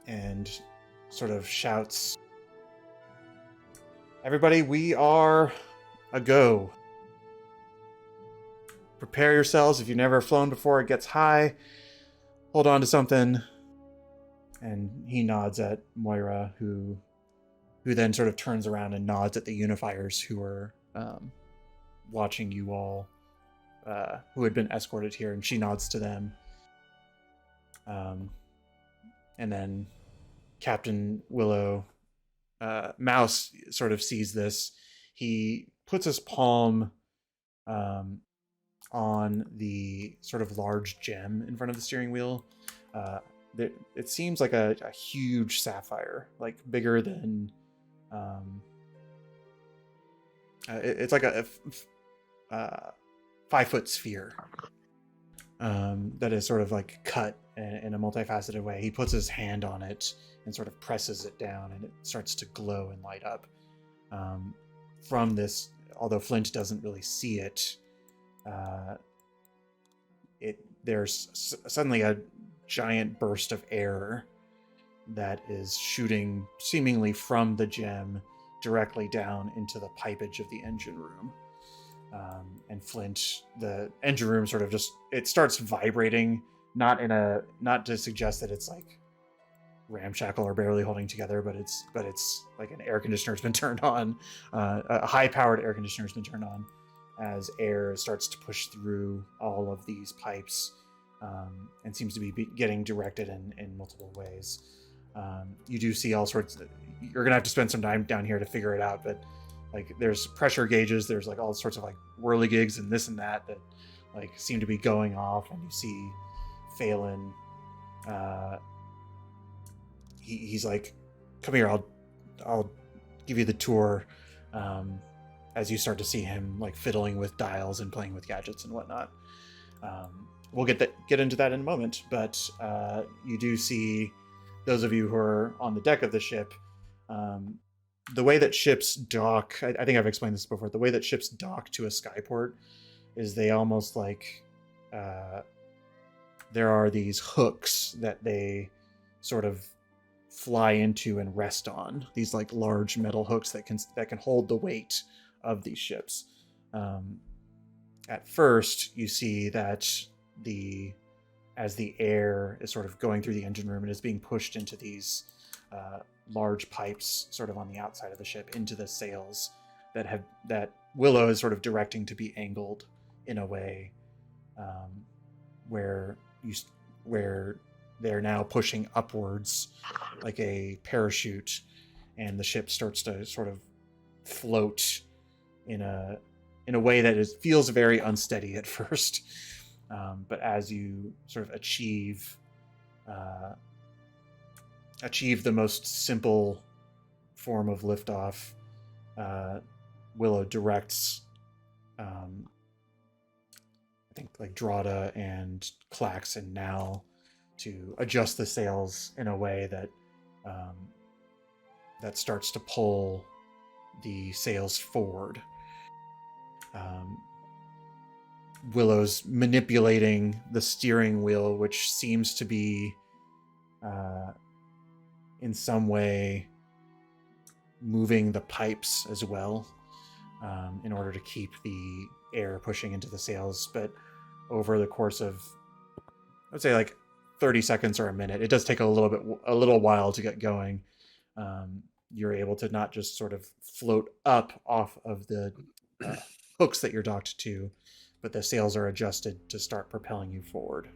Speaker 1: and sort of shouts, "Everybody, we are a go. Prepare yourselves. If you've never flown before, it gets high. Hold on to something." And he nods at Moira, who then sort of turns around and nods at the unifiers who are watching you all, who had been escorted here, and she nods to them. And then Captain Willow, Mouse sort of sees this. He puts his palm on the sort of large gem in front of the steering wheel. It seems like a huge sapphire, like bigger than it's like a 5-foot sphere that is sort of like cut in a multifaceted way. He puts his hand on it and sort of presses it down, and it starts to glow and light up. From this, although Flint doesn't really see it, there's suddenly a giant burst of air that is shooting seemingly from the gem directly down into the pipage of the engine room. And Flint, the engine room sort of it starts vibrating, not to suggest that it's ramshackle or barely holding together, but it's like an air conditioner's been turned on, a high-powered air conditioner's been turned on, as air starts to push through all of these pipes, and seems to be getting directed in multiple ways. You do see all sorts of, you're gonna have to spend some time down here to figure it out, but like there's pressure gauges, there's like all sorts of like whirligigs and this and that like seem to be going off, and you see Phelan, he's like, come here, I'll give you the tour, as you start to see him like fiddling with dials and playing with gadgets and whatnot. We'll get into that in a moment, but you do see, those of you who are on the deck of the ship, the way that ships dock, I think I've explained this before, the way that ships dock to a skyport is they almost like, there are these hooks that they sort of fly into and rest on, these like large metal hooks that can hold the weight of these ships. At first, you see that as the air is sort of going through the engine room, it is being pushed into these large pipes sort of on the outside of the ship into the sails that Willow is sort of directing to be angled in a way where they're now pushing upwards like a parachute, and the ship starts to sort of float in a way that feels very unsteady at first. But as you sort of achieve the most simple form of liftoff, Willow directs, I think like Drada and Klax and Nal to adjust the sails in a way that starts to pull the sails forward. Willow's manipulating the steering wheel, which seems to be in some way moving the pipes as well, in order to keep the air pushing into the sails. But over the course of, I would say like 30 seconds or a minute, it does take a little while to get going. You're able to not just sort of float up off of the hooks that you're docked to, but the sails are adjusted to start propelling you forward.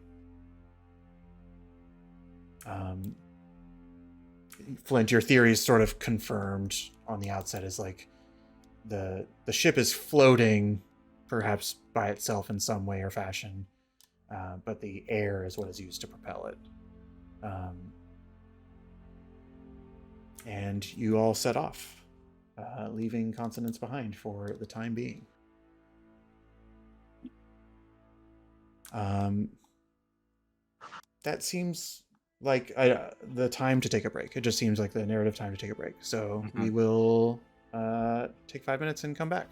Speaker 1: Flint, your theory is sort of confirmed on the outset, is like the ship is floating perhaps by itself in some way or fashion, but the air is what is used to propel it. And you all set off, leaving Consonance behind for the time being. That seems like the time to take a break. It just seems like the narrative time to take a break. So we will take 5 minutes and come back.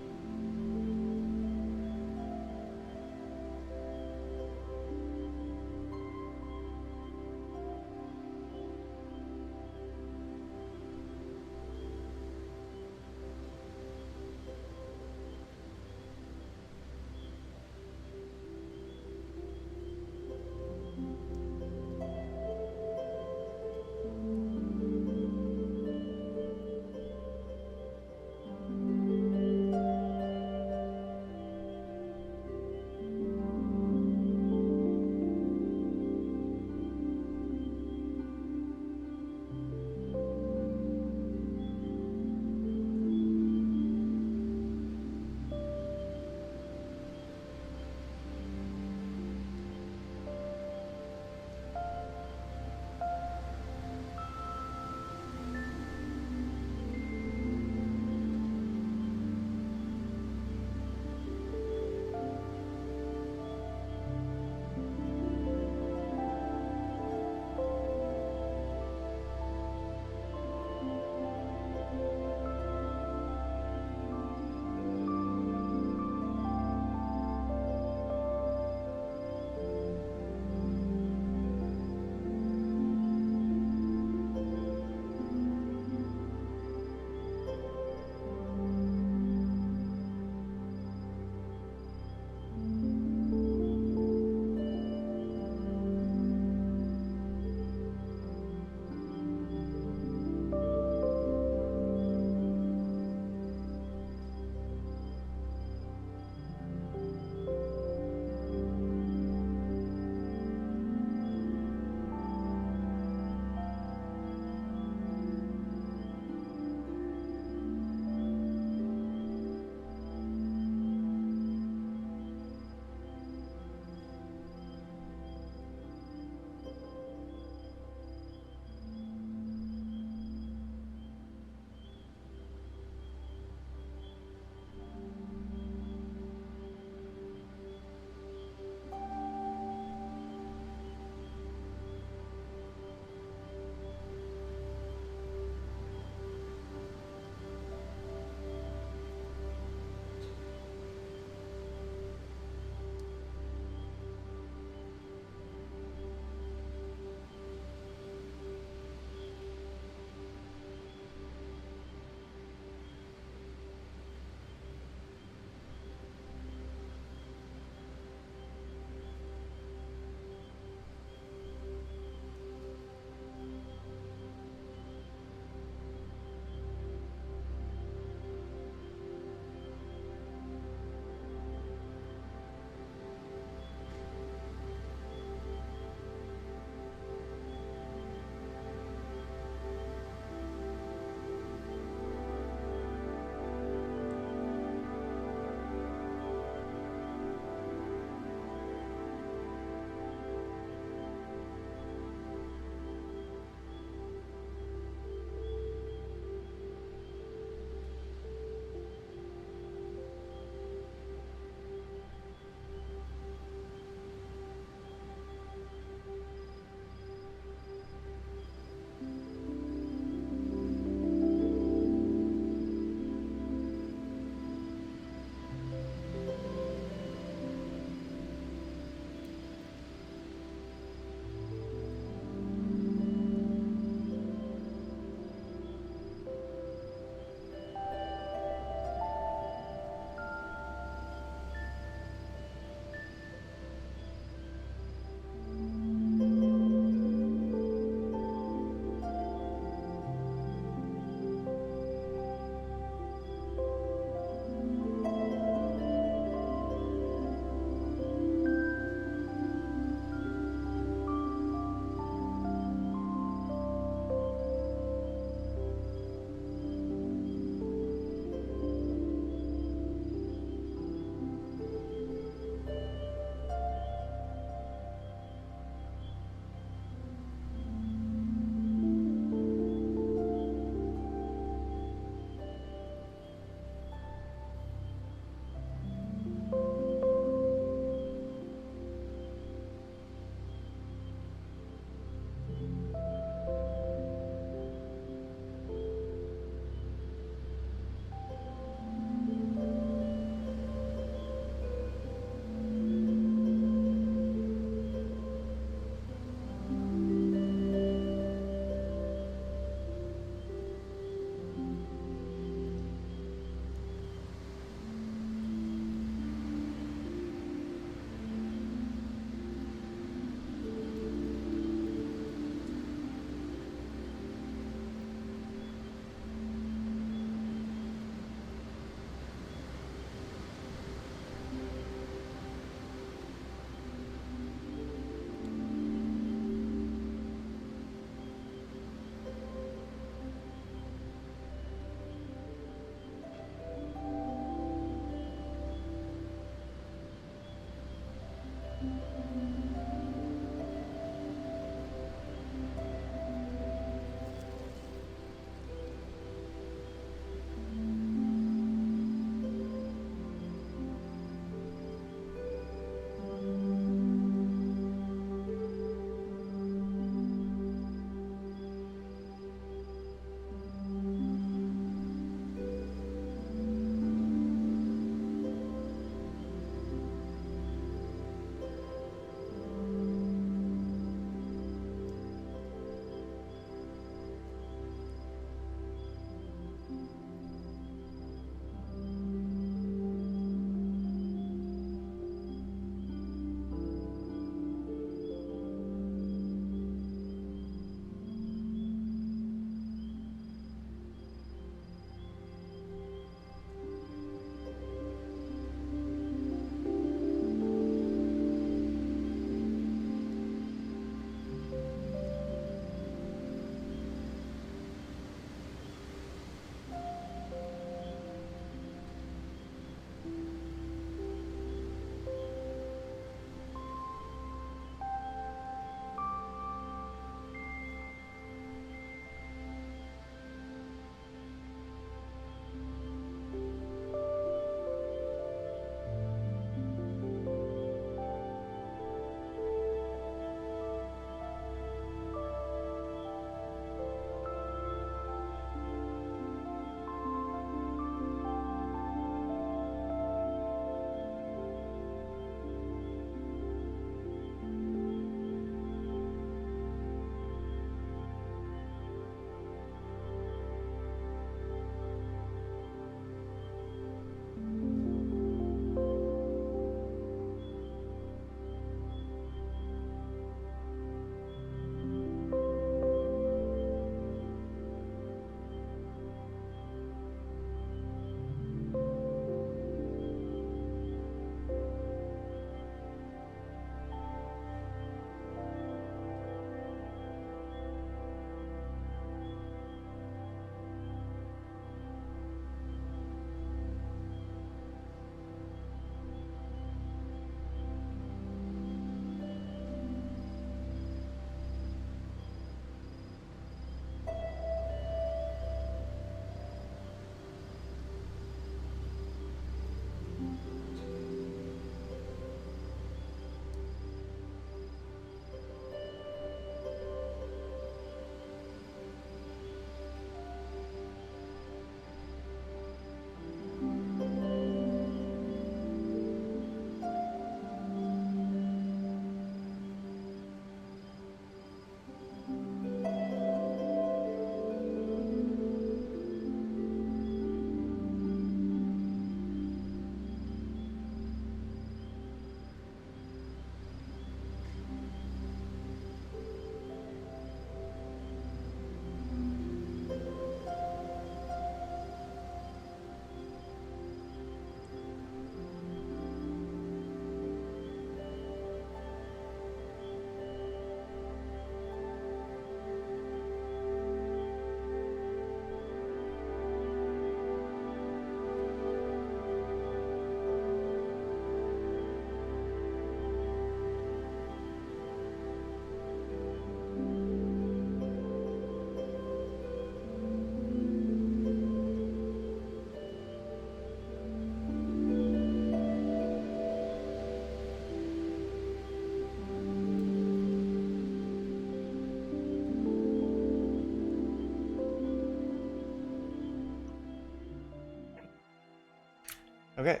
Speaker 1: Okay.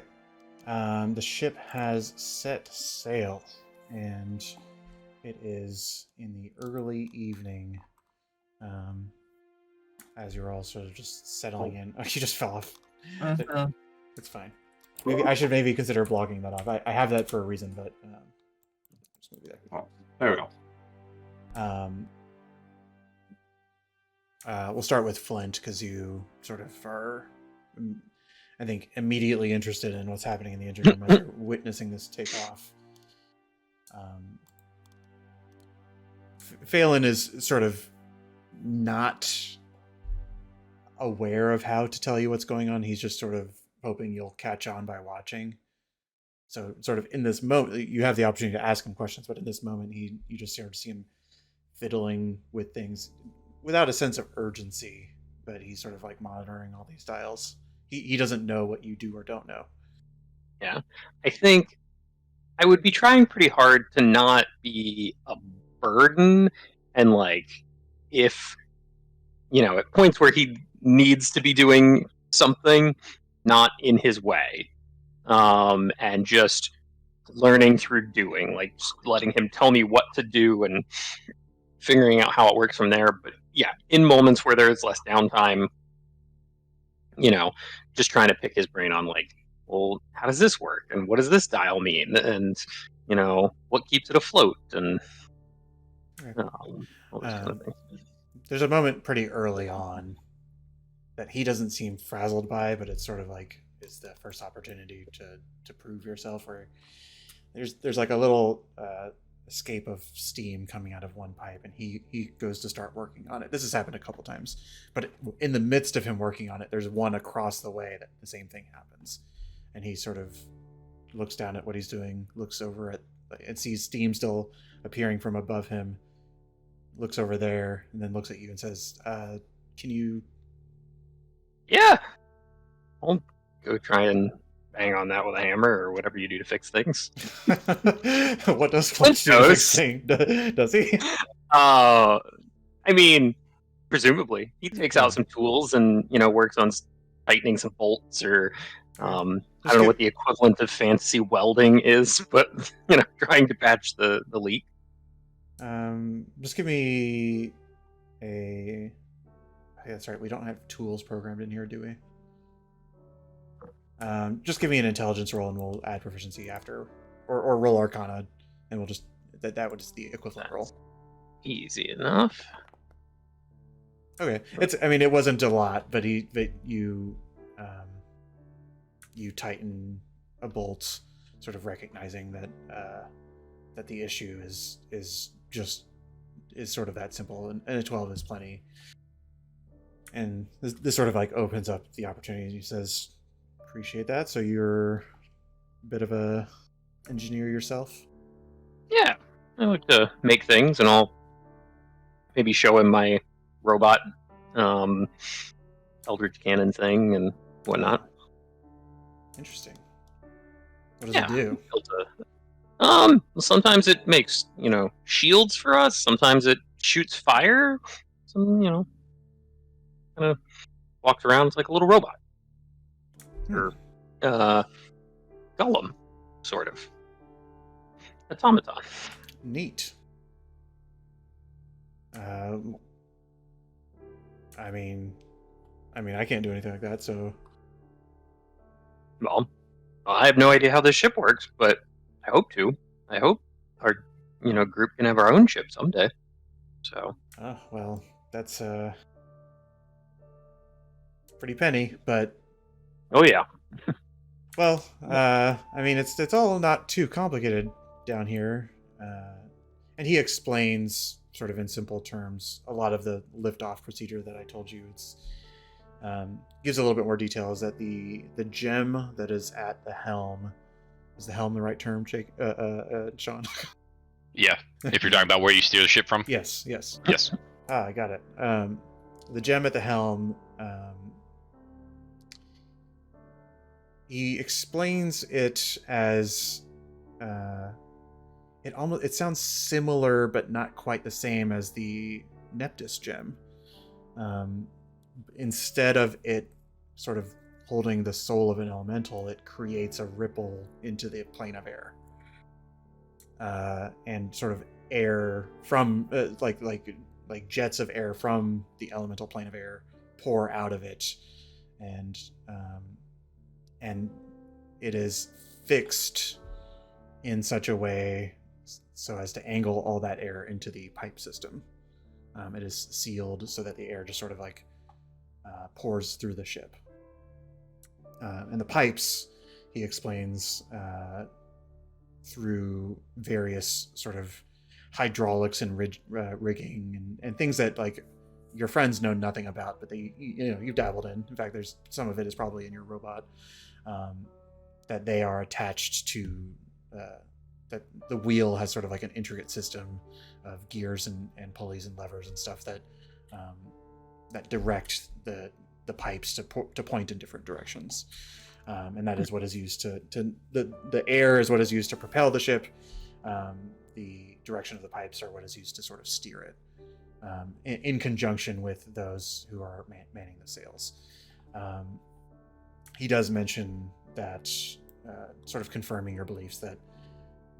Speaker 1: The ship has set sail, and it is in the early evening. As you're all sort of just settling in. Oh, you just fell off. It's fine. Maybe I should consider blocking that off. I have that for a reason, but just maybe that.
Speaker 4: There we go.
Speaker 1: We'll start with Flint because you sort of are, I think, immediately interested in what's happening in the engine room as you're witnessing this take off. Phelan is sort of not aware of how to tell you what's going on. He's just sort of hoping you'll catch on by watching. So sort of in this moment, you have the opportunity to ask him questions, but in this moment, you just sort of see him fiddling with things without a sense of urgency, but he's sort of like monitoring all these dials. He doesn't know what you do or don't know.
Speaker 3: Yeah. I think I would be trying pretty hard to not be a burden, and like if at points where he needs to be doing something, not in his way, and just learning through doing, like just letting him tell me what to do and figuring out how it works from there. But yeah, in moments where there's less downtime, just trying to pick his brain on like, well, how does this work, and what does this dial mean, and what keeps it afloat, and all those kind of things.
Speaker 1: There's a moment pretty early on that he doesn't seem frazzled by, but it's sort of like it's the first opportunity to prove yourself, where there's like a little escape of steam coming out of one pipe, and he goes to start working on it. This has happened a couple times, but in the midst of him working on it, there's one across the way that the same thing happens, and he sort of looks down at what he's doing, looks over at and sees steam still appearing from above him, looks over there, and then looks at you and says, can you...
Speaker 3: Yeah, I'll go try and bang on that with a hammer or whatever you do to fix things.
Speaker 1: What does Flint do to fix things? Does he?
Speaker 3: I mean, presumably. He takes out some tools and, works on tightening some bolts, or I don't know what the equivalent of fancy welding is, but, trying to patch the leak.
Speaker 1: Just give me a... Hey, that's right, we don't have tools programmed in here, do we? Just give me an intelligence roll and we'll add proficiency after. Or roll Arcana, and we'll just... That would just the equivalent roll.
Speaker 3: Easy enough.
Speaker 1: Okay. It wasn't a lot, but you tighten a bolt, sort of recognizing that the issue is sort of that simple, and a 12 is plenty. And this sort of like opens up the opportunity, and he says, appreciate that. So you're a bit of a engineer yourself?
Speaker 3: Yeah, I like to make things, and I'll maybe show him my robot Eldritch Cannon thing and whatnot.
Speaker 1: Interesting. What does it do?
Speaker 3: Sometimes it makes, shields for us. Sometimes it shoots fire. Some, kind of walks around like a little robot. Or, golem, sort of. Automaton.
Speaker 1: Neat. I can't do anything like that, so...
Speaker 3: Well, I have no idea how this ship works, but I hope to. I hope our, group can have our own ship someday. So.
Speaker 1: Oh, well, that's pretty penny, but...
Speaker 3: Oh, yeah.
Speaker 1: Well, it's all not too complicated down here. And he explains, sort of in simple terms, a lot of the liftoff procedure that I told you. It's gives a little bit more details that the gem that is at the helm... Is the helm the right term, Sean?
Speaker 2: Yeah, if you're talking about where you steer the ship from.
Speaker 1: Yes.
Speaker 2: Yes.
Speaker 1: I got it. The gem at the helm, he explains it as it sounds similar but not quite the same as the Neptus gem. Instead of it sort of holding the soul of an elemental, it creates a ripple into the plane of air, and sort of air from like jets of air from the elemental plane of air pour out of it, and it is fixed in such a way so as to angle all that air into the pipe system. It is sealed so that the air just sort of like pours through the ship. And the pipes, he explains, through various sort of hydraulics and rigging and things that like your friends know nothing about, but you've dabbled in. In fact, there's some of it is probably in your robot, that they are attached to. That the wheel has sort of like an intricate system of gears and pulleys and levers and stuff that direct the pipes to point in different directions, and that is what is used to the air is what is used to propel the ship. The direction of the pipes are what is used to sort of steer it, in conjunction with those who are manning the sails. He does mention that, sort of confirming your beliefs that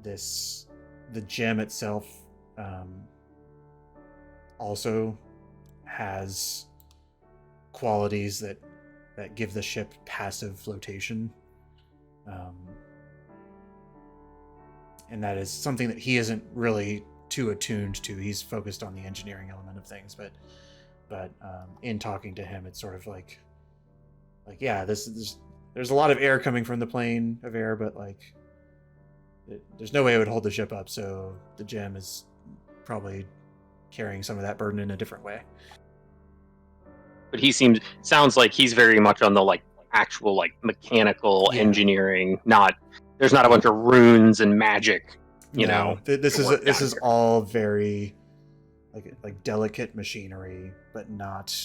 Speaker 1: the gem itself also has qualities that give the ship passive flotation, and that is something that he isn't really too attuned to. He's focused on the engineering element of things, but in talking to him, it's sort of like yeah, there's a lot of air coming from the plane of air, but like there's no way it would hold the ship up, so the gem is probably carrying some of that burden in a different way.
Speaker 3: But sounds like he's very much on the like actual like mechanical engineering. There's not a bunch of runes and magic.
Speaker 1: This is all very like delicate machinery, but not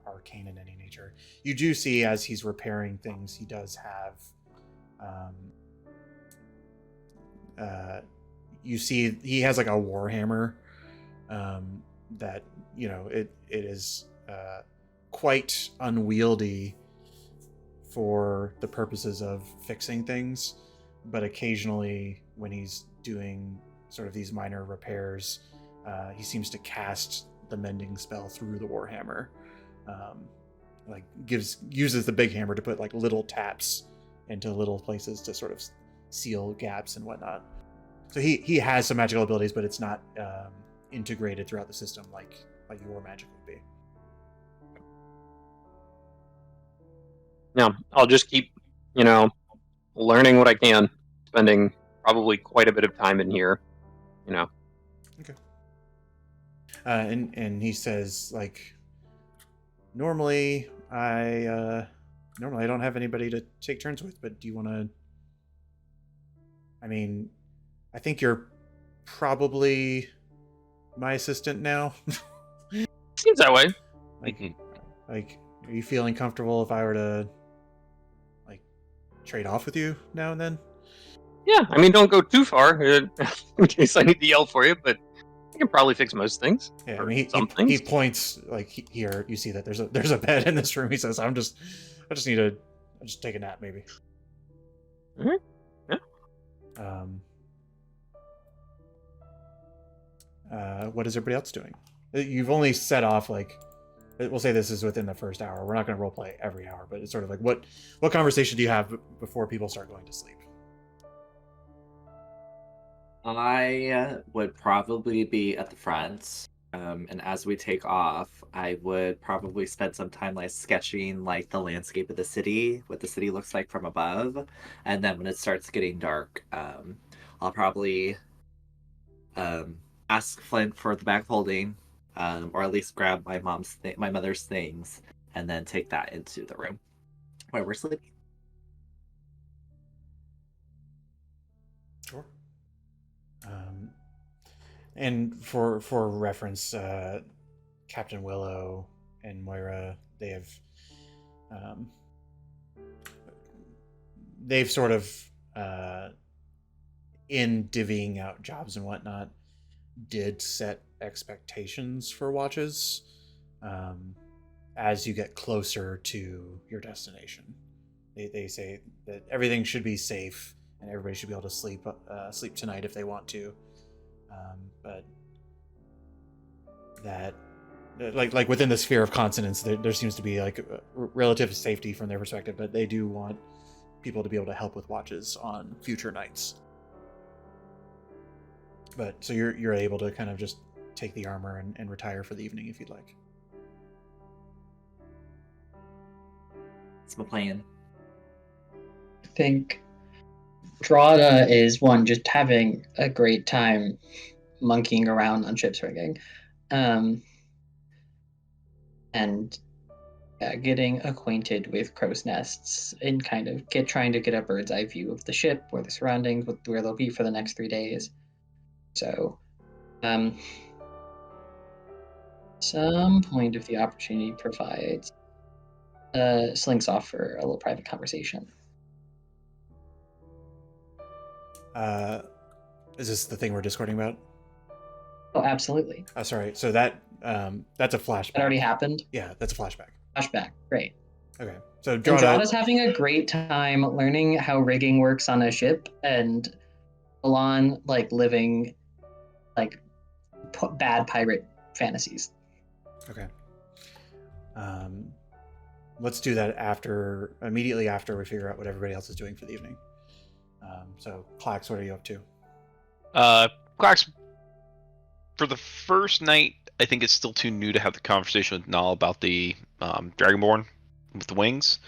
Speaker 1: arcane in any nature. You do see as he's repairing things, he does have. You see he has like a warhammer, that it is quite unwieldy for the purposes of fixing things, but occasionally when he's doing sort of these minor repairs, he seems to cast the mending spell through the warhammer, uses the big hammer to put like little taps into little places to sort of seal gaps and whatnot. So he has some magical abilities, but it's not integrated throughout the system like your magic would be.
Speaker 3: Yeah, I'll just keep, learning what I can, spending probably quite a bit of time in here,
Speaker 1: Okay. And he says, like, normally I don't have anybody to take turns with, but do you want to? I mean, I think you're probably my assistant now.
Speaker 3: Seems that way.
Speaker 1: Like, are you feeling comfortable if I were to trade off with you now and then?
Speaker 3: Yeah, I mean, don't go too far in case I need to yell for you, but I can probably fix most things.
Speaker 1: Yeah, I mean, he points here. You see that there's a bed in this room. He says, I just take a nap maybe.
Speaker 3: Mm-hmm.
Speaker 1: Yeah. What is everybody else doing? You've only set off we'll say this is within the first hour. We're not going to roleplay every hour, but it's sort of like what conversation do you have before people start going to sleep?
Speaker 4: I would probably be at the front, and as we take off, I would probably spend some time sketching the landscape of the city, what the city looks like from above, and then when it starts getting dark, I'll probably ask Flint for the bag holding. Or at least grab my mother's things, and then take that into the room where we're sleeping.
Speaker 1: Sure. And for reference, Captain Willow and Moira, they've sort of in divvying out jobs and whatnot, did set expectations for watches, as you get closer to your destination. They say that everything should be safe and everybody should be able to sleep tonight if they want to, but that like within the sphere of consonance, there seems to be like relative safety from their perspective, but they do want people to be able to help with watches on future nights. But so you're able to kind of just take the armor and retire for the evening if you'd like.
Speaker 4: That's my plan.
Speaker 6: I think Drada is one just having a great time monkeying around on ship's rigging, and getting acquainted with crow's nests and kind of trying to get a bird's eye view of the ship, where the surroundings, where they'll be for the next 3 days. So, some point if the opportunity provides, slinks off for a little private conversation.
Speaker 1: Is this the thing we're discording about?
Speaker 6: Oh, absolutely.
Speaker 1: Oh, sorry. So that's a flashback.
Speaker 6: That already happened?
Speaker 1: Yeah, that's a flashback.
Speaker 6: Flashback. Great.
Speaker 1: Okay. So
Speaker 6: Drada's having a great time learning how rigging works on a ship, and Alon like living like bad pirate fantasies.
Speaker 1: Okay. Let's do that immediately after we figure out what everybody else is doing for the evening. So, Clax, what are you up to?
Speaker 2: Clax, for the first night, I think it's still too new to have the conversation with Nal about the Dragonborn with the wings.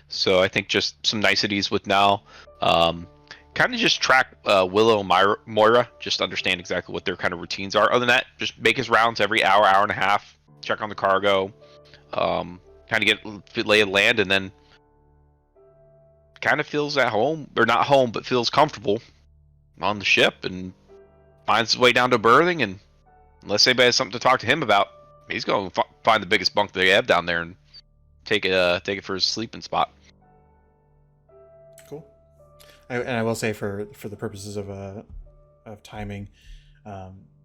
Speaker 2: So I think just some niceties with Nal. Kind of just track Willow and Moira, just understand exactly what their kind of routines are. Other than that, just make his rounds every hour and a half, check on the cargo, kind of get lay of land, and then kind of feels at home, or not home, but feels comfortable on the ship, and finds his way down to berthing, and unless anybody has something to talk to him about, he's going to find the biggest bunk they have down there and take it for his sleeping spot.
Speaker 1: Cool. And I will say, for the purposes of timing,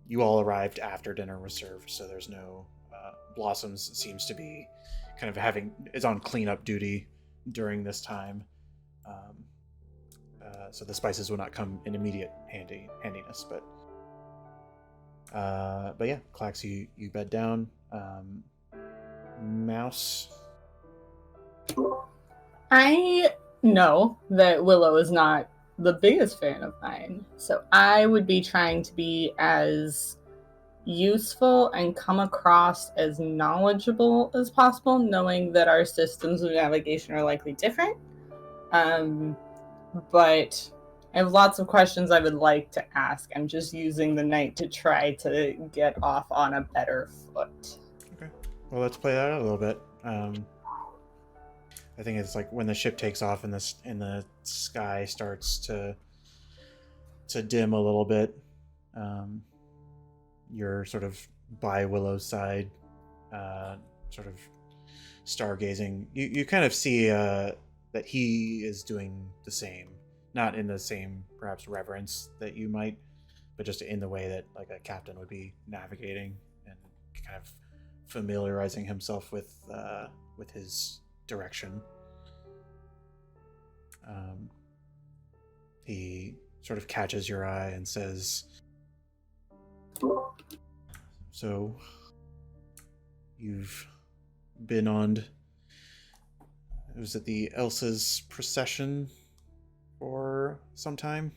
Speaker 1: you all arrived after dinner was served, so there's no Blossoms seems to be kind of is on cleanup duty during this time. So the spices will not come in immediate handiness, but yeah, Clax, you bed down. Mouse.
Speaker 5: I know that Willow is not the biggest fan of mine, so I would be trying to be as useful and come across as knowledgeable as possible, knowing that our systems of navigation are likely different. But I have lots of questions I would like to ask. I'm just using the night to try to get off on a better foot.
Speaker 1: Okay. Well, let's play that out a little bit. I think it's like when the ship takes off and the sky starts to dim a little bit. You're sort of by Willow's side, sort of stargazing. You kind of see that he is doing the same, not in the same perhaps reverence that you might, but just in the way that like a captain would be navigating and kind of familiarizing himself with his direction. He sort of catches your eye and says, "So you've been on, was it the Elsa's procession for some time?"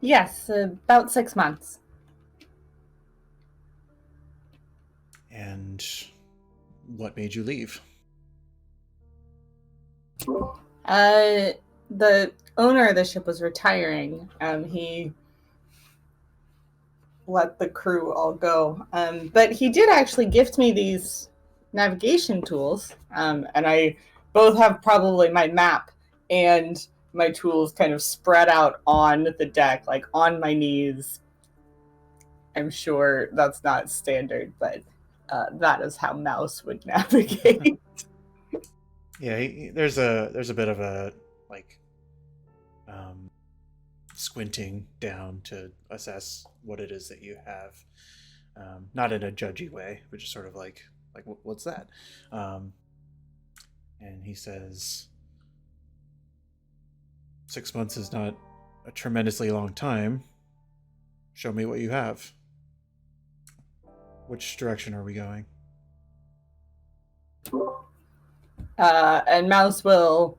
Speaker 5: Yes, about 6 months.
Speaker 1: "And what made you leave?"
Speaker 5: The owner of the ship was retiring. He let the crew all go. But he did actually gift me these navigation tools. And I both have probably my map and my tools kind of spread out on the deck, like on my knees. I'm sure that's not standard, but that is how Mouse would navigate.
Speaker 1: Yeah, there's a bit of a like squinting down to assess what it is that you have, not in a judgy way, but just sort of like, like, what's that? And he says, 6 months is not a tremendously long time. Show me what you have. Which direction are we going?
Speaker 5: And Mouse will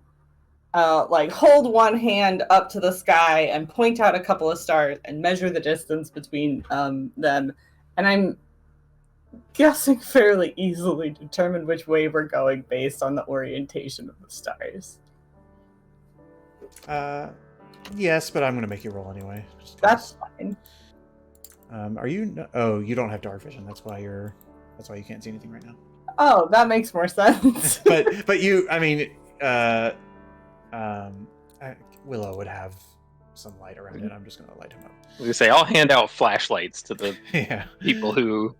Speaker 5: hold one hand up to the sky and point out a couple of stars and measure the distance between them. And I'm guessing fairly easily determine which way we're going based on the orientation of the stars.
Speaker 1: Yes, but I'm going to make you roll anyway.
Speaker 5: That's fine.
Speaker 1: Are you? Oh, you don't have dark vision. That's why you can't see anything right now.
Speaker 5: Oh, that makes more sense.
Speaker 1: but you, I mean, Willow would have some light around it. I'm just going to light him up.
Speaker 3: I was gonna say, I'll hand out flashlights to the
Speaker 1: Yeah.
Speaker 3: people who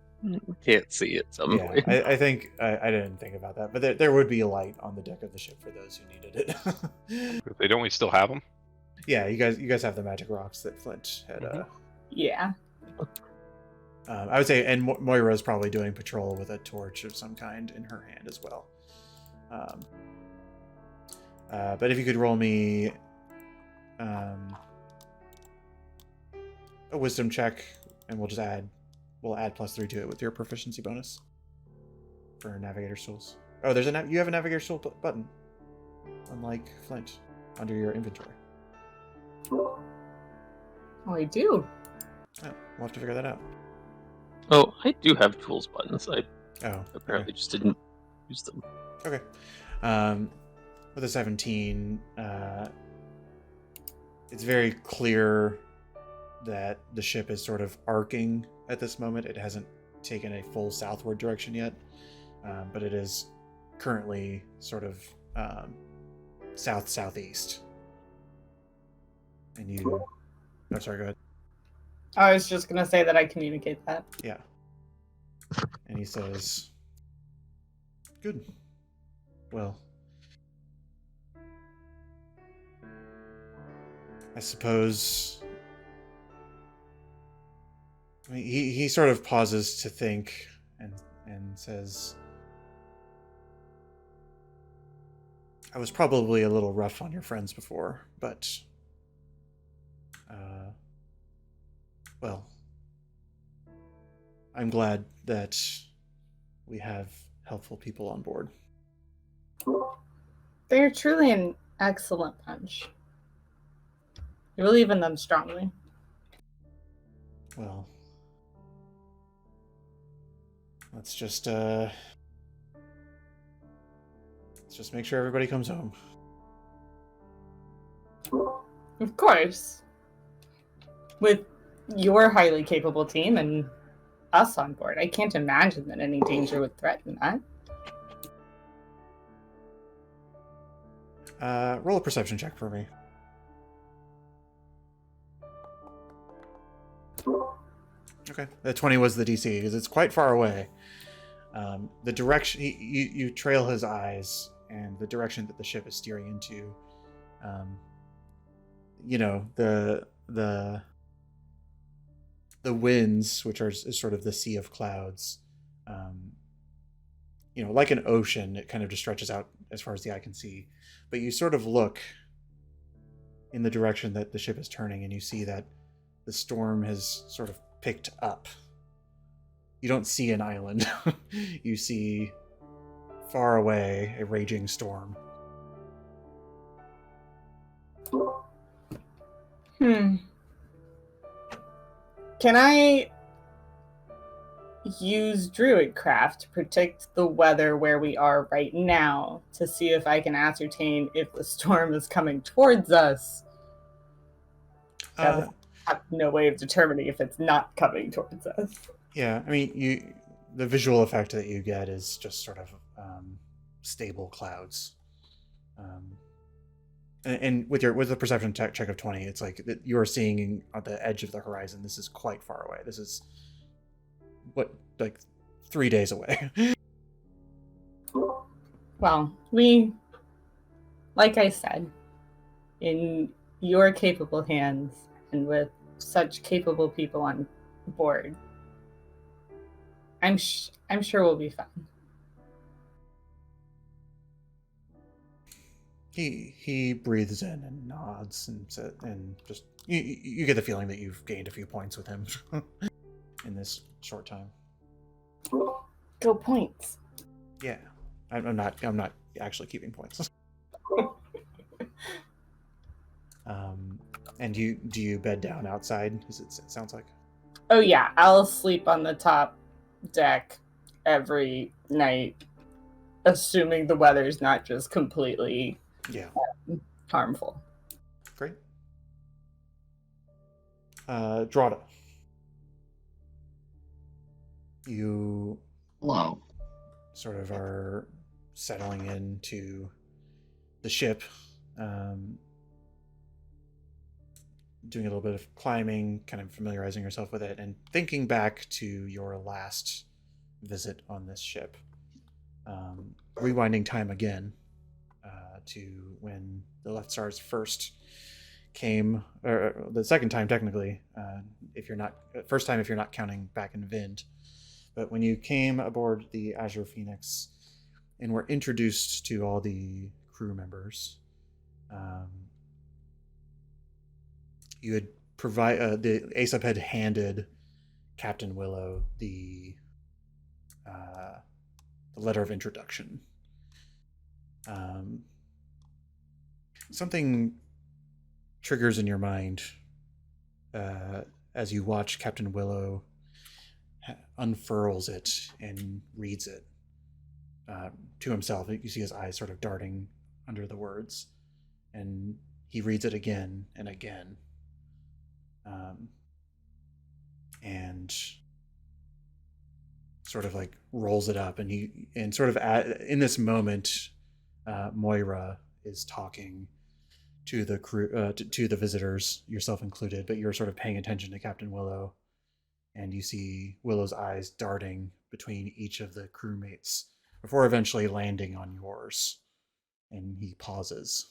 Speaker 3: can't see at some
Speaker 1: Yeah,
Speaker 3: point.
Speaker 1: I think I didn't think about that, but there would be a light on the deck of the ship for those who needed it.
Speaker 2: If they don't, we still have them.
Speaker 1: Yeah, you guys have the magic rocks that Flint had.
Speaker 5: Yeah.
Speaker 1: I would say, and Moira's probably doing patrol with a torch of some kind in her hand as well. But if you could roll me a wisdom check, and we'll add +3 to it with your proficiency bonus for navigator's tools. Oh, you have a navigator's tool button, unlike Flint, under your inventory.
Speaker 5: Oh, I do.
Speaker 1: Oh, we'll have to figure that out.
Speaker 3: Oh, I do have tools buttons. I apparently
Speaker 1: okay.
Speaker 3: just didn't use them.
Speaker 1: Okay. With a 17, it's very clear that the ship is sort of arcing at this moment. It hasn't taken a full southward direction yet, but it is currently sort of south-southeast. And you... Oh, sorry, go ahead.
Speaker 5: I was just going to say that I communicate that.
Speaker 1: Yeah. And he says, good. Well, I suppose... I mean, he sort of pauses to think and says, I was probably a little rough on your friends before, but... well, I'm glad that we have helpful people on board.
Speaker 5: They're truly an excellent bunch. I believe in them strongly.
Speaker 1: Well, let's just make sure everybody comes home.
Speaker 5: Of course. With your highly capable team and us on board, I can't imagine that any danger would threaten that.
Speaker 1: Roll a perception check for me. Okay, the 20 was the DC because it's quite far away. The direction you trail his eyes, and the direction that the ship is steering into. The winds, which is sort of the sea of clouds, like an ocean, it kind of just stretches out as far as the eye can see. But you sort of look in the direction that the ship is turning, and you see that the storm has sort of picked up. You don't see an island. You see far away a raging storm.
Speaker 5: Can I use Druidcraft to predict the weather where we are right now to see if I can ascertain if the storm is coming towards us? I have no way of determining if it's not coming towards us.
Speaker 1: Yeah, I mean, the visual effect that you get is just sort of stable clouds. And with the perception check of 20, it's like that you are seeing at the edge of the horizon. This is quite far away. This is like 3 days away.
Speaker 5: Well, like I said, in your capable hands and with such capable people on board, I'm sure we'll be fine.
Speaker 1: He breathes in and nods and just you get the feeling that you've gained a few points with him in this short time.
Speaker 5: Go points.
Speaker 1: Yeah, I'm not actually keeping points. And do you bed down outside? As it sounds like.
Speaker 5: Oh yeah, I'll sleep on the top deck every night, assuming the weather's not just completely harmful.
Speaker 1: Great. Drada. You
Speaker 6: Hello.
Speaker 1: sort of are settling into the ship, doing a little bit of climbing, kind of familiarizing yourself with it, and thinking back to your last visit on this ship. Rewinding time again to when the Left Stars first came, or the second time technically, first time if you're not counting back in Vind. But when you came aboard the Azure Phoenix and were introduced to all the crew members, you had the Aesop had handed Captain Willow the letter of introduction. Something triggers in your mind as you watch Captain Willow unfurls it and reads it to himself. You see his eyes sort of darting under the words, and he reads it again and again. And sort of like rolls it up, and in this moment, Moira is talking to the crew, to the visitors, yourself included, but you're sort of paying attention to Captain Willow, and you see Willow's eyes darting between each of the crewmates before eventually landing on yours, and he pauses.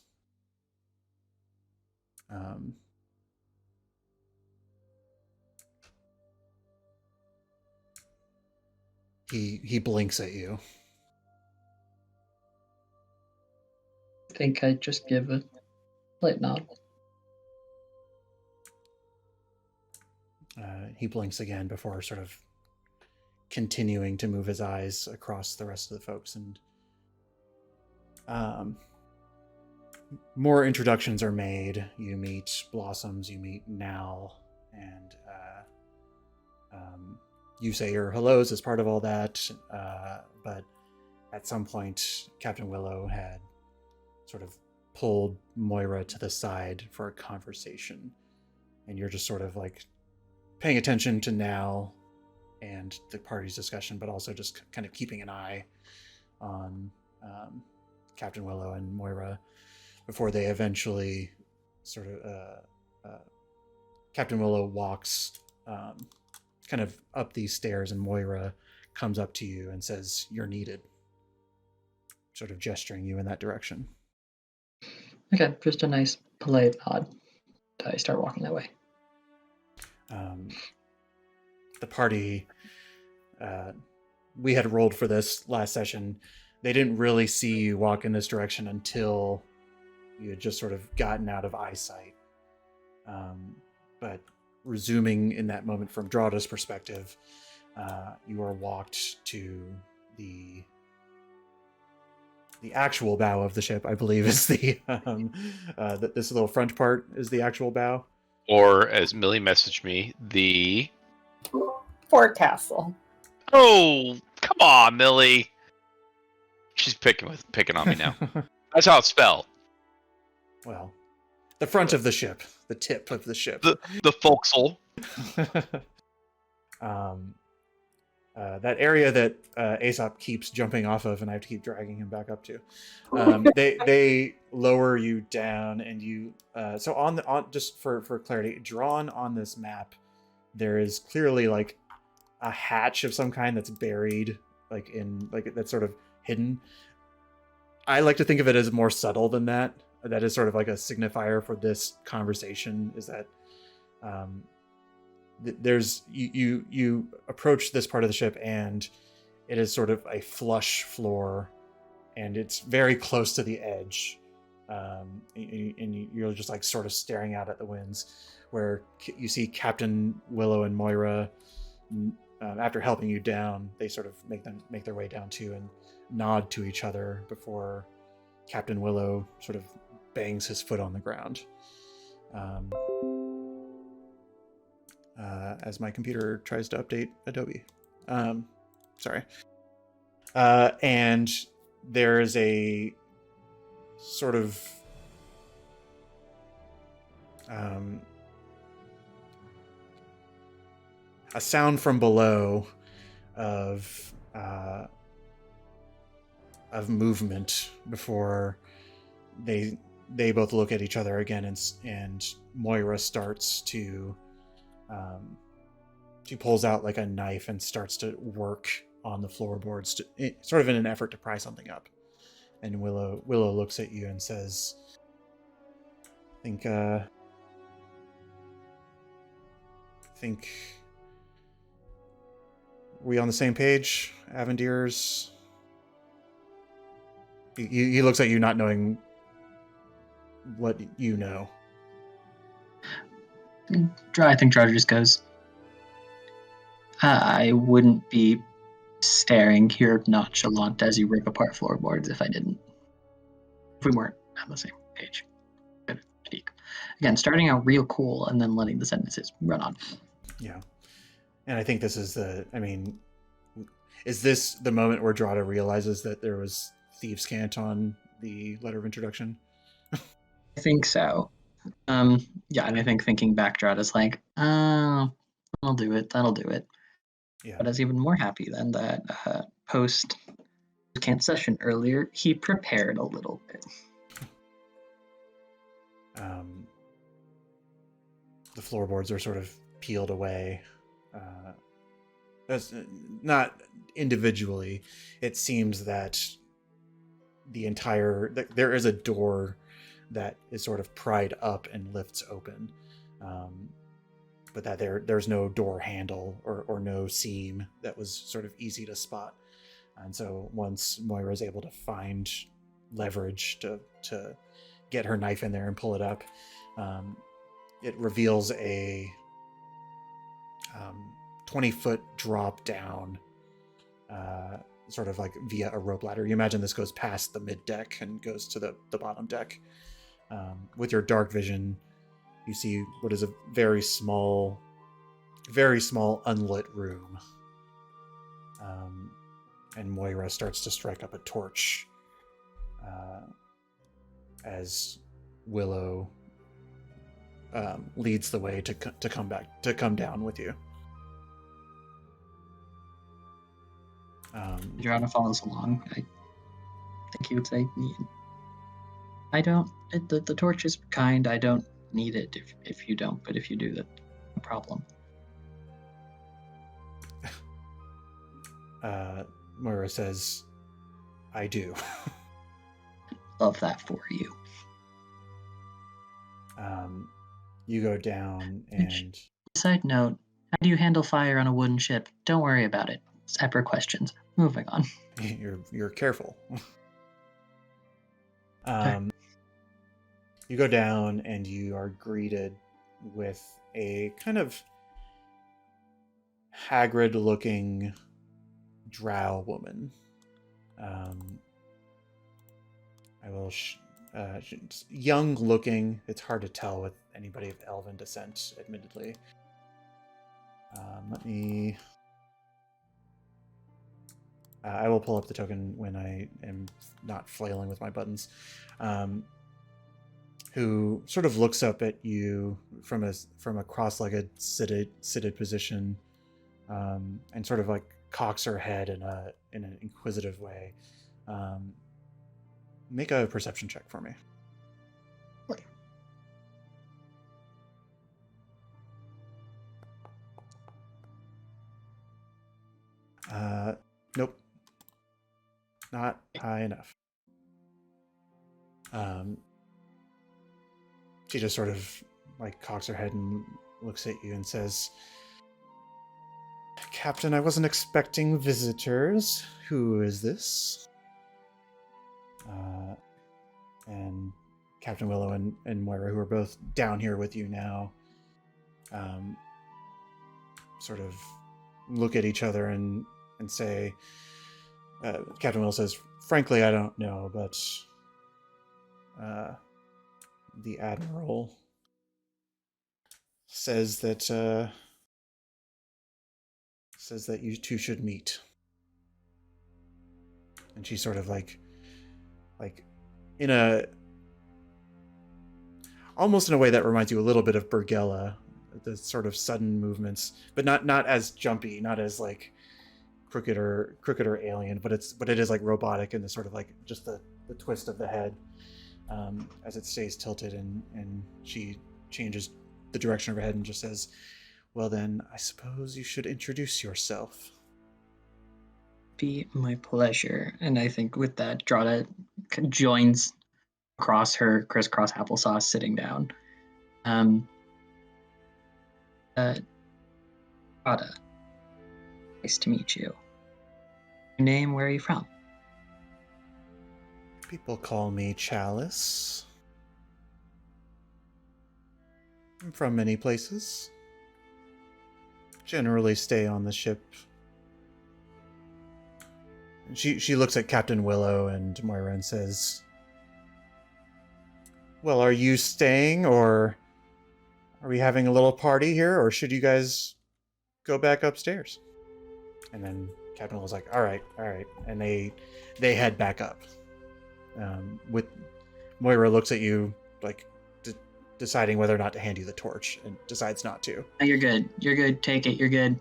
Speaker 1: He blinks at you.
Speaker 6: I think I just give a light nod.
Speaker 1: He blinks again before sort of continuing to move his eyes across the rest of the folks, and more introductions are made. You meet Blossoms, you meet Nal, and you say your hellos as part of all that, but at some point Captain Willow had sort of pulled Moira to the side for a conversation, and you're just sort of like paying attention to Nal and the party's discussion, but also just kind of keeping an eye on Captain Willow and Moira before they eventually sort of Captain Willow walks kind of up these stairs, and Moira comes up to you and says, "You're needed," sort of gesturing you in that direction.
Speaker 6: Okay, just a nice polite nod. I start walking that way.
Speaker 1: The party, we had rolled for this last session. They didn't really see you walk in this direction until you had just sort of gotten out of eyesight. But resuming in that moment from Drada's perspective, you are walked to the actual bow of the ship, I believe, is the this little front part is the actual bow.
Speaker 2: Or as Millie messaged me, the
Speaker 5: forecastle.
Speaker 2: Oh, come on, Millie. She's picking on me now. That's how it's spelled.
Speaker 1: Well, the front of the ship, the tip of the ship.
Speaker 2: The forecastle.
Speaker 1: That area that Aesop keeps jumping off of, and I have to keep dragging him back up to. They lower you down, and you. So on just for clarity, drawn on this map, there is clearly like a hatch of some kind that's buried, that's sort of hidden. I like to think of it as more subtle than that. That is sort of like a signifier for this conversation. Is that there's you approach this part of the ship, and it is sort of a flush floor, and it's very close to the edge, and you're just like sort of staring out at the winds, where you see Captain Willow and Moira. After helping you down, they sort of make their way down too and nod to each other before Captain Willow sort of bangs his foot on the ground. As my computer tries to update Adobe. Sorry. And there is a sort of a sound from below of movement before they both look at each other again, and Moira starts to she pulls out like a knife and starts to work on the floorboards, sort of in an effort to pry something up. And Willow looks at you and says, think we on the same page, Avendiers? He looks at you, not knowing what you know.
Speaker 6: I think Jar just goes, I wouldn't be staring here nonchalant as you rip apart floorboards if I didn't. If we weren't on the same page. Good critique. Again, starting out real cool and then letting the sentences run on.
Speaker 1: Yeah. And I think this is is this the moment where Drada realizes that there was thieves' cant on the letter of introduction?
Speaker 6: I think so. Yeah, and I think thinking back, Drada's like, that'll do it.
Speaker 1: Yeah.
Speaker 6: But I was even more happy then that post cant session earlier, he prepared a little bit.
Speaker 1: The floorboards are sort of peeled away. That's not individually. It seems that there is a door that is sort of pried up and lifts open, but that there's no door handle or no seam that was sort of easy to spot. And so once Moira is able to find leverage to get her knife in there and pull it up, it reveals a 20-foot drop down, sort of like via a rope ladder. You imagine this goes past the mid deck and goes to the bottom deck. With your dark vision, you see what is a very small unlit room. And Moira starts to strike up a torch as Willow leads the way to come down with you.
Speaker 6: Drada follows along. I think he would say, I don't, the torch is kind, I don't need it if you don't, but if you do, that's no problem.
Speaker 1: Moira says, I do.
Speaker 6: Love that for you.
Speaker 1: You go down and...
Speaker 6: Side note, how do you handle fire on a wooden ship? Don't worry about it. Separate questions. Moving on.
Speaker 1: You're careful. You go down and you are greeted with a kind of haggard-looking drow woman. Young-looking. It's hard to tell with anybody of elven descent, admittedly. I will pull up the token when I am not flailing with my buttons. Who sort of looks up at you from a cross-legged seated position, and sort of like cocks her head in an inquisitive way. Make a perception check for me. Nope. Not high enough. She just sort of like cocks her head and looks at you and says, Captain, I wasn't expecting visitors. Who is this? And Captain Willow and Moira, who are both down here with you now, sort of look at each other and say, Captain Willow says, "Frankly, I don't know, but the Admiral says that you two should meet." And she's sort of like in a almost in a way that reminds you a little bit of Bergella, the sort of sudden movements, but not as jumpy, not as like crooked or alien, but it is like robotic in the sort of like just the twist of the head as it stays tilted, and she changes the direction of her head and just says, "Well then, I suppose you should introduce yourself."
Speaker 6: Be my pleasure. And I think with that, Drada joins across her crisscross applesauce sitting down. Drada, nice to meet you. Your name, where are you from?
Speaker 1: People call me Chalice. I'm from many places. Generally stay on the ship. And she looks at Captain Willow and Moira and says, "Well, are you staying, or are we having a little party here, or should you guys go back upstairs?" And then Captain Willow's like, all right. And they head back up. With Moira looks at you like deciding whether or not to hand you the torch, and decides not to.
Speaker 6: Oh, you're good. You're good. Take it. You're good.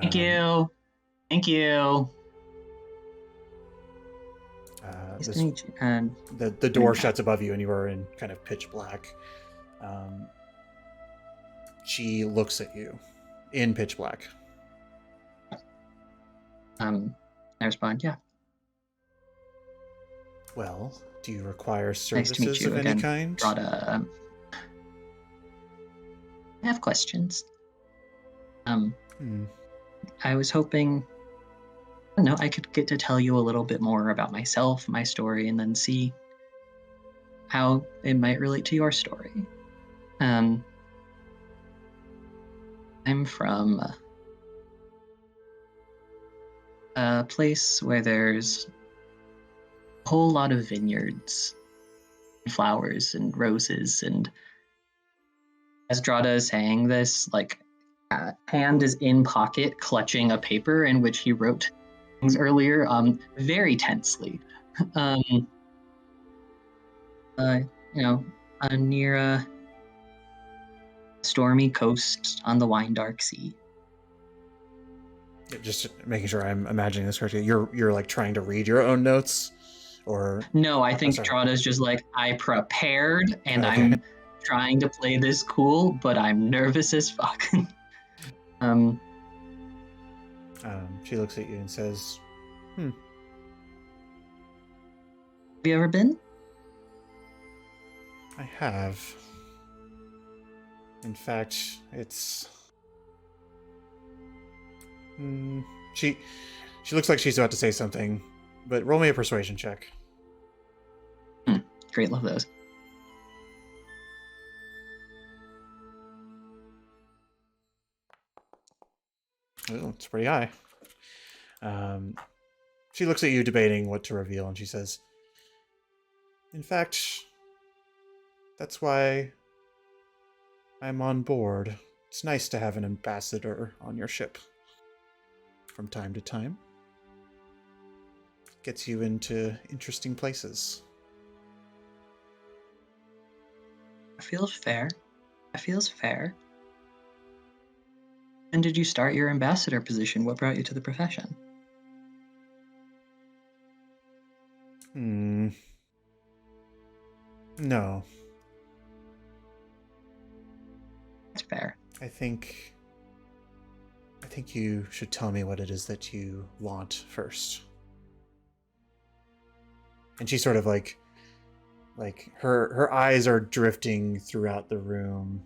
Speaker 6: Thank you. Thank you. Nice to meet you.
Speaker 1: The door shuts above you, and you are in kind of pitch black. She looks at you in pitch black.
Speaker 6: I respond, yeah.
Speaker 1: Well, do you require
Speaker 6: Nice
Speaker 1: services
Speaker 6: to meet you
Speaker 1: of
Speaker 6: again.
Speaker 1: any kind?
Speaker 6: Drada, I have questions. I was hoping, I don't know, I could get to tell you a little bit more about myself, my story, and then see how it might relate to your story. I'm from a place where there's a whole lot of vineyards, flowers and roses, and as Drada is saying this, like, hand is in pocket clutching a paper in which he wrote things earlier, very tensely. Near a stormy coast on the wine dark sea.
Speaker 1: Just making sure I'm imagining this correctly. You're like trying to read your own notes, or
Speaker 6: no? I think
Speaker 1: sorry.
Speaker 6: Drada's just like, I prepared and
Speaker 1: Okay.
Speaker 6: I'm trying to play this cool, but I'm nervous as fuck.
Speaker 1: She looks at you and says,
Speaker 6: Have you ever been?
Speaker 1: I have. In fact, it's... She looks like she's about to say something, but roll me a persuasion check.
Speaker 6: Great, love those.
Speaker 1: Oh, it's pretty high. She looks at you debating what to reveal, and she says, in fact, that's why I'm on board. It's nice to have an ambassador on your ship from time to time. Gets you into interesting places.
Speaker 6: Feels fair. That feels fair. When did you start your ambassador position? What brought you to the profession?
Speaker 1: No.
Speaker 6: That's fair.
Speaker 1: I think you should tell me what it is that you want first. And she sort of like her eyes are drifting throughout the room.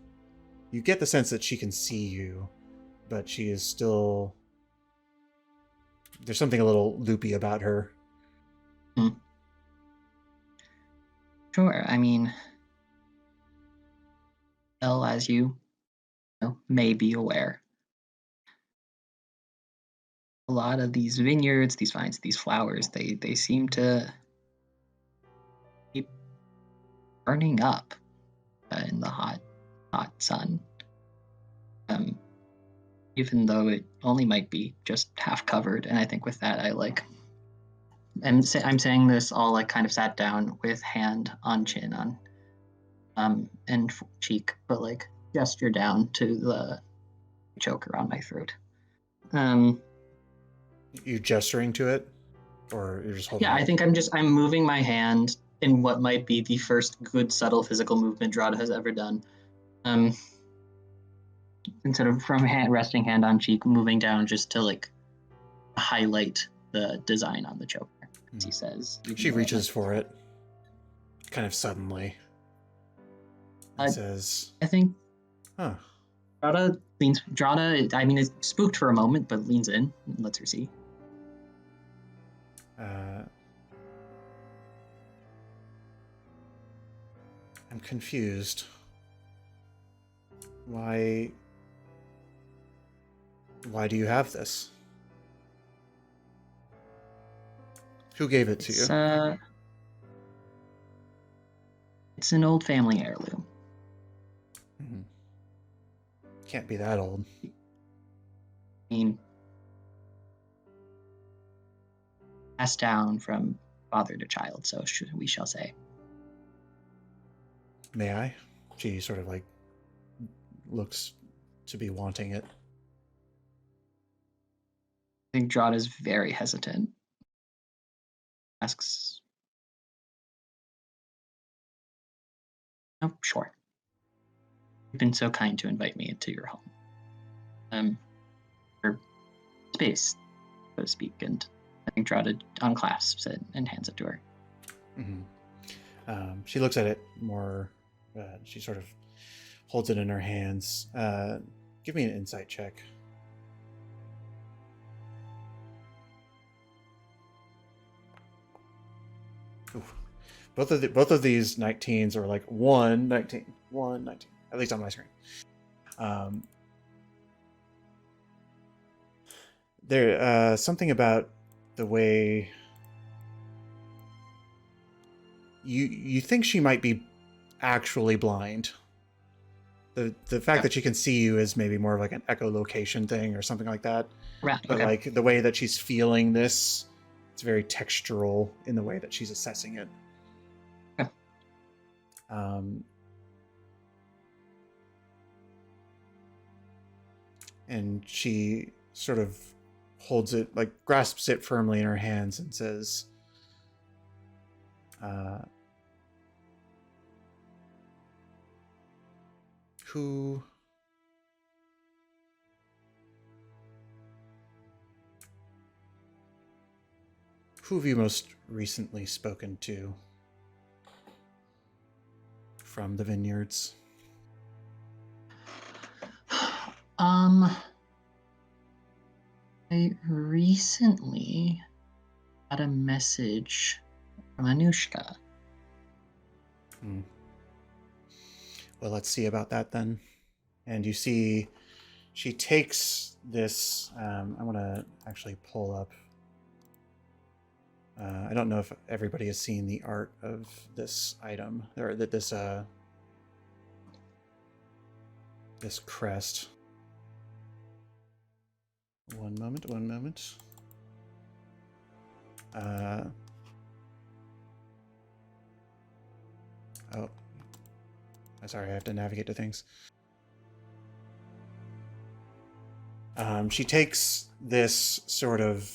Speaker 1: You get the sense that she can see you, but she is still... There's something a little loopy about her.
Speaker 6: Sure. I mean, well, as you may be aware, a lot of these vineyards, these vines, these flowers, they seem to keep burning up in the hot sun. Even though it only might be just half covered, and I think with that, I'm saying this all like kind of sat down with hand on chin on and cheek, but like gesture down to the choke around my throat.
Speaker 1: You gesturing to it, or you're just holding
Speaker 6: Yeah,
Speaker 1: it?
Speaker 6: I think I'm moving my hand in what might be the first good subtle physical movement Drada has ever done. Instead of from resting hand on cheek, moving down just to like highlight the design on the choker. As he says,
Speaker 1: She reaches for it, kind of suddenly, and says,
Speaker 6: I think,
Speaker 1: "Huh."
Speaker 6: Drada, I mean, is spooked for a moment, but leans in and lets her see.
Speaker 1: I'm confused. Why do you have this? Who gave it to you?
Speaker 6: It's an old family heirloom.
Speaker 1: Mm-hmm. Can't be that old.
Speaker 6: I mean, passed down from father to child, so we shall say.
Speaker 1: May I? She sort of like looks to be wanting it.
Speaker 6: I think Drada is very hesitant. Asks, "Oh, sure. You've been so kind to invite me into your home. Or space, so to speak." And I think Drada unclasps it and hands it to her.
Speaker 1: Mm-hmm. She looks at it more. She sort of holds it in her hands. Give me an insight check. Ooh. Both of these 19s are like 19, at least on my screen. There something about the way you think she might be actually blind. The fact that she can see you is maybe more of like an echolocation thing or something like that.
Speaker 6: Right.
Speaker 1: But
Speaker 6: Okay.
Speaker 1: like the way that she's feeling this, it's very textural in the way that she's assessing it.
Speaker 6: Okay.
Speaker 1: And she sort of holds it, like grasps it firmly in her hands and says, who have you most recently spoken to from the vineyards?
Speaker 6: I recently got a message from Anushka.
Speaker 1: Well, let's see about that then. And you see she takes this, I want to actually pull up. I don't know if everybody has seen the art of this item, or that this crest. One moment. Oh, sorry, I have to navigate to things. She takes this sort of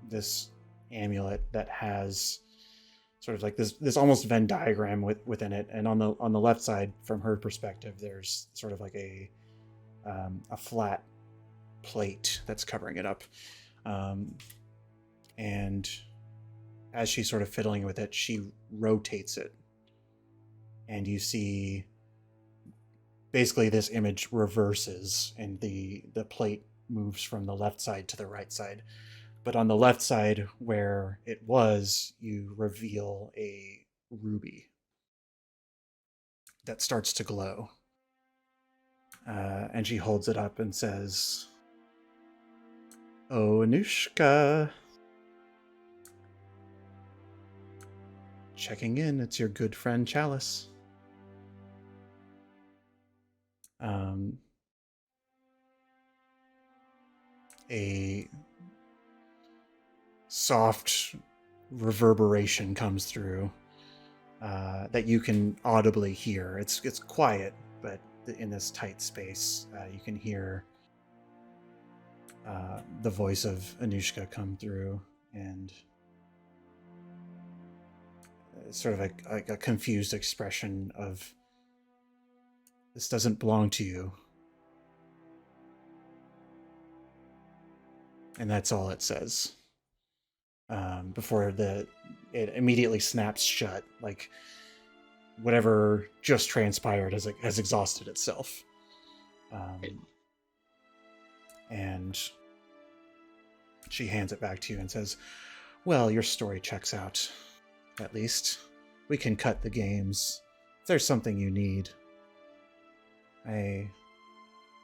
Speaker 1: this amulet that has sort of like this almost Venn diagram within it, and on the left side, from her perspective, there's sort of like a flat plate that's covering it up, and as she's sort of fiddling with it, she rotates it, and you see basically this image reverses, and the plate moves from the left side to the right side. But on the left side, where it was, you reveal a ruby that starts to glow. And she holds it up and says, "Oh, Anushka. Checking in, it's your good friend Chalice." A soft reverberation comes through that you can audibly hear. It's quiet, but in this tight space, you can hear the voice of Anushka come through, and sort of like a confused expression of, "This doesn't belong to you." And that's all it says. Before it immediately snaps shut, like whatever just transpired has exhausted itself. And she hands it back to you and says, "Well, your story checks out. At least we can cut the games. If there's something you need, I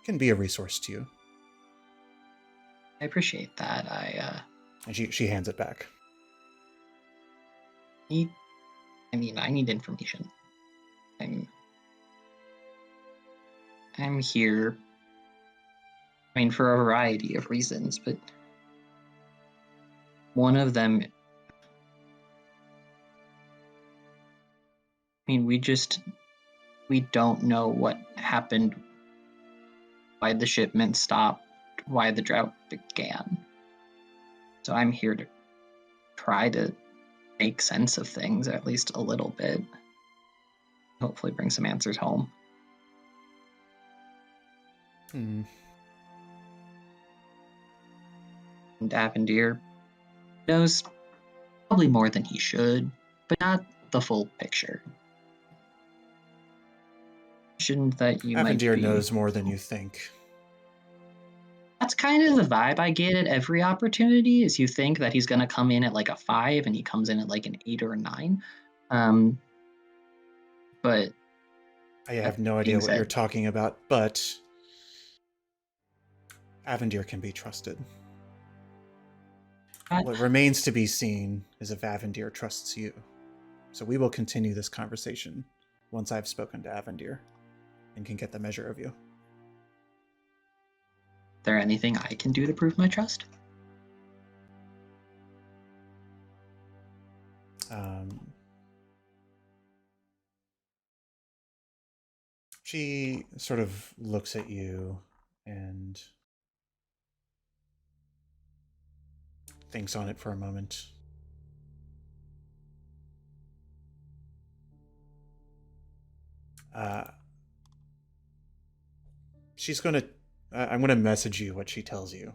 Speaker 1: can be a resource to you."
Speaker 6: I appreciate that.
Speaker 1: And she hands it back.
Speaker 6: I need information. I'm here. For a variety of reasons, but one of them, we don't know what happened, why the shipment stopped, why the drought began. So I'm here to try to make sense of things, at least a little bit. Hopefully bring some answers home. And Avendir knows probably more than he should, but not the full picture. Shouldn't that you might
Speaker 1: Avendir
Speaker 6: be...
Speaker 1: knows more than you think.
Speaker 6: That's kind of the vibe I get at every opportunity, is you think that he's going to come in at like a 5 and he comes in at like an 8 or a 9. But
Speaker 1: I have no idea what you're talking about, but Avendir can be trusted. What remains to be seen is if Avendir trusts you. So we will continue this conversation once I've spoken to Avendir and can get the measure of you.
Speaker 6: Is there anything I can do to prove my trust?
Speaker 1: She sort of looks at you and thinks on it for a moment. I'm going to message you what she tells you.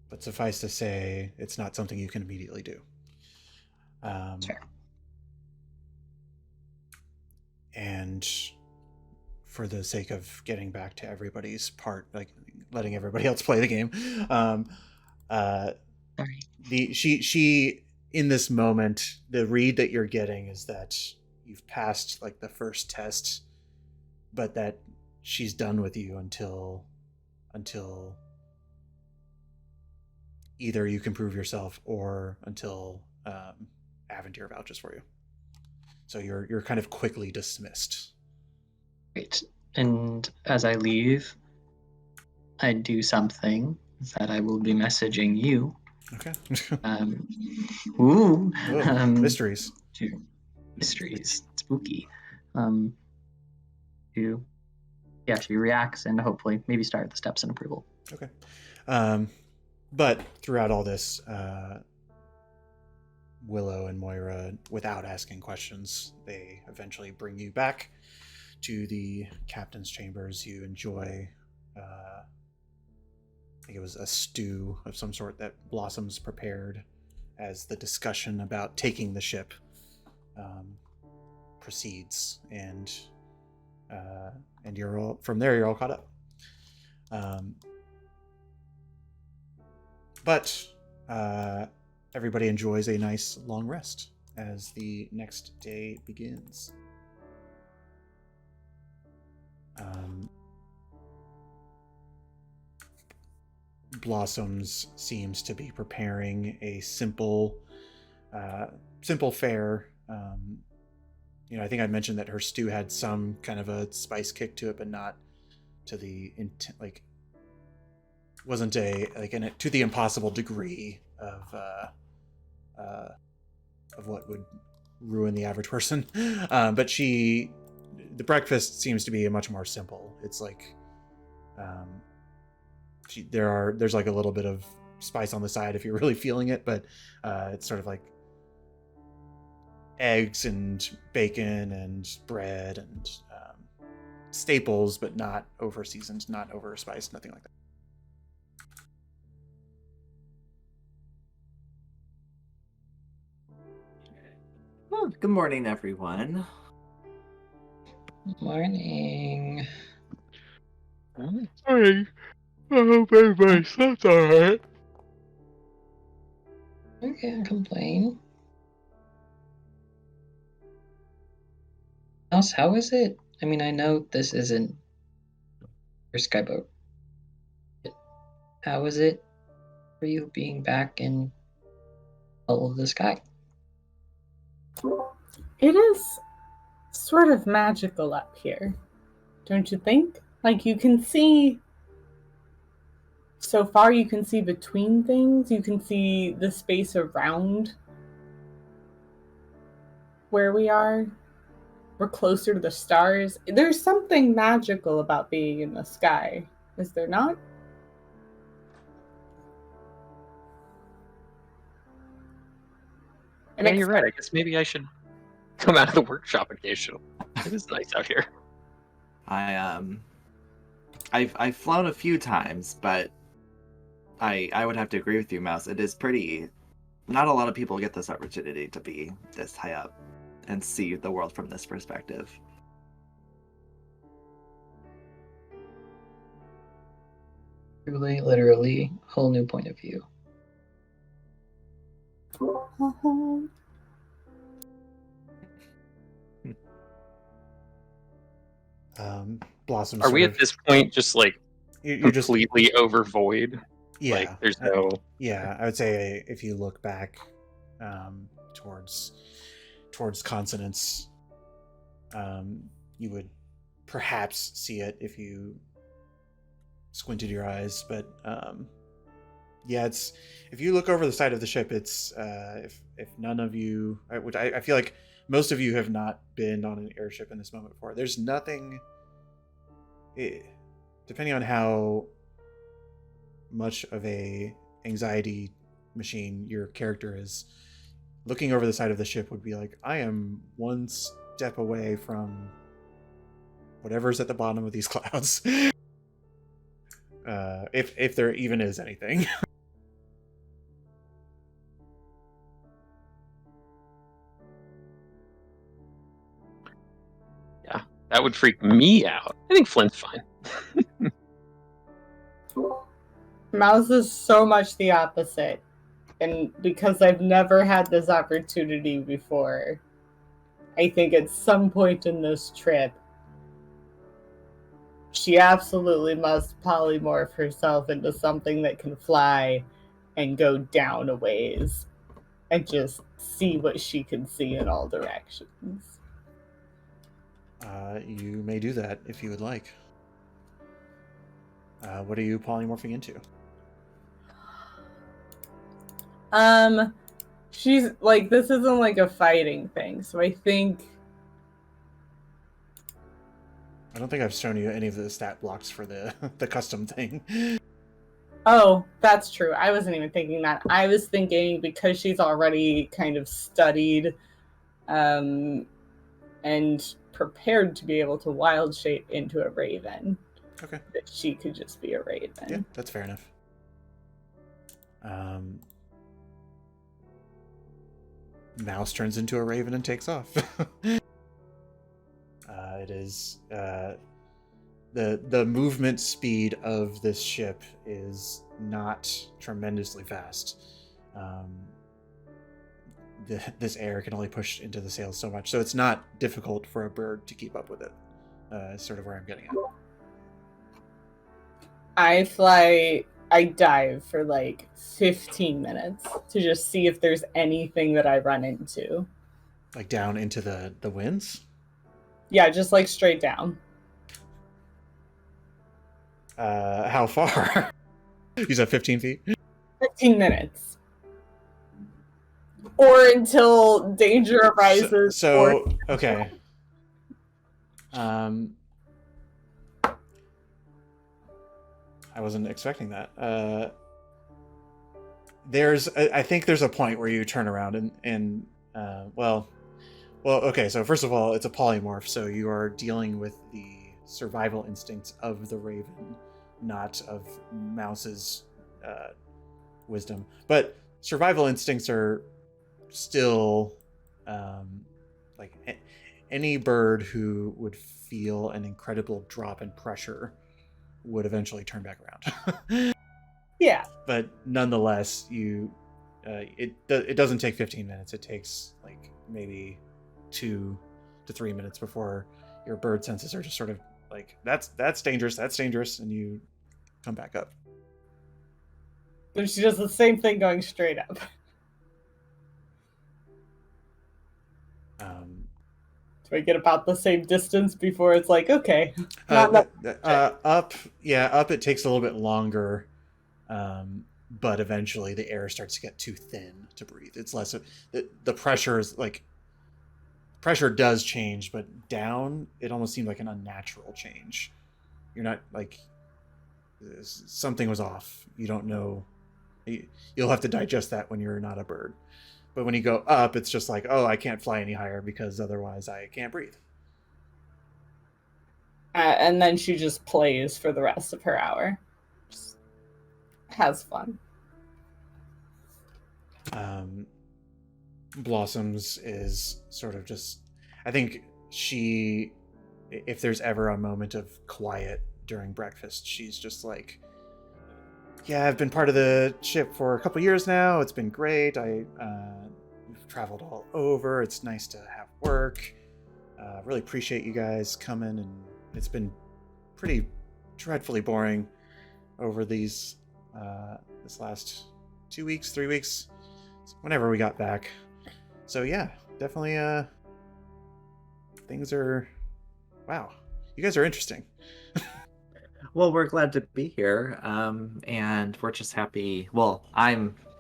Speaker 1: But suffice to say, it's not something you can immediately do.
Speaker 6: Sure.
Speaker 1: And for the sake of getting back to everybody's part, like letting everybody else play the game,
Speaker 6: Sorry.
Speaker 1: She in this moment, the read that you're getting is that you've passed like the first test, but that she's done with you until either you can prove yourself or until Avendir vouches for you. So you're kind of quickly dismissed.
Speaker 6: Great. And as I leave, I do something that I will be messaging you.
Speaker 1: Okay. Mysteries.
Speaker 6: Mysteries. Spooky. She reacts and hopefully maybe start the steps in approval.
Speaker 1: Okay. But throughout all this, Willow and Moira, without asking questions, they eventually bring you back to the captain's chambers. You enjoy, I think it was a stew of some sort that Blossoms prepared as the discussion about taking the ship proceeds, and you're all caught up. But everybody enjoys a nice long rest as the next day begins. Blossoms seems to be preparing a simple fare. I think I mentioned that her stew had some kind of a spice kick to it, but not to the wasn't to the impossible degree of what would ruin the average person. But the breakfast seems to be much more simple. It's like there's like a little bit of spice on the side if you're really feeling it, but it's sort of like eggs and bacon and bread and staples, but not over seasoned, not over spiced, nothing like that.
Speaker 4: Well, good morning, everyone.
Speaker 6: Morning.
Speaker 2: Hey, I hope everybody slept alright.
Speaker 6: You can't complain. Else, how is it? I mean, I know this isn't your skyboat. How is it for you being back in all of the sky?
Speaker 5: It is sort of magical up here, don't you think? Like, you can see so far, you can see between things, you can see the space around where we are. We're closer to the stars. There's something magical about being in the sky, is there not?
Speaker 3: Yeah, you're right. I guess maybe I should come out of the workshop occasionally. It is nice out here.
Speaker 4: I've flown a few times, but I would have to agree with you, Mouse. It is pretty. Not a lot of people get this opportunity to be this high up and see the world from this perspective.
Speaker 6: Truly, literally, whole new point of view.
Speaker 1: Blossom.
Speaker 3: Are we at this point just like
Speaker 1: You're just
Speaker 3: completely over void?
Speaker 1: yeah.
Speaker 3: Like there's no.
Speaker 1: Yeah, I would say if you look back towards Consonance, you would perhaps see it if you squinted your eyes. But yeah, it's if you look over the side of the ship, it's if none of you, which I feel like most of you have not been on an airship in this moment before. There's nothing. Depending on how much of a anxiety machine your character is, looking over the side of the ship would be like, I am one step away from whatever's at the bottom of these clouds. If there even is anything.
Speaker 3: Yeah, that would freak me out. I think Flint's fine.
Speaker 5: Mouse is so much the opposite. And because I've never had this opportunity before, I think at some point in this trip, she absolutely must polymorph herself into something that can fly and go down a ways and just see what she can see in all directions.
Speaker 1: You may do that if you would like. What are you polymorphing into?
Speaker 5: She's like, this isn't like a fighting thing, so I think.
Speaker 1: I don't think I've shown you any of the stat blocks for the custom thing.
Speaker 5: Oh, that's true. I wasn't even thinking that. I was thinking because she's already kind of studied and prepared to be able to wild shape into a raven.
Speaker 1: Okay.
Speaker 5: That she could just be a raven.
Speaker 1: Yeah, that's fair enough. Mouse turns into a raven and takes off. It is the movement speed of this ship is not tremendously fast. this air can only push into the sails so much. So it's not difficult for a bird to keep up with it. Is sort of where I'm getting at.
Speaker 5: I dive for like 15 minutes to just see if there's anything that I run into.
Speaker 1: Like down into the winds?
Speaker 5: Yeah, just like straight down.
Speaker 1: How far? You said 15 feet?
Speaker 5: 15 minutes. Or until danger arises.
Speaker 1: So okay. I wasn't expecting that. I think there's a point where you turn around and well, okay. So first of all, it's a polymorph, so you are dealing with the survival instincts of the raven, not of Mouse's wisdom. But survival instincts are still like any bird who would feel an incredible drop in pressure would eventually turn back around.
Speaker 5: Yeah.
Speaker 1: But nonetheless, it doesn't take 15 minutes. It takes like maybe 2 to 3 minutes before your bird senses are just sort of like, that's dangerous, and you come back up.
Speaker 5: But she does the same thing going straight up. Do I get about the same distance before it's like, okay.
Speaker 1: Up it takes a little bit longer, but eventually the air starts to get too thin to breathe. It's less of the pressure is like, pressure does change, but down it almost seemed like an unnatural change. You're not like, something was off. You don't know. You'll have to digest that when you're not a bird. But when you go up, it's just like, oh, I can't fly any higher because otherwise I can't breathe.
Speaker 5: And then she just plays for the rest of her hour. Just has fun.
Speaker 1: Blossoms is sort of just, I think if there's ever a moment of quiet during breakfast, she's just like, yeah, I've been part of the ship for a couple years now. It's been great. We've traveled all over. It's nice to have work. Really appreciate you guys coming, and it's been pretty dreadfully boring over this last 2 weeks, 3 weeks, whenever we got back. So yeah, definitely things are, wow, you guys are interesting.
Speaker 4: Well, we're glad to be here, and we're just happy. Well,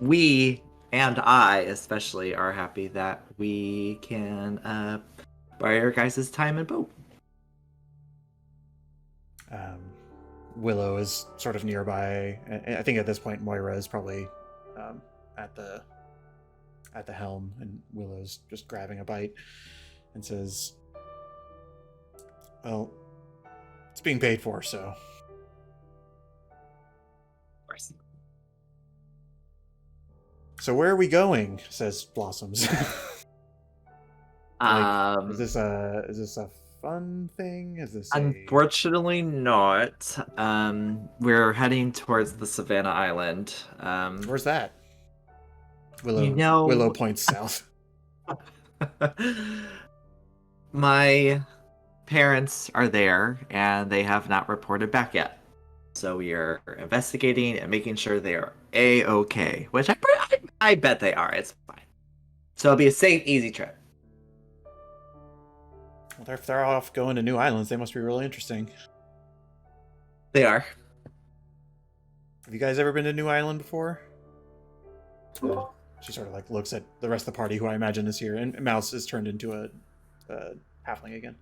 Speaker 4: we and I especially are happy that we can buy your guys' time and boat.
Speaker 1: Willow is sort of nearby. I think at this point Moira is probably at the helm, and Willow's just grabbing a bite and says, well, it's being paid for, so. So where are we going? Says Blossoms. Is this a fun thing? Is this
Speaker 4: unfortunately not? We're heading towards the Savanna Island.
Speaker 1: Where's that? Willow points south.
Speaker 4: My parents are there, and they have not reported back yet. So we are investigating and making sure they are A-okay, which I bet they are. It's fine. So it'll be a safe, easy trip.
Speaker 1: Well, if they're off going to new islands, they must be really interesting.
Speaker 4: They are.
Speaker 1: Have you guys ever been to New Island before? She sort of like looks at the rest of the party, who I imagine is here, and Mouse is turned into a halfling again.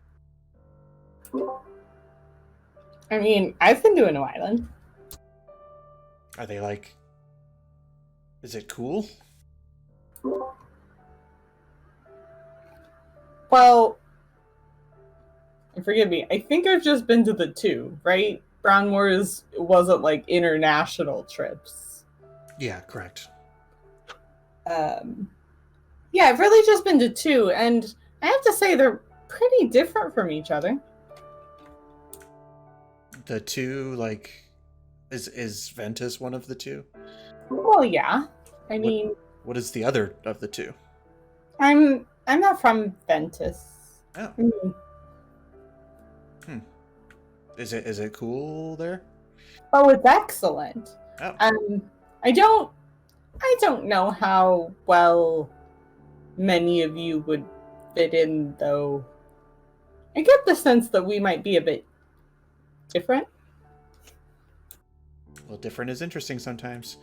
Speaker 5: I mean, I've been to a New Island.
Speaker 1: Are they like... Is it cool?
Speaker 5: Well, forgive me, I think I've just been to the 2, right? Brownmoor's wasn't like international trips.
Speaker 1: Yeah, correct.
Speaker 5: Yeah, I've really just been to 2, and I have to say they're pretty different from each other.
Speaker 1: The 2, like, is Ventus one of the 2?
Speaker 5: Well, yeah. I mean...
Speaker 1: What is the other of the 2?
Speaker 5: I'm not from Ventus.
Speaker 1: Oh.
Speaker 5: Mm.
Speaker 1: Is it cool there?
Speaker 5: Oh, it's excellent.
Speaker 1: Oh.
Speaker 5: I don't know how well many of you would fit in, though. I get the sense that we might be a bit different.
Speaker 1: Well, different is interesting sometimes.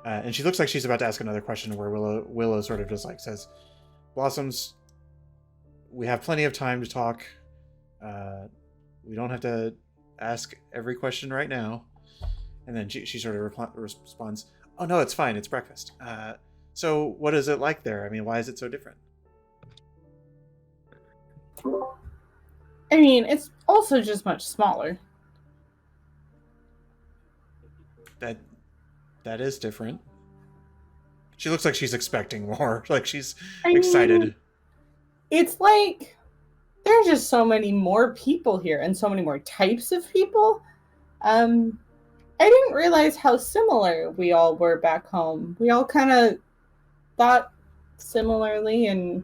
Speaker 1: And she looks like she's about to ask another question where Willow sort of just like says, Blossoms, we have plenty of time to talk. We don't have to ask every question right now. And then she sort of responds, oh no, it's fine, it's breakfast. So what is it like there? I mean, why is it so different?
Speaker 5: I mean, it's also just much smaller.
Speaker 1: That is different. She looks like she's expecting more. Like she's
Speaker 5: I
Speaker 1: excited.
Speaker 5: mean, it's like there's just so many more people here and so many more types of people. I didn't realize how similar we all were back home. We all kind of thought similarly, and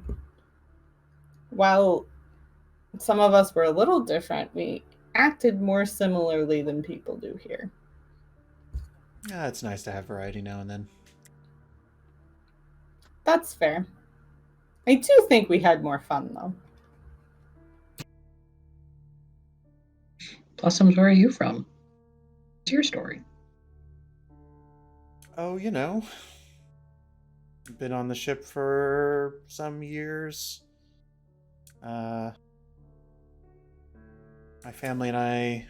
Speaker 5: while some of us were a little different, we acted more similarly than people do here.
Speaker 1: Yeah, it's nice to have variety now and then.
Speaker 5: That's fair. I do think we had more fun, though.
Speaker 6: Blossoms, where are you from? What's your story?
Speaker 1: Oh, you know, been on the ship for some years. My family and I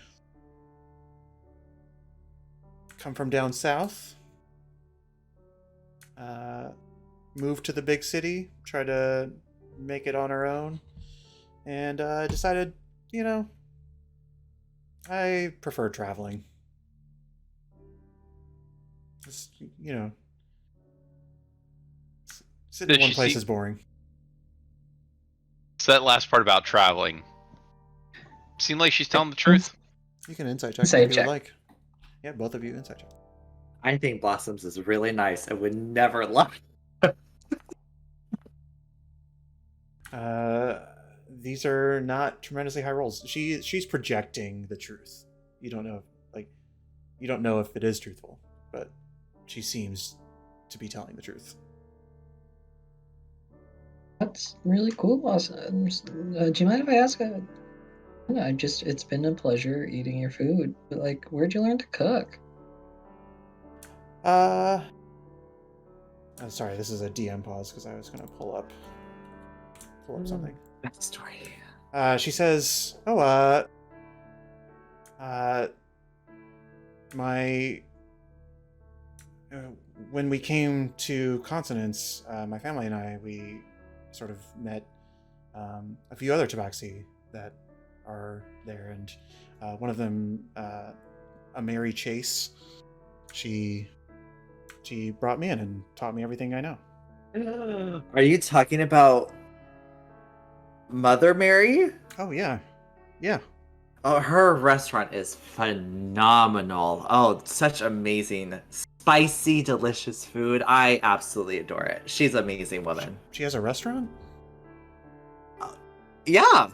Speaker 1: come from down south. Moved to the big city, tried to make it on our own, and decided, you know, I prefer traveling. Just, you know, sitting in
Speaker 2: Did
Speaker 1: one
Speaker 2: she
Speaker 1: place
Speaker 2: see-
Speaker 1: is boring.
Speaker 2: So that last part about traveling seemed like she's telling the truth.
Speaker 1: You can insight check
Speaker 6: Insight
Speaker 1: if you would
Speaker 6: check.
Speaker 1: like. Yeah, both of you insight check.
Speaker 4: I think Blossoms is really nice and would never lie.
Speaker 1: These are not tremendously high rolls. She's projecting the truth. You don't know, you don't know if it is truthful, but she seems to be telling the truth.
Speaker 6: That's really cool, Blossoms. Do you mind if I ask? It's been a pleasure eating your food. But like, where'd you learn to cook?
Speaker 1: Oh, sorry, this is a DM pause because I was gonna pull up something.
Speaker 4: That story.
Speaker 1: She says, when we came to Consonance, my family and I, we sort of met a few other tabaxi that are there, and one of them, a Mary Chase, she brought me in and taught me everything I know.
Speaker 4: Are you talking about Mother Mary?
Speaker 1: Oh, yeah. Yeah.
Speaker 4: Oh, her restaurant is phenomenal. Oh, such amazing, spicy, delicious food. I absolutely adore it. She's an amazing woman.
Speaker 1: She has a restaurant?
Speaker 4: Yeah.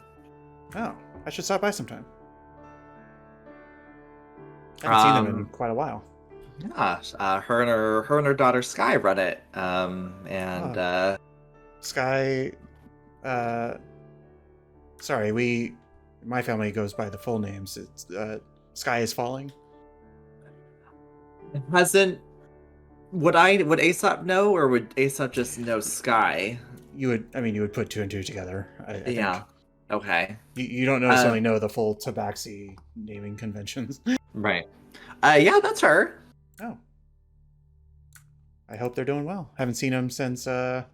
Speaker 1: Oh, I should stop by sometime. I haven't seen them in quite a while.
Speaker 4: Yeah, her and her daughter Sky run it.
Speaker 1: Sky, sorry, my family goes by the full names. It's Sky is Falling.
Speaker 4: Would Aesop know, or would Aesop just know Sky?
Speaker 1: You would put two and two together. I think.
Speaker 4: Okay.
Speaker 1: You don't necessarily know the full tabaxi naming conventions.
Speaker 4: Right. Yeah, that's her.
Speaker 1: Oh. I hope they're doing well. Haven't seen them since I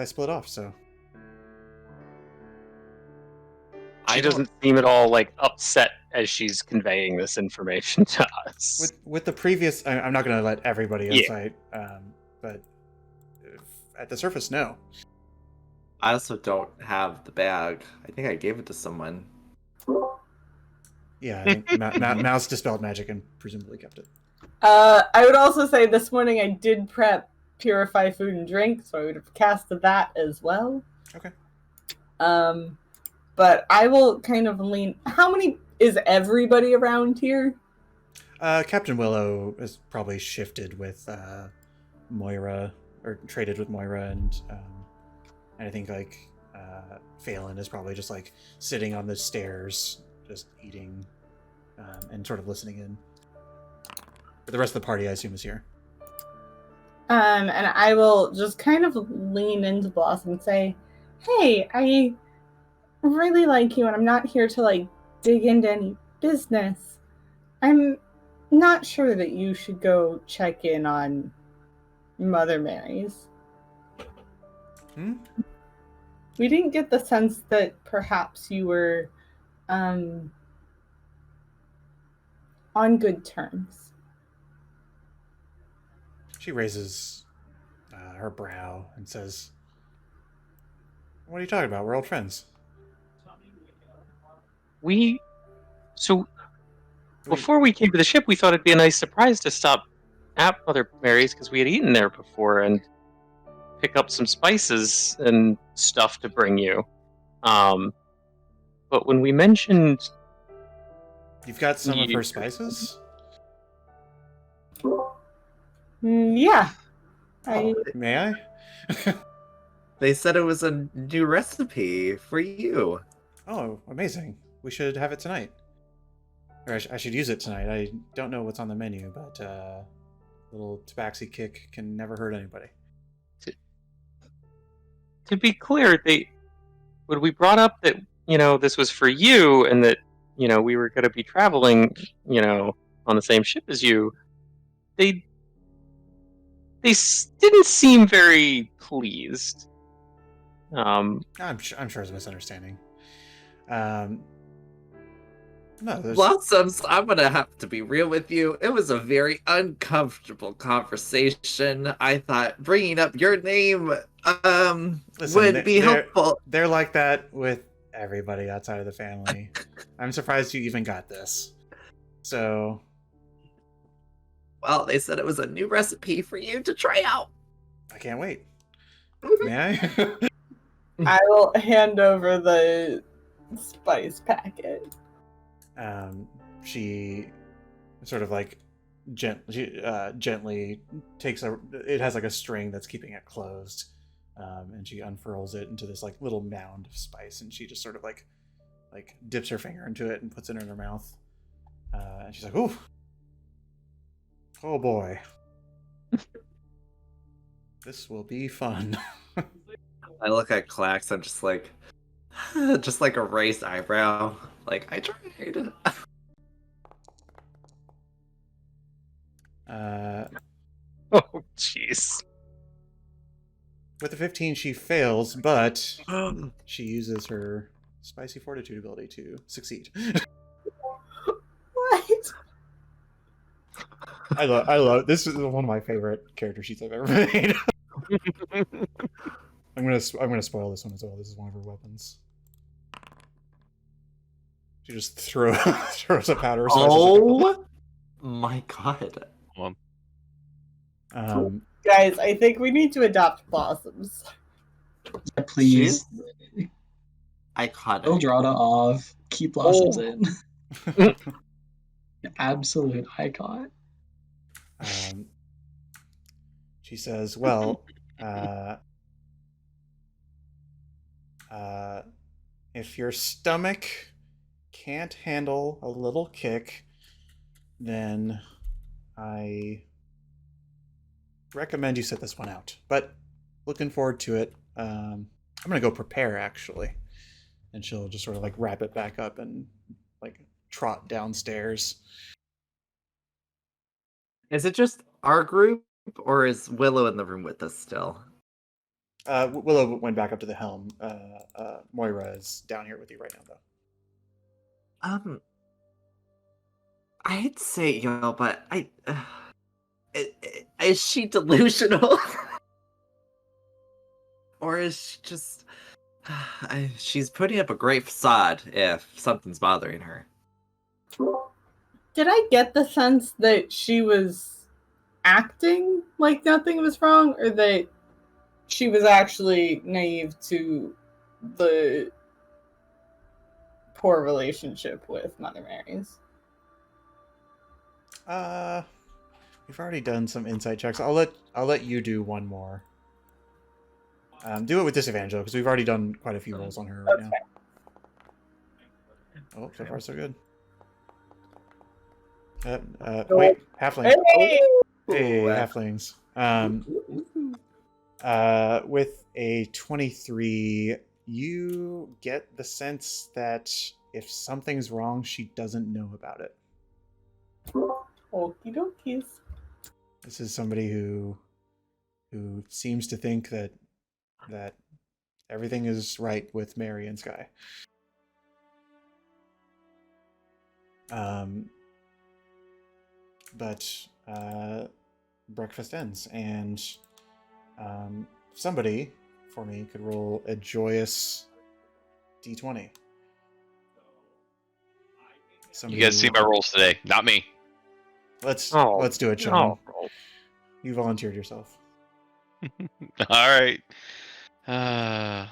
Speaker 1: split off, so.
Speaker 3: She doesn't seem at all like upset as she's conveying this information to us.
Speaker 1: With the previous, I'm not going to let everybody insight, but at the surface, no.
Speaker 4: I also don't have the bag. I think I gave it to someone.
Speaker 1: Yeah, I think Mouse dispelled magic and presumably kept it.
Speaker 5: I would also say this morning I did prep purify food and drink, so I would have casted that as well.
Speaker 1: Okay.
Speaker 5: But I will kind of lean. How many is everybody around here?
Speaker 1: Captain Willow has probably shifted with Moira, or traded with Moira, and I think like Phelan is probably just like sitting on the stairs, just eating and sort of listening in. But the rest of the party, I assume, is here.
Speaker 5: And I will just kind of lean into Blossom and say, "Hey, I really like you, and I'm not here to like dig into any business. I'm not sure that you should go check in on Mother Mary's. We didn't get the sense that perhaps you were on good terms."
Speaker 1: She raises her brow and says, "What are you talking about? We're old friends."
Speaker 3: Before we came to the ship, we thought it'd be a nice surprise to stop at Mother Mary's because we had eaten there before and pick up some spices and stuff to bring you. But when we mentioned...
Speaker 1: You've got some of her spices?
Speaker 5: Yeah.
Speaker 1: May I?
Speaker 4: They said it was a new recipe for you.
Speaker 1: Oh, amazing. We should have it tonight. Or I should use it tonight. I don't know what's on the menu, but a little tabaxi kick can never hurt anybody.
Speaker 3: To be clear, when we brought up that, this was for you and that, we were going to be traveling, on the same ship as you, they didn't seem very pleased.
Speaker 1: I'm sure it's a misunderstanding. No,
Speaker 4: Blossoms, I'm gonna have to be real with you. It was a very uncomfortable conversation. I thought bringing up your name would be helpful.
Speaker 1: They're like that with everybody outside of the family. I'm surprised you even got this. So,
Speaker 4: well, they said it was a new recipe for you to try out.
Speaker 1: I can't wait. May I?
Speaker 5: I will hand over the spice packet.
Speaker 1: She sort of like gently takes it has like a string that's keeping it closed, and she unfurls it into this like little mound of spice, and she just sort of like dips her finger into it and puts it in her mouth, and she's like, "Ooh, oh boy, this will be fun."
Speaker 4: I look at Clax and just like a raised eyebrow. Like, I tried.
Speaker 3: Oh, jeez.
Speaker 1: With a 15, she fails, but she uses her spicy fortitude ability to succeed.
Speaker 5: What?
Speaker 1: I love this. Is one of my favorite character sheets I've ever made. I'm gonna spoil this one as well. This is one of her weapons. She just throws a powder.
Speaker 4: Oh my god!
Speaker 5: Guys, I think we need to adopt Blossoms.
Speaker 6: Yeah, please.
Speaker 4: Iconic.
Speaker 6: Eldrada off. Keep Blossoms in. Absolute icon.
Speaker 1: She says, "Well, if your stomach can't handle a little kick, then I recommend you sit this one out. But looking forward to it. I'm gonna go prepare actually." And she'll just sort of like wrap it back up and like trot downstairs.
Speaker 4: Is it just our group, or is Willow in the room with us still?
Speaker 1: Willow went back up to the helm. Moira is down here with you right now, though.
Speaker 4: I'd say but is she delusional, or is she just? She's putting up a great facade if something's bothering her.
Speaker 5: Did I get the sense that she was acting like nothing was wrong, or that she was actually naive to the poor relationship with Mother Mary's?
Speaker 1: We've already done some insight checks. I'll let you do one more. Do it with disadvantage though, because we've already done quite a few rolls on her right now. Oh, so far so good. Wait, halfling.
Speaker 5: Hey!
Speaker 1: Hey,
Speaker 4: Ooh,
Speaker 1: halflings. With a 23, you get the sense that if something's wrong, she doesn't know about it.
Speaker 5: Okie dokies.
Speaker 1: This is somebody who seems to think that everything is right with Mary and Sky. But breakfast ends, and somebody for me could roll a joyous d20.
Speaker 2: You guys see my rolls today, not me.
Speaker 1: Let's
Speaker 3: Oh,
Speaker 1: do it, Sean.
Speaker 3: No.
Speaker 1: You volunteered yourself.
Speaker 2: All right. Can't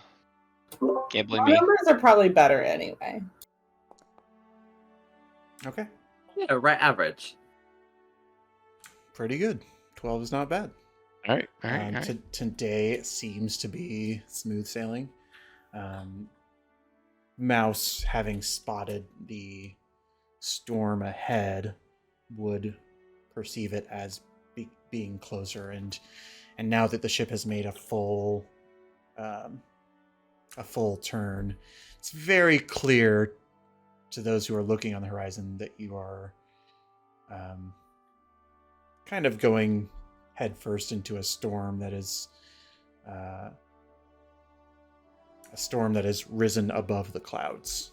Speaker 2: blame
Speaker 5: Our
Speaker 2: me.
Speaker 5: numbers are probably better anyway.
Speaker 1: Okay,
Speaker 4: Yeah, right average.
Speaker 1: pretty good. 12 is not bad.
Speaker 2: All right. All right. All right.
Speaker 1: Today seems to be smooth sailing. Mouse, having spotted the storm ahead, would perceive it as being closer, and now that the ship has made a full turn, it's very clear to those who are looking on the horizon that you are kind of going headfirst into a storm that is risen above the clouds,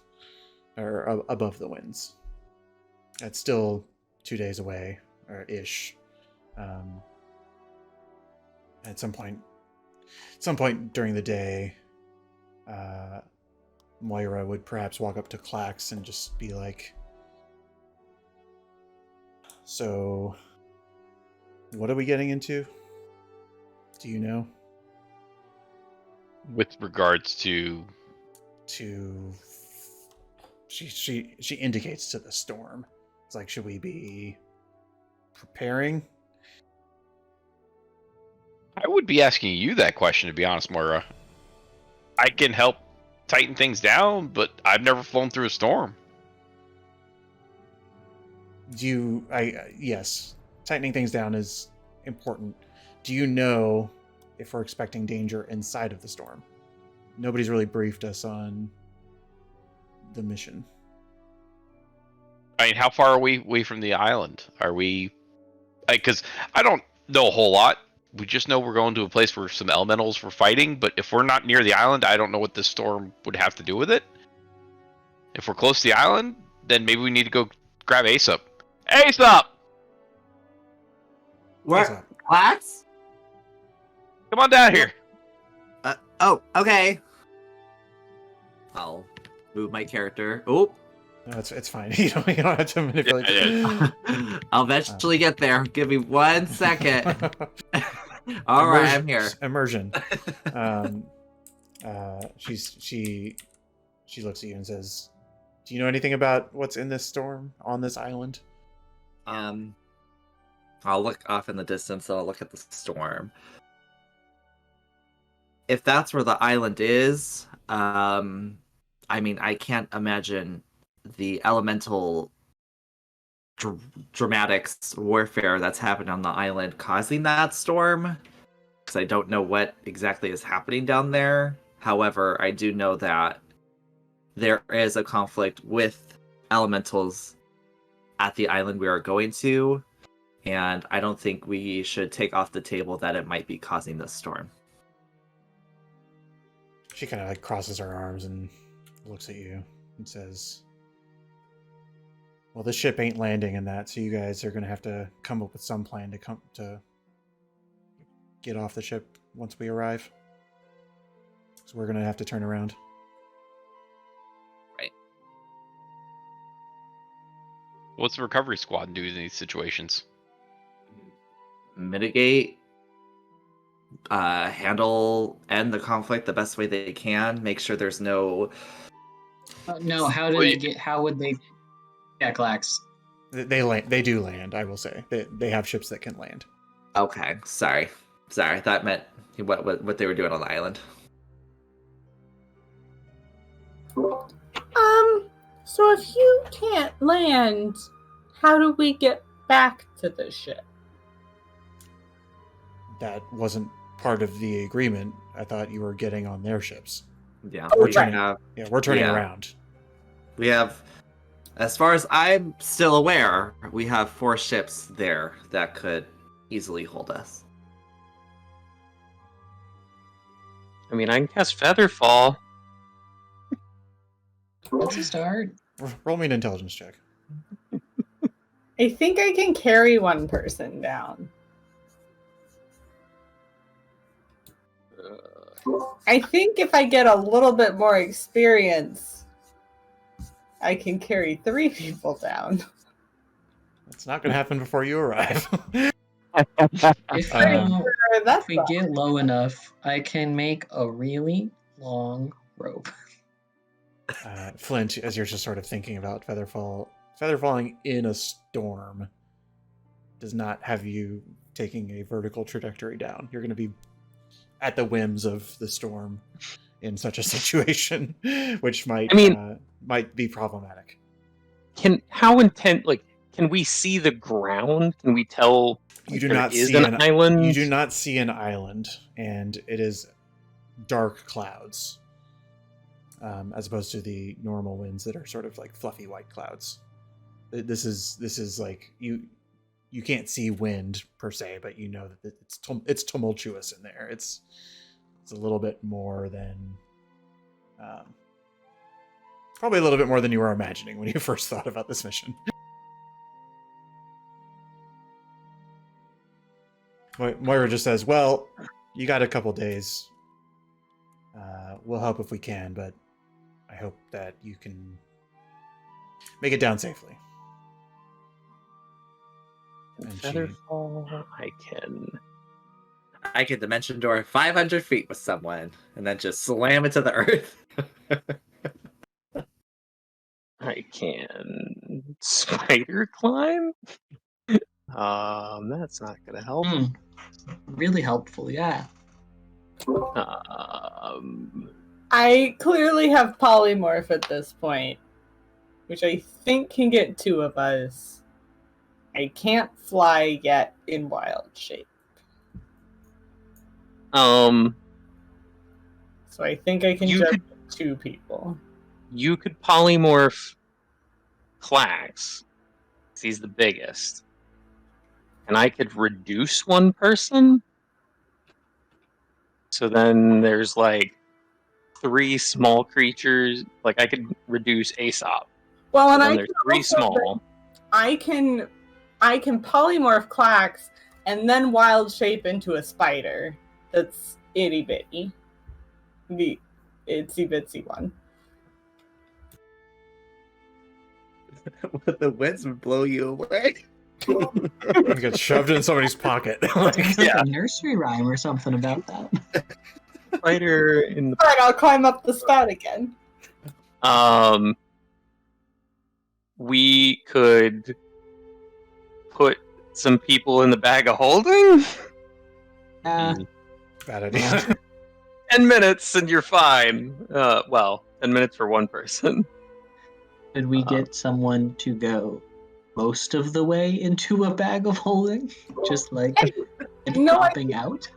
Speaker 1: or above the winds. It's still 2 days away, or ish. At some point during the day, Moira would perhaps walk up to Clax and just be like, "So, what are we getting into? Do you know?"
Speaker 2: With regards to
Speaker 1: she indicates to the storm. It's like, should we be preparing?
Speaker 2: I would be asking you that question, to be honest, Moira. I can help tighten things down, but I've never flown through a storm.
Speaker 1: Yes, tightening things down is important. Do you know if we're expecting danger inside of the storm? Nobody's really briefed us on the mission.
Speaker 2: I mean, how far are we away from the island? Are we... Because I don't know a whole lot. We just know we're going to a place where some elementals were fighting, but if we're not near the island, I don't know what this storm would have to do with it. If we're close to the island, then maybe we need to go grab Ace up. Ace up!
Speaker 4: Where? What?
Speaker 2: Come on down here.
Speaker 4: Oh, okay. I'll move my character. Oh.
Speaker 1: No, it's fine. You don't have to manipulate.
Speaker 4: I'll eventually get there. Give me 1 second. All right, I'm here.
Speaker 1: Immersion. She looks at you and says, "Do you know anything about what's in this storm on this island?"
Speaker 4: I'll look off in the distance. I'll look at the storm. If that's where the island is, I mean, I can't imagine the elemental dramatics warfare that's happened on the island causing that storm, because I don't know what exactly is happening down there. However, I do know that there is a conflict with elementals at the island we are going to, and I don't think we should take off the table that it might be causing this storm.
Speaker 1: She kind of like crosses her arms and looks at you and says, "Well, this ship ain't landing in that, so you guys are going to have to come up with some plan to get off the ship once we arrive. So we're going to have to turn around."
Speaker 4: Right.
Speaker 2: What's the recovery squad do in these situations?
Speaker 4: mitigate, end the conflict the best way they can. Make sure there's no.
Speaker 6: No, how would they? Yeah, Clax.
Speaker 1: They do land. I will say they have ships that can land.
Speaker 4: Okay, sorry. That meant what they were doing on the island.
Speaker 5: So if you can't land, how do we get back to the ship?
Speaker 1: That wasn't part of the agreement. I thought you were getting on their ships.
Speaker 4: Yeah,
Speaker 5: Oh,
Speaker 4: we
Speaker 5: right.
Speaker 4: have.
Speaker 1: We're turning
Speaker 4: Yeah.
Speaker 1: around.
Speaker 4: We have, as far as I'm still aware, we have 4 ships there that could easily hold us.
Speaker 3: I mean, I can cast Featherfall.
Speaker 6: That's a start.
Speaker 1: Roll me an intelligence check.
Speaker 5: I think I can carry one person down. I think if I get a little bit more experience, I can carry 3 people down.
Speaker 1: It's not going to happen before you arrive.
Speaker 6: If,
Speaker 5: That's
Speaker 6: if we get low enough, I can make a really long rope.
Speaker 1: Flint, as you're just sort of thinking about featherfalling in a storm does not have you taking a vertical trajectory down. You're going to be at the whims of the storm in such a situation, which might be problematic.
Speaker 3: Can we see the ground? Can we tell?
Speaker 1: You do
Speaker 3: there
Speaker 1: not
Speaker 3: is
Speaker 1: see
Speaker 3: an island.
Speaker 1: You do not see an island, and it is dark clouds, as opposed to the normal winds that are sort of like fluffy white clouds. This is like you can't see wind per se, but you know that it's tumultuous in there. It's a little bit more than probably a little bit more than you were imagining when you first thought about this mission. Moira just says, well, you got a couple days. We'll help if we can, but I hope that you can make it down safely. And
Speaker 3: Featherfall,
Speaker 4: I can dimension door 500 feet with someone, and then just slam it to the earth.
Speaker 3: I can spider climb. That's not gonna help.
Speaker 6: Really helpful, yeah.
Speaker 5: I clearly have polymorph at this point, which I think can get 2 of us. I can't fly yet in wild shape.
Speaker 3: So
Speaker 5: I think I can jump 2 people.
Speaker 3: You could polymorph Clax. He's the biggest. And I could reduce one person. So then there's like 3 small creatures. Like I could reduce Aesop.
Speaker 5: Well, and
Speaker 3: there's 3 small.
Speaker 5: I can polymorph Clax and then wild shape into a spider. That's itty bitty. The itsy bitsy one.
Speaker 4: The winds would blow you away.
Speaker 1: you get shoved in somebody's pocket.
Speaker 6: It's like a nursery rhyme or something about that.
Speaker 3: Spider in the.
Speaker 5: Alright, I'll climb up the spout again.
Speaker 3: We could put some people in the bag of holding.
Speaker 1: Bad idea.
Speaker 3: 10 minutes and you're fine. 10 minutes for one person.
Speaker 6: Could we get someone to go most of the way into a bag of holding? Just like popping out?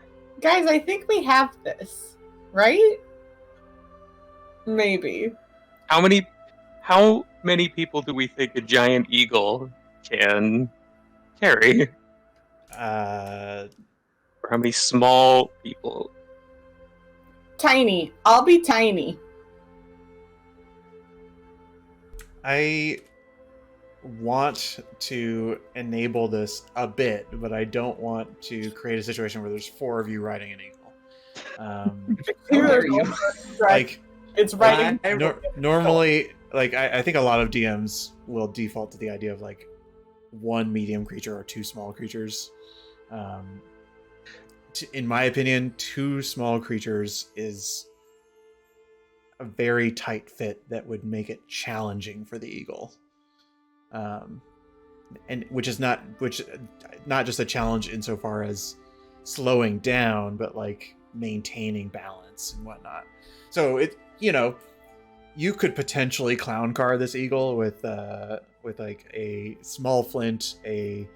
Speaker 5: Guys, I think we have this, right? Maybe.
Speaker 3: How many people do we think a giant eagle can carry? Or how many small people?
Speaker 5: Tiny. I'll be tiny.
Speaker 1: I want to enable this a bit, but I don't want to create a situation where there's 4 of you riding an eagle. Like
Speaker 5: it's riding.
Speaker 1: Normally, like I think a lot of DMs will default to the idea of like 1 medium creature or 2 small creatures, In my opinion, 2 small creatures is a very tight fit that would make it challenging for the eagle. And which not just a challenge insofar as slowing down, but like maintaining balance and whatnot. So you could potentially clown car this eagle with like a small flint, a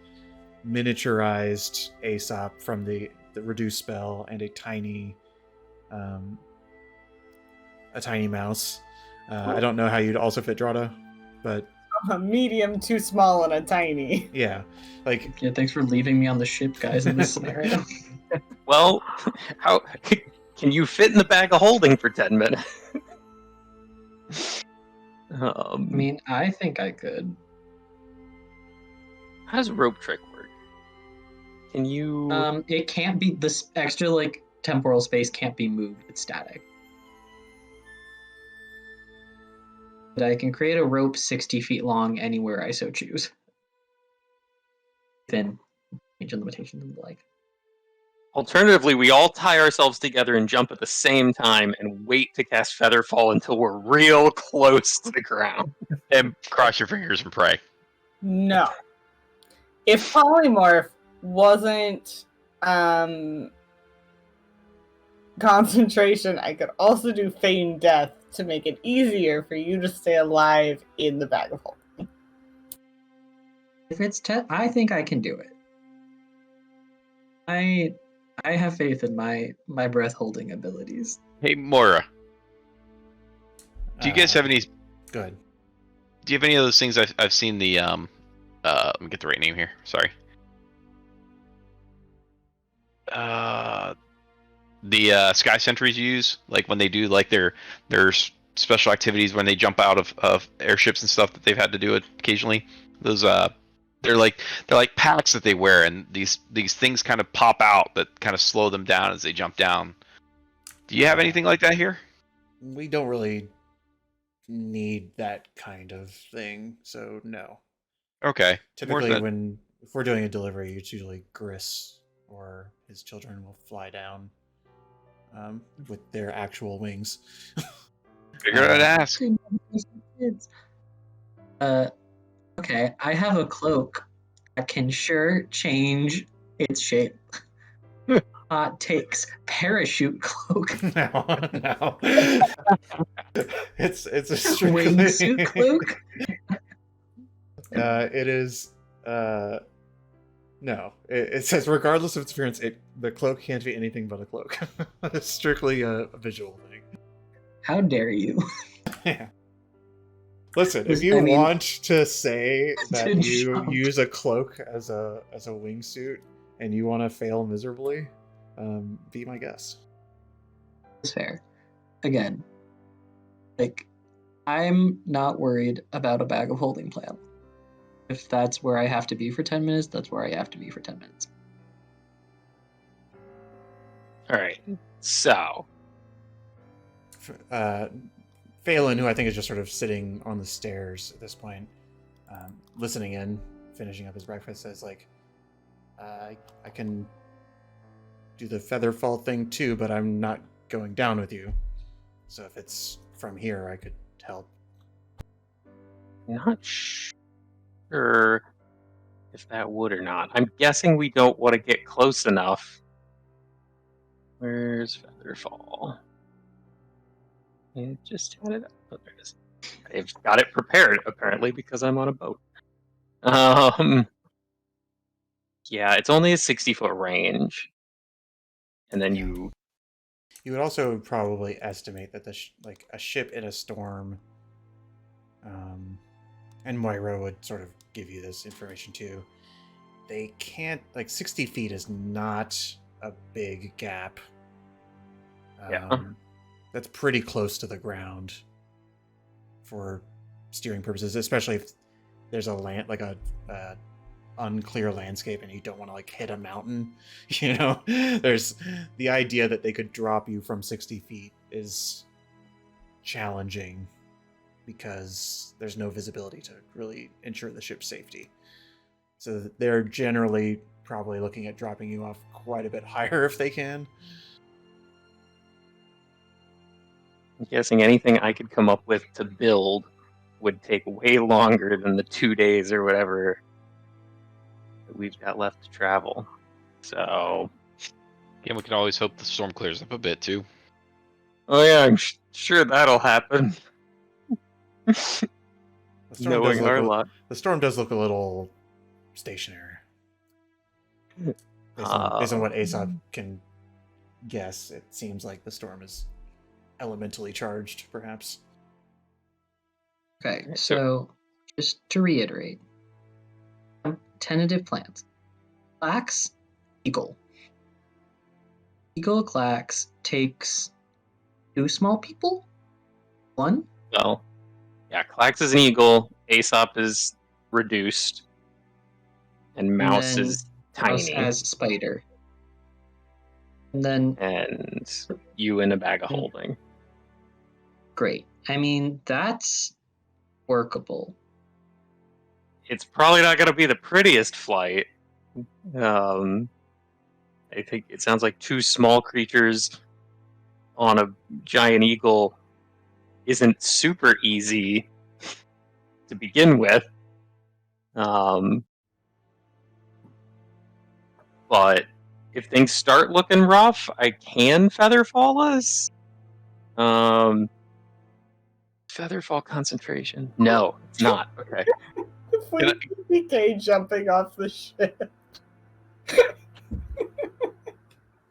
Speaker 1: miniaturized Aesop from the reduce spell, and a tiny mouse. I don't know how you'd also fit Drata, but
Speaker 5: A medium, too small, and a tiny.
Speaker 1: yeah, like
Speaker 6: Yeah, thanks for leaving me on the ship, guys, in this scenario.
Speaker 3: Well, how can you fit in the bag of holding for 10 minutes?
Speaker 6: I mean, I think I could.
Speaker 3: How does rope trick work? Can you?
Speaker 6: It can't be, this extra like temporal space can't be moved. It's static. But I can create a rope 60 feet long anywhere I so choose. Then change the limitations and the like.
Speaker 3: Alternatively, we all tie ourselves together and jump at the same time and wait to cast Featherfall until we're real close to the ground.
Speaker 2: And cross your fingers and pray.
Speaker 5: No. If polymorph wasn't concentration, I could also do feign death to make it easier for you to stay alive in the bag of holding.
Speaker 6: If it's I think I can do it. I have faith in my breath holding abilities.
Speaker 2: Hey, Moira. Do you guys have any?
Speaker 1: Go ahead.
Speaker 2: Do you have any of those things I've seen the let me get the right name here. Sorry. The Sky Sentries use, like when they do like their special activities when they jump out of airships and stuff that they've had to do it occasionally. Those they're like packs that they wear, and these things kind of pop out that kind of slow them down as they jump down. Do you have anything like that here?
Speaker 1: We don't really need that kind of thing, so no.
Speaker 2: Okay.
Speaker 1: Typically, if we're doing a delivery, it's usually Gris or his children will fly down with their actual wings.
Speaker 2: Figured I'd ask.
Speaker 6: Okay, I have a cloak that can sure change its shape. Takes parachute cloak.
Speaker 1: No. It's a strictly
Speaker 6: Wingsuit cloak.
Speaker 1: It is no. It says regardless of its appearance, the cloak can't be anything but a cloak. It's strictly a visual thing.
Speaker 6: How dare you?
Speaker 1: Yeah. Listen, if you want to say that you use a cloak as a wingsuit and you want to fail miserably, be my guest.
Speaker 6: It's fair. Again, like, I'm not worried about a bag of holding plan. If that's where I have to be for 10 minutes, that's where I have to be for 10 minutes.
Speaker 3: All right. So,
Speaker 1: Phelan, who I think is just sort of sitting on the stairs at this point, listening in, finishing up his breakfast, says, like, I can do the Featherfall thing too, but I'm not going down with you. So if it's from here, I could help.
Speaker 3: not sure if that would or not. I'm guessing we don't want to get close enough. Where's Featherfall? I just had it up. Oh, there it is. I've got it prepared, apparently, because I'm on a boat. Yeah, it's only a 60-foot range. And then you
Speaker 1: would also probably estimate that like a ship in a storm, and Moira would sort of give you this information too. They can't, like, 60 feet is not a big gap. That's pretty close to the ground for steering purposes, especially if there's a unclear landscape and you don't want to like hit a mountain. There's the idea that they could drop you from 60 feet is challenging because there's no visibility to really ensure the ship's safety. So they're generally probably looking at dropping you off quite a bit higher if they can.
Speaker 3: I'm guessing anything I could come up with to build would take way longer than the 2 days or whatever that we've got left to travel. So,
Speaker 2: Again, we can always hope the storm clears up a bit too.
Speaker 3: oh yeah, I'm sure that'll happen.
Speaker 1: The storm,
Speaker 3: Knowing our luck.
Speaker 1: the storm does look a little stationary. Based on what Aesop can guess, it seems like the storm is elementally charged, perhaps.
Speaker 6: Okay, so just to reiterate, tentative plans. Clax, Eagle. Eagle Clax takes 2 small people? 1?
Speaker 3: No. Yeah, Clax is an eagle, Aesop is reduced, and Mouse
Speaker 6: then
Speaker 3: is
Speaker 6: Mouse
Speaker 3: tiny.
Speaker 6: as Spider. And then,
Speaker 3: And you in a bag of holding.
Speaker 6: great. I mean, that's workable.
Speaker 3: It's probably not going to be the prettiest flight. I think it sounds like 2 small creatures on a giant eagle isn't super easy to begin with. But if things start looking rough, I can Featherfall us. Featherfall concentration? No, it's not. Okay.
Speaker 5: If we PK jumping off the ship.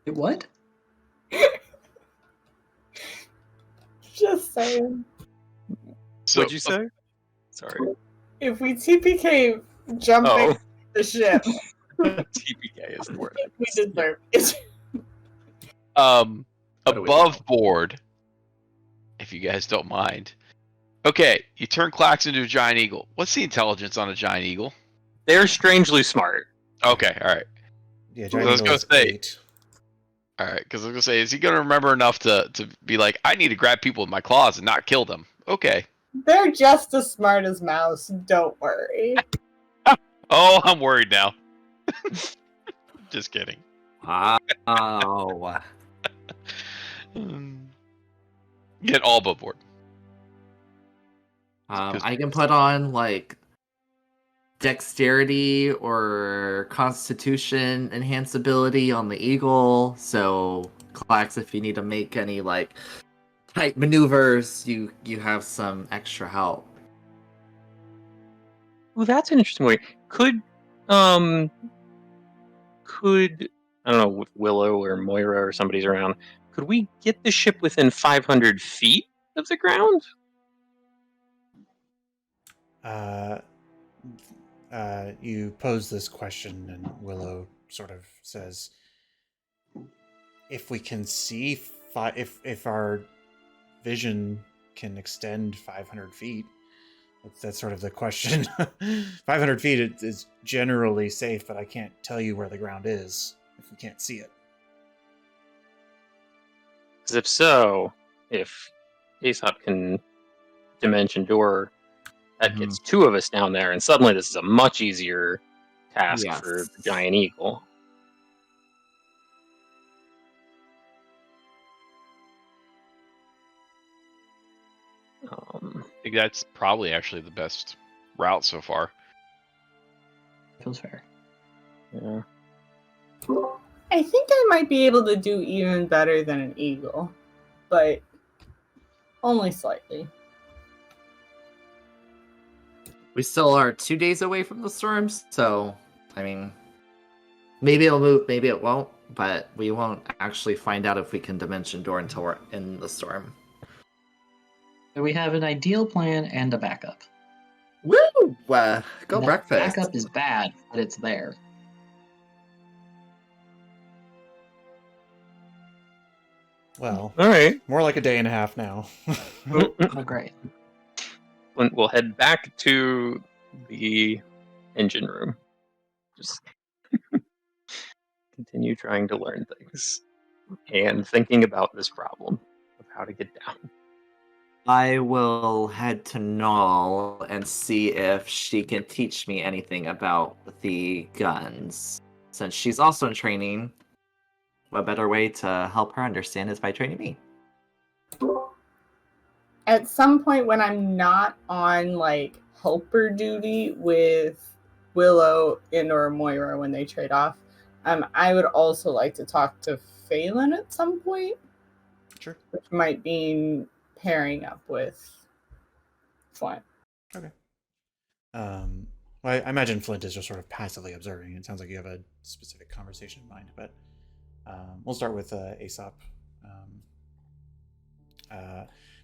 Speaker 6: What?
Speaker 5: Just saying.
Speaker 2: So,
Speaker 3: What'd you say? Sorry.
Speaker 5: If we TPK jumping
Speaker 3: Oh,
Speaker 5: the ship,
Speaker 3: TPK is the word.
Speaker 5: we deserve it.
Speaker 4: do we
Speaker 2: above
Speaker 4: know?
Speaker 2: board, if you guys don't mind. Okay, you turn Clax into a giant eagle. What's the intelligence on a giant eagle?
Speaker 3: They're strangely smart.
Speaker 2: Okay, all right.
Speaker 1: Yeah,
Speaker 2: I
Speaker 1: Giant
Speaker 2: was
Speaker 1: Eagle
Speaker 2: gonna
Speaker 1: is
Speaker 2: say-
Speaker 1: 8.
Speaker 2: All right, because I was gonna say, is he gonna remember enough to be like, I need to grab people with my claws and not kill them? Okay.
Speaker 5: They're just as smart as Mouse. Don't worry.
Speaker 2: Oh, I'm worried now. Just kidding.
Speaker 4: Wow.
Speaker 2: Get all above board.
Speaker 4: I can put on like dexterity or constitution enhanceability on the eagle. So Clax, if you need to make any like tight maneuvers, you have some extra help.
Speaker 3: Well, that's an interesting way. Could I don't know if Willow or Moira or somebody's around? Could we get the ship within 500 feet of the ground?
Speaker 1: You pose this question, and Willow sort of says, "If we can see, if our vision can extend 500 feet, that's sort of the question. 500 feet is generally safe, but I can't tell you where the ground is if we can't see it."
Speaker 3: Because if so, if Aesop can dimension door, that gets 2 of us down there, and suddenly this is a much easier task
Speaker 4: Yes.
Speaker 3: for the giant eagle.
Speaker 2: I think that's probably actually the best route so far.
Speaker 6: Feels fair.
Speaker 3: Yeah.
Speaker 5: I think I might be able to do even better than an eagle, but only slightly.
Speaker 4: We still are 2 days away from the storms, so I mean, maybe it'll move, maybe it won't, but we won't actually find out if we can dimension door until we're in the storm.
Speaker 6: So we have an ideal plan and a backup.
Speaker 4: Woo! Go
Speaker 6: That
Speaker 4: breakfast.
Speaker 6: Backup is bad, but it's there.
Speaker 1: Well,
Speaker 3: All right.
Speaker 1: more like a day and a half now.
Speaker 6: Oh, great.
Speaker 3: We'll head back to the engine room. Just continue trying to learn things and thinking about this problem of how to get down.
Speaker 4: I will head to Null and see if she can teach me anything about the guns. since she's also in training, what better way to help her understand is by training me.
Speaker 5: At some point when I'm not on like helper duty with Willow and or Moira when they trade off, I would also like to talk to Phelan at some point.
Speaker 1: Sure.
Speaker 5: Which might mean pairing up with Flint.
Speaker 1: Okay. Well, I imagine Flint is just sort of passively observing. It sounds like you have a specific conversation in mind, but we'll start with Aesop.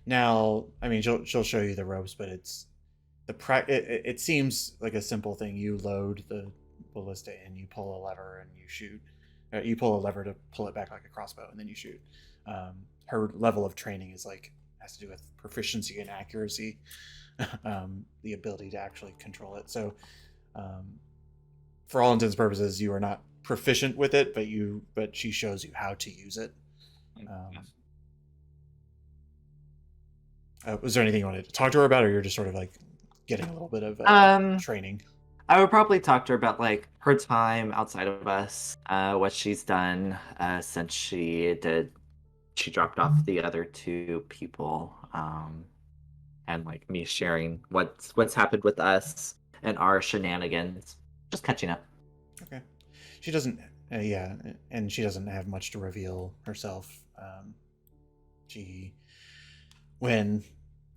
Speaker 1: Now, I mean, she'll show you the ropes, but it seems like a simple thing. You load the ballista in, you pull a lever, and you shoot. You pull a lever to pull it back like a crossbow, and then you shoot. Her level of training has to do with proficiency and accuracy, the ability to actually control it. So, for all intents and purposes, you are not proficient with it, but she shows you how to use it. Was there anything you wanted to talk to her about, or you're just sort of like getting a little bit of training?
Speaker 4: I would probably talk to her about like her time outside of us, what she's done since she dropped off the other two people, and like me sharing what's happened with us and our shenanigans, just catching up.
Speaker 1: Okay. She doesn't, and she doesn't have much to reveal herself.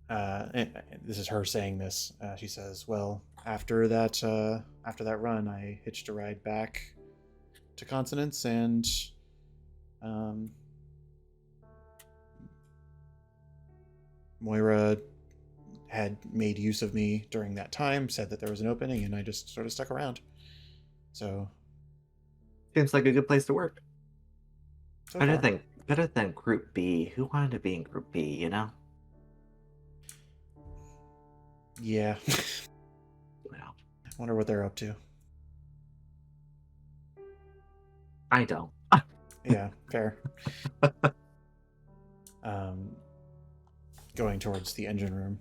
Speaker 1: This is her saying this. She says, "Well, after that run, I hitched a ride back to Consonance, and Moira had made use of me during that time, said that there was an opening, and I just sort of stuck around. So,
Speaker 4: seems like a good place to work.
Speaker 1: So
Speaker 4: better than Group B. Who wanted to be in Group B? You know."
Speaker 1: Yeah.
Speaker 4: Well,
Speaker 1: I wonder what they're up to.
Speaker 4: I don't.
Speaker 1: Yeah, fair. Going towards the engine room.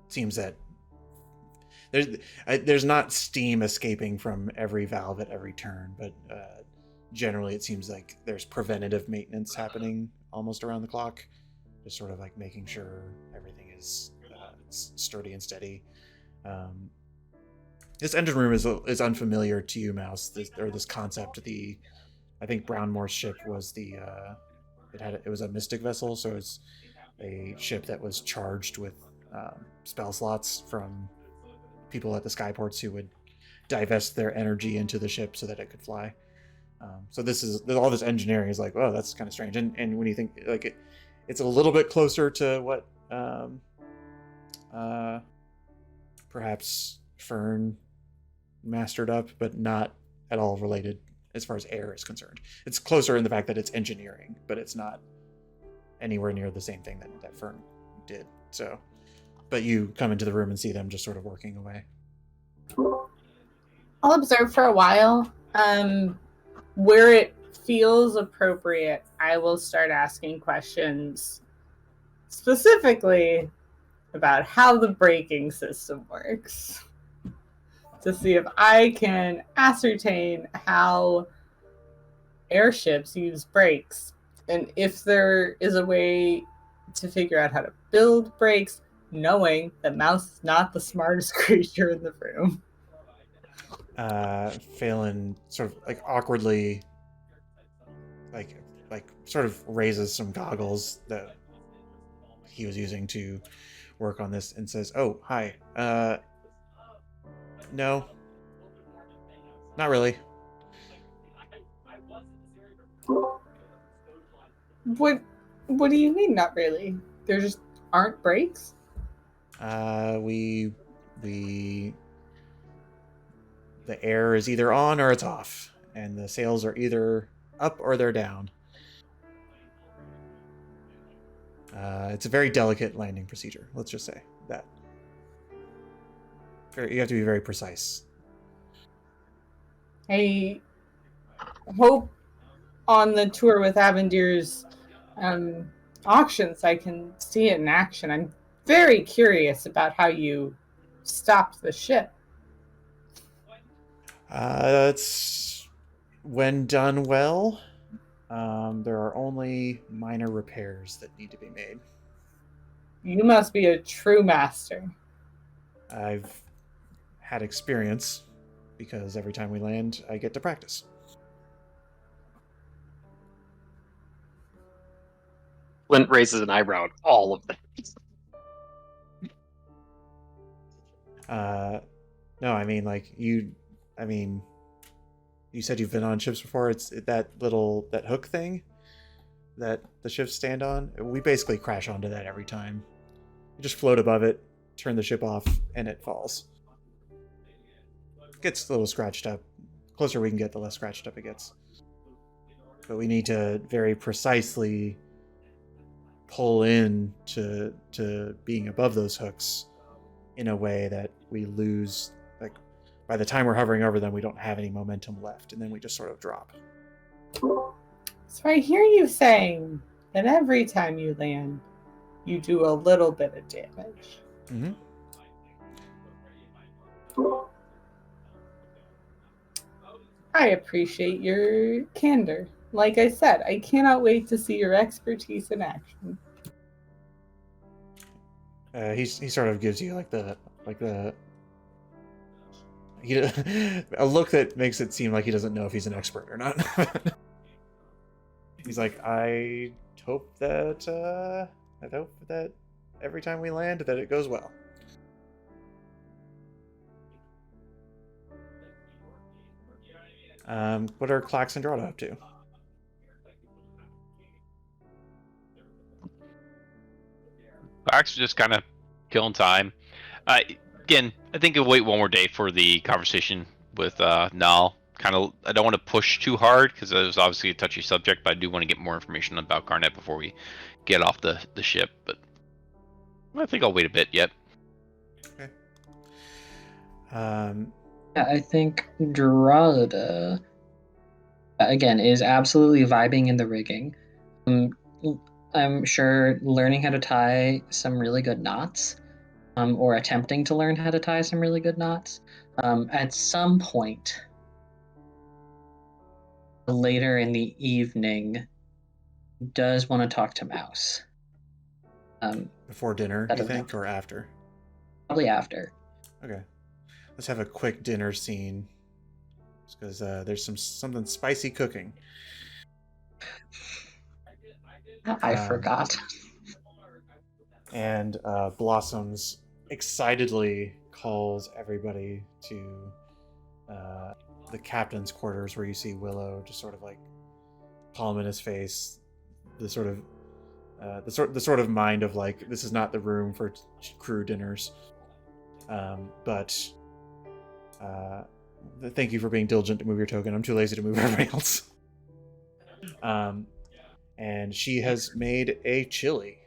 Speaker 1: Seems that there's not steam escaping from every valve at every turn, but generally it seems like there's preventative maintenance happening almost around the clock. Just sort of like making sure everything is sturdy and steady. This engine room is unfamiliar to you, Mouse. This concept. I think Brownmore's ship was it was a mystic vessel, so it's a ship that was charged with spell slots from people at the skyports who would divest their energy into the ship so that it could fly. So all this engineering is like, oh, that's kind of strange. And when you think like it's a little bit closer to what perhaps Fern mastered up, but not at all related as far as air is concerned. It's closer in the fact that it's engineering, but it's not anywhere near the same thing that Fern did. So, but you come into the room and see them just sort of working away.
Speaker 5: I'll observe for a while. Where it feels appropriate, I will start asking questions specifically about how the braking system works to see if I can ascertain how airships use brakes and if there is a way to figure out how to build brakes, knowing that Mouse is not the smartest creature in the room.
Speaker 1: Phelan sort of like awkwardly like sort of raises some goggles that he was using to work on this and says, "Oh, hi. No. Not really."
Speaker 5: What do you mean not really? There just aren't brakes?
Speaker 1: The air is either on or it's off, and the sails are either up or they're down. It's a very delicate landing procedure. Let's just say that. You have to be very precise.
Speaker 5: I hope on the tour with Avendir's auctions I can see it in action. I'm very curious about how you stopped the ship.
Speaker 1: It's when done well. There are only minor repairs that need to be made.
Speaker 5: You must be a true master.
Speaker 1: I've had experience because every time we land, I get to practice.
Speaker 3: Flint raises an eyebrow at all of them.
Speaker 1: No, I mean, like, you said you've been on ships before. It's that hook thing that the ships stand on. We basically crash onto that every time. You just float above it, turn the ship off, and it falls. It gets a little scratched up. The closer we can get, the less scratched up it gets. But we need to very precisely pull in to being above those hooks in a way that we lose, like, by the time we're hovering over them, we don't have any momentum left, and then we just sort of drop.
Speaker 5: So I hear you saying that every time you land, you do a little bit of damage.
Speaker 1: Mm-hmm.
Speaker 5: I appreciate your candor. Like I said, I cannot wait to see your expertise in action.
Speaker 1: He sort of gives you a look that makes it seem like he doesn't know if he's an expert or not. He's like, I hope that every time we land that it goes well. What are Clax and Drata up to?
Speaker 2: Clax just kind of killing time. Again, I think I'll wait one more day for the conversation with Nal. I don't want to push too hard because it was obviously a touchy subject, but I do want to get more information about Garnet before we get off the ship. But I think I'll wait a bit yet.
Speaker 1: Okay.
Speaker 6: Yeah, I think Drada, again, is absolutely vibing in the rigging. I'm sure learning how to tie some really good knots, or attempting to learn how to tie some really good knots, at some point later in the evening, does want to talk to Mouse.
Speaker 1: Before dinner, you think, or after?
Speaker 6: Probably after.
Speaker 1: Okay. Let's have a quick dinner scene, because there's something spicy cooking.
Speaker 6: I forgot.
Speaker 1: And Blossoms excitedly calls everybody to the captain's quarters, where you see Willow just sort of like palm in his face, the sort of mind of like, this is not the room for crew dinners. But thank you for being diligent to move your token. I'm too lazy to move everybody else. And she has made a chili.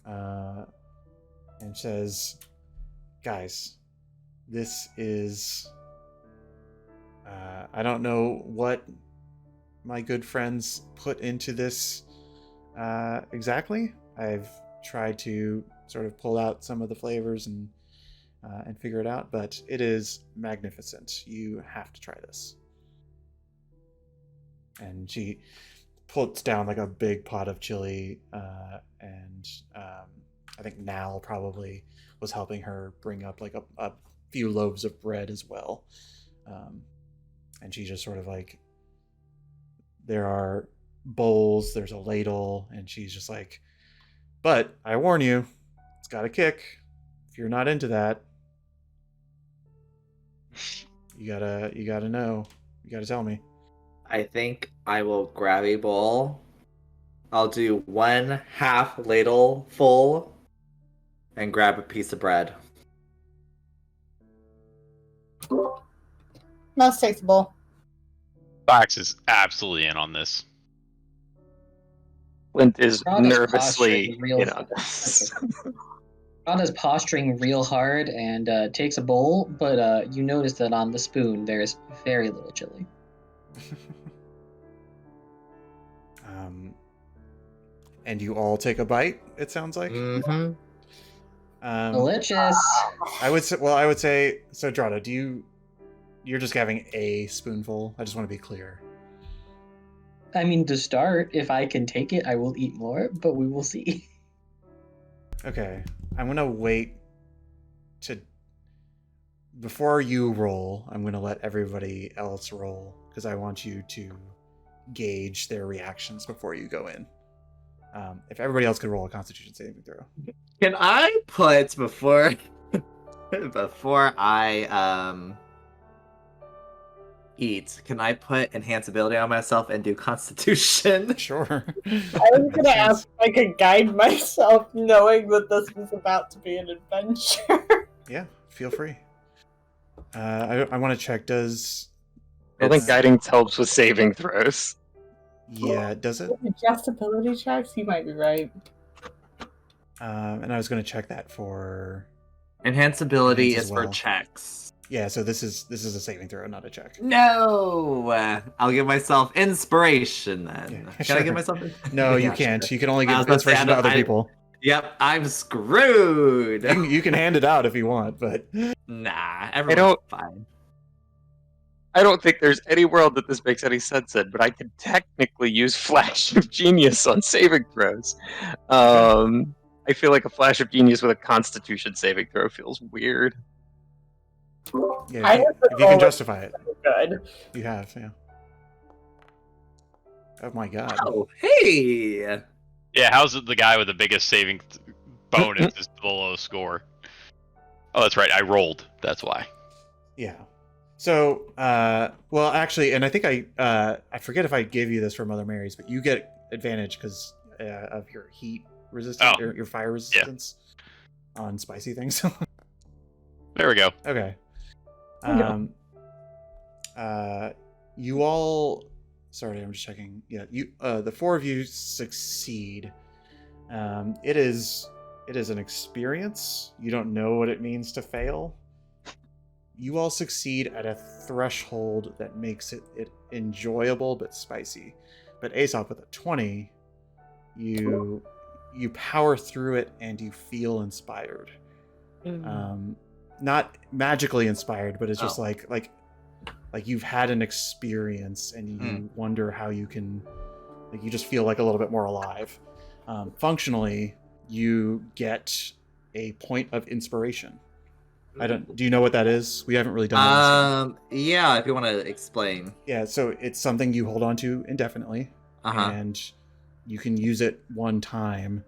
Speaker 1: And says, guys, this is... I don't know what my good friends put into this exactly. I've tried to sort of pull out some of the flavors and figure it out, but it is magnificent. You have to try this. And she puts down like a big pot of chili, and I think Nal probably was helping her bring up like a few loaves of bread as well. And she just sort of like, there are bowls, there's a ladle, and she's just like, but I warn you, it's got a kick. If you're not into that, you gotta know. You gotta tell me.
Speaker 4: I think I will grab a bowl. I'll do 1/2 ladle full and grab a piece of bread.
Speaker 5: Most takes a bowl.
Speaker 2: Fox is absolutely in on this.
Speaker 3: Flint is
Speaker 6: Rod is
Speaker 3: nervously
Speaker 6: posturing real-
Speaker 3: in on this.
Speaker 6: Rada's posturing real hard and takes a bowl, but you notice that on the spoon there's very little chili.
Speaker 1: And you all take a bite, it sounds like.
Speaker 4: Mm-hmm.
Speaker 6: Delicious.
Speaker 1: I would say, so Drata, do you you're just having a spoonful. I just want to be clear.
Speaker 6: I mean, to start, if I can take it, I will eat more, but we will see.
Speaker 1: Okay, I'm gonna wait to before you roll. I'm gonna let everybody else roll because I want you to gauge their reactions before you go in. If everybody else could roll a Constitution saving throw.
Speaker 4: Can I put before I eat? Can I put enhance ability on myself and do Constitution?
Speaker 1: Sure.
Speaker 5: I was gonna ask if I could guide myself, knowing that this was about to be an adventure.
Speaker 1: Yeah, feel free. I want to check. Does
Speaker 3: I think guidance helps with saving throws.
Speaker 1: does it?
Speaker 5: Just ability checks? You might be right.
Speaker 1: And I was going to check that for
Speaker 4: Enhance ability
Speaker 1: Enhance
Speaker 4: is
Speaker 1: as
Speaker 4: for
Speaker 1: well.
Speaker 4: checks.
Speaker 1: yeah. So this is a saving throw, not a check.
Speaker 4: No, I'll give myself inspiration then.
Speaker 1: Yeah,
Speaker 4: Can
Speaker 1: sure.
Speaker 4: I give myself?
Speaker 1: No, you
Speaker 4: Yeah,
Speaker 1: can't.
Speaker 4: sure.
Speaker 1: You can only
Speaker 4: I
Speaker 1: give
Speaker 4: was about to say,
Speaker 1: inspiration to other
Speaker 4: I-
Speaker 1: people.
Speaker 4: Yep, I'm screwed.
Speaker 1: You can hand it out if you want, but
Speaker 4: Nah, everyone's fine.
Speaker 3: I don't think there's any world that this makes any sense in, but I can technically use Flash of Genius on saving throws. I feel like a Flash of Genius with a Constitution saving throw feels weird.
Speaker 1: yeah,
Speaker 5: I
Speaker 1: if
Speaker 5: have to
Speaker 1: you can
Speaker 5: roll
Speaker 1: justify it,
Speaker 5: Good.
Speaker 1: you have. Yeah. Oh my god.
Speaker 4: Oh, hey!
Speaker 2: Yeah, how's it the guy with the biggest saving bonus is the low score? Oh, that's right. I rolled. That's why.
Speaker 1: Yeah. So, well, actually, and I think I forget if I gave you this for Mother Mary's, but you get advantage because of your heat resistance, or your fire resistance on spicy things.
Speaker 2: There we go.
Speaker 1: Okay.
Speaker 5: Yeah.
Speaker 1: You all. Sorry, I'm just checking. Yeah, you. The four of you succeed. It is an experience. You don't know what it means to fail. You all succeed at a threshold that makes it enjoyable but spicy. But Aesop, with a 20, you power through it and you feel inspired. Not magically inspired, but it's just like you've had an experience and you wonder how you can, like, you just feel like a little bit more alive. Functionally, you get a point of inspiration. Do you know what that is? We haven't really done that.
Speaker 4: Yeah, if you want to explain.
Speaker 1: Yeah, so it's something you hold on to indefinitely, and you can use it one time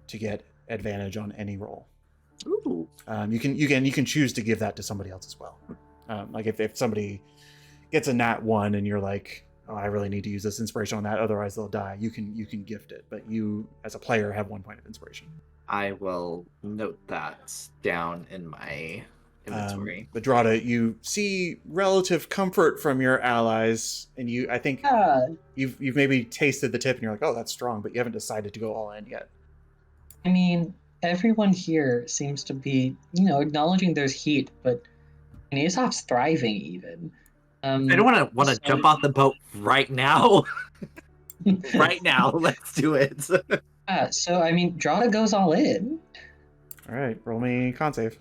Speaker 1: to get advantage on any roll.
Speaker 4: Ooh.
Speaker 1: You can choose to give that to somebody else as well. Like if somebody gets a nat 1 and you're like, oh, I really need to use this inspiration on that, otherwise they'll die. You can gift it, but you as a player have 1 point of inspiration.
Speaker 4: I will note that down in my inventory.
Speaker 1: But Drada, you see relative comfort from your allies, and I think you've maybe tasted the tip, and you're like, oh, that's strong, but you haven't decided to go all in yet.
Speaker 6: I mean, everyone here seems to be, acknowledging there's heat, but Aesop's thriving even.
Speaker 4: I don't want to jump off the boat right now. Right now, let's do it.
Speaker 6: So I mean, Drada goes all in.
Speaker 1: All right, roll me con save.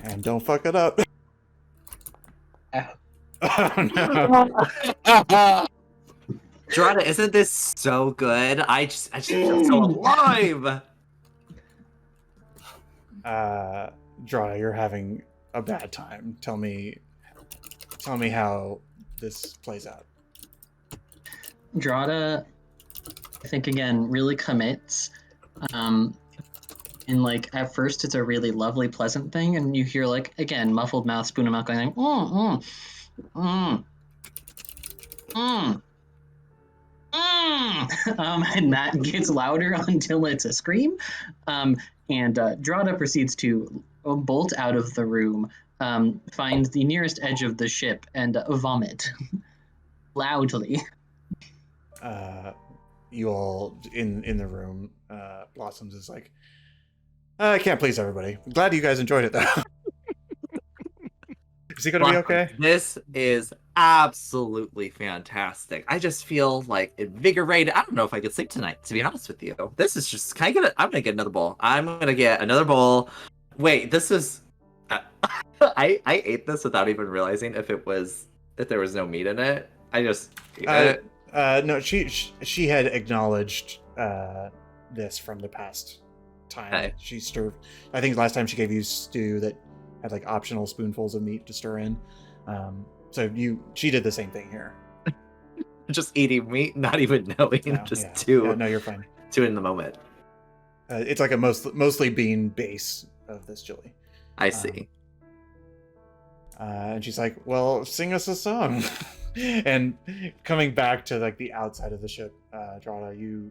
Speaker 1: And don't fuck it up.
Speaker 6: Ow.
Speaker 1: Oh no.
Speaker 4: Drada, isn't this so good? I just feel so alive.
Speaker 1: Drada, you're having a bad time. Tell me how this plays out.
Speaker 6: Drada, I think again, really commits. And like at first it's a really lovely, pleasant thing, and you hear like again, muffled mouth, spoon of milk going like, and that gets louder until it's a scream. And Drada proceeds to bolt out of the room, find the nearest edge of the ship, and vomit loudly.
Speaker 1: You all in the room, Blossoms is like, I can't please everybody. I'm glad you guys enjoyed it though. Is he gonna be okay?
Speaker 4: This is absolutely fantastic. I just feel like invigorated. I don't know if I could sleep tonight, to be honest with you. This is just, I'm gonna get another bowl. I'm gonna get another bowl. Wait, this is, I ate this without even realizing if there was no meat in it. I just ate it.
Speaker 1: No, she had acknowledged this from the past time.
Speaker 4: Okay.
Speaker 1: She stirred. I think last time she gave you stew that had like optional spoonfuls of meat to stir in. So she did the same thing here.
Speaker 4: Just eating meat, not even knowing,
Speaker 1: No,
Speaker 4: just
Speaker 1: yeah.
Speaker 4: two
Speaker 1: Yeah, no, you're fine.
Speaker 4: in the moment.
Speaker 1: It's like a mostly bean base of this chili.
Speaker 4: I see.
Speaker 1: And she's like, "Well, sing us a song." And coming back to like the outside of the ship, Drada,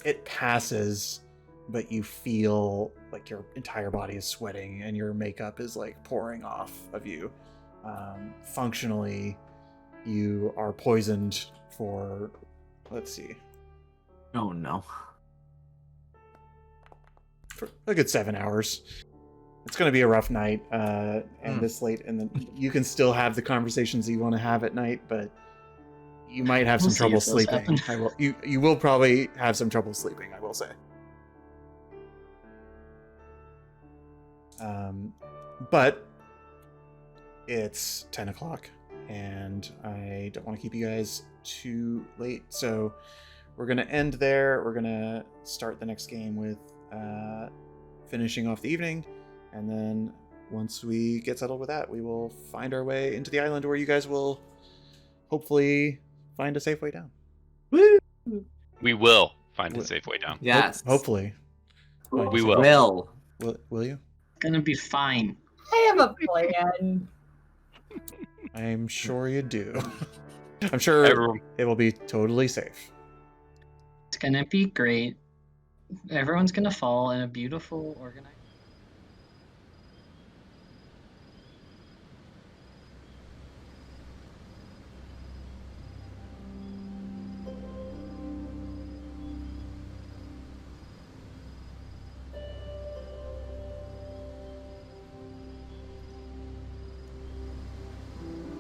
Speaker 1: it passes, but you feel like your entire body is sweating and your makeup is like pouring off of you. Functionally, you are poisoned for, let's see,
Speaker 4: Oh no.
Speaker 1: for a good 7 hours. It's going to be a rough night, and this late, and then you can still have the conversations you want to have at night, but you might have some
Speaker 6: We'll see
Speaker 1: trouble
Speaker 6: if those
Speaker 1: sleeping.
Speaker 6: happen.
Speaker 1: You will probably have some trouble sleeping, I will say. But it's 10 o'clock, and I don't want to keep you guys too late, so we're going to end there. We're going to start the next game with finishing off the evening, and then once we get settled with that, we will find our way into the island where you guys will hopefully find a safe way down.
Speaker 4: Woo!
Speaker 2: We will find a safe way down.
Speaker 4: Yes.
Speaker 1: Hopefully.
Speaker 2: We will.
Speaker 1: Will you?
Speaker 6: It's gonna be fine.
Speaker 5: I have a plan.
Speaker 1: I'm sure you do. I'm sure
Speaker 2: Everyone-
Speaker 1: it will be totally safe.
Speaker 6: It's gonna be great. Everyone's gonna fall in a beautiful, organized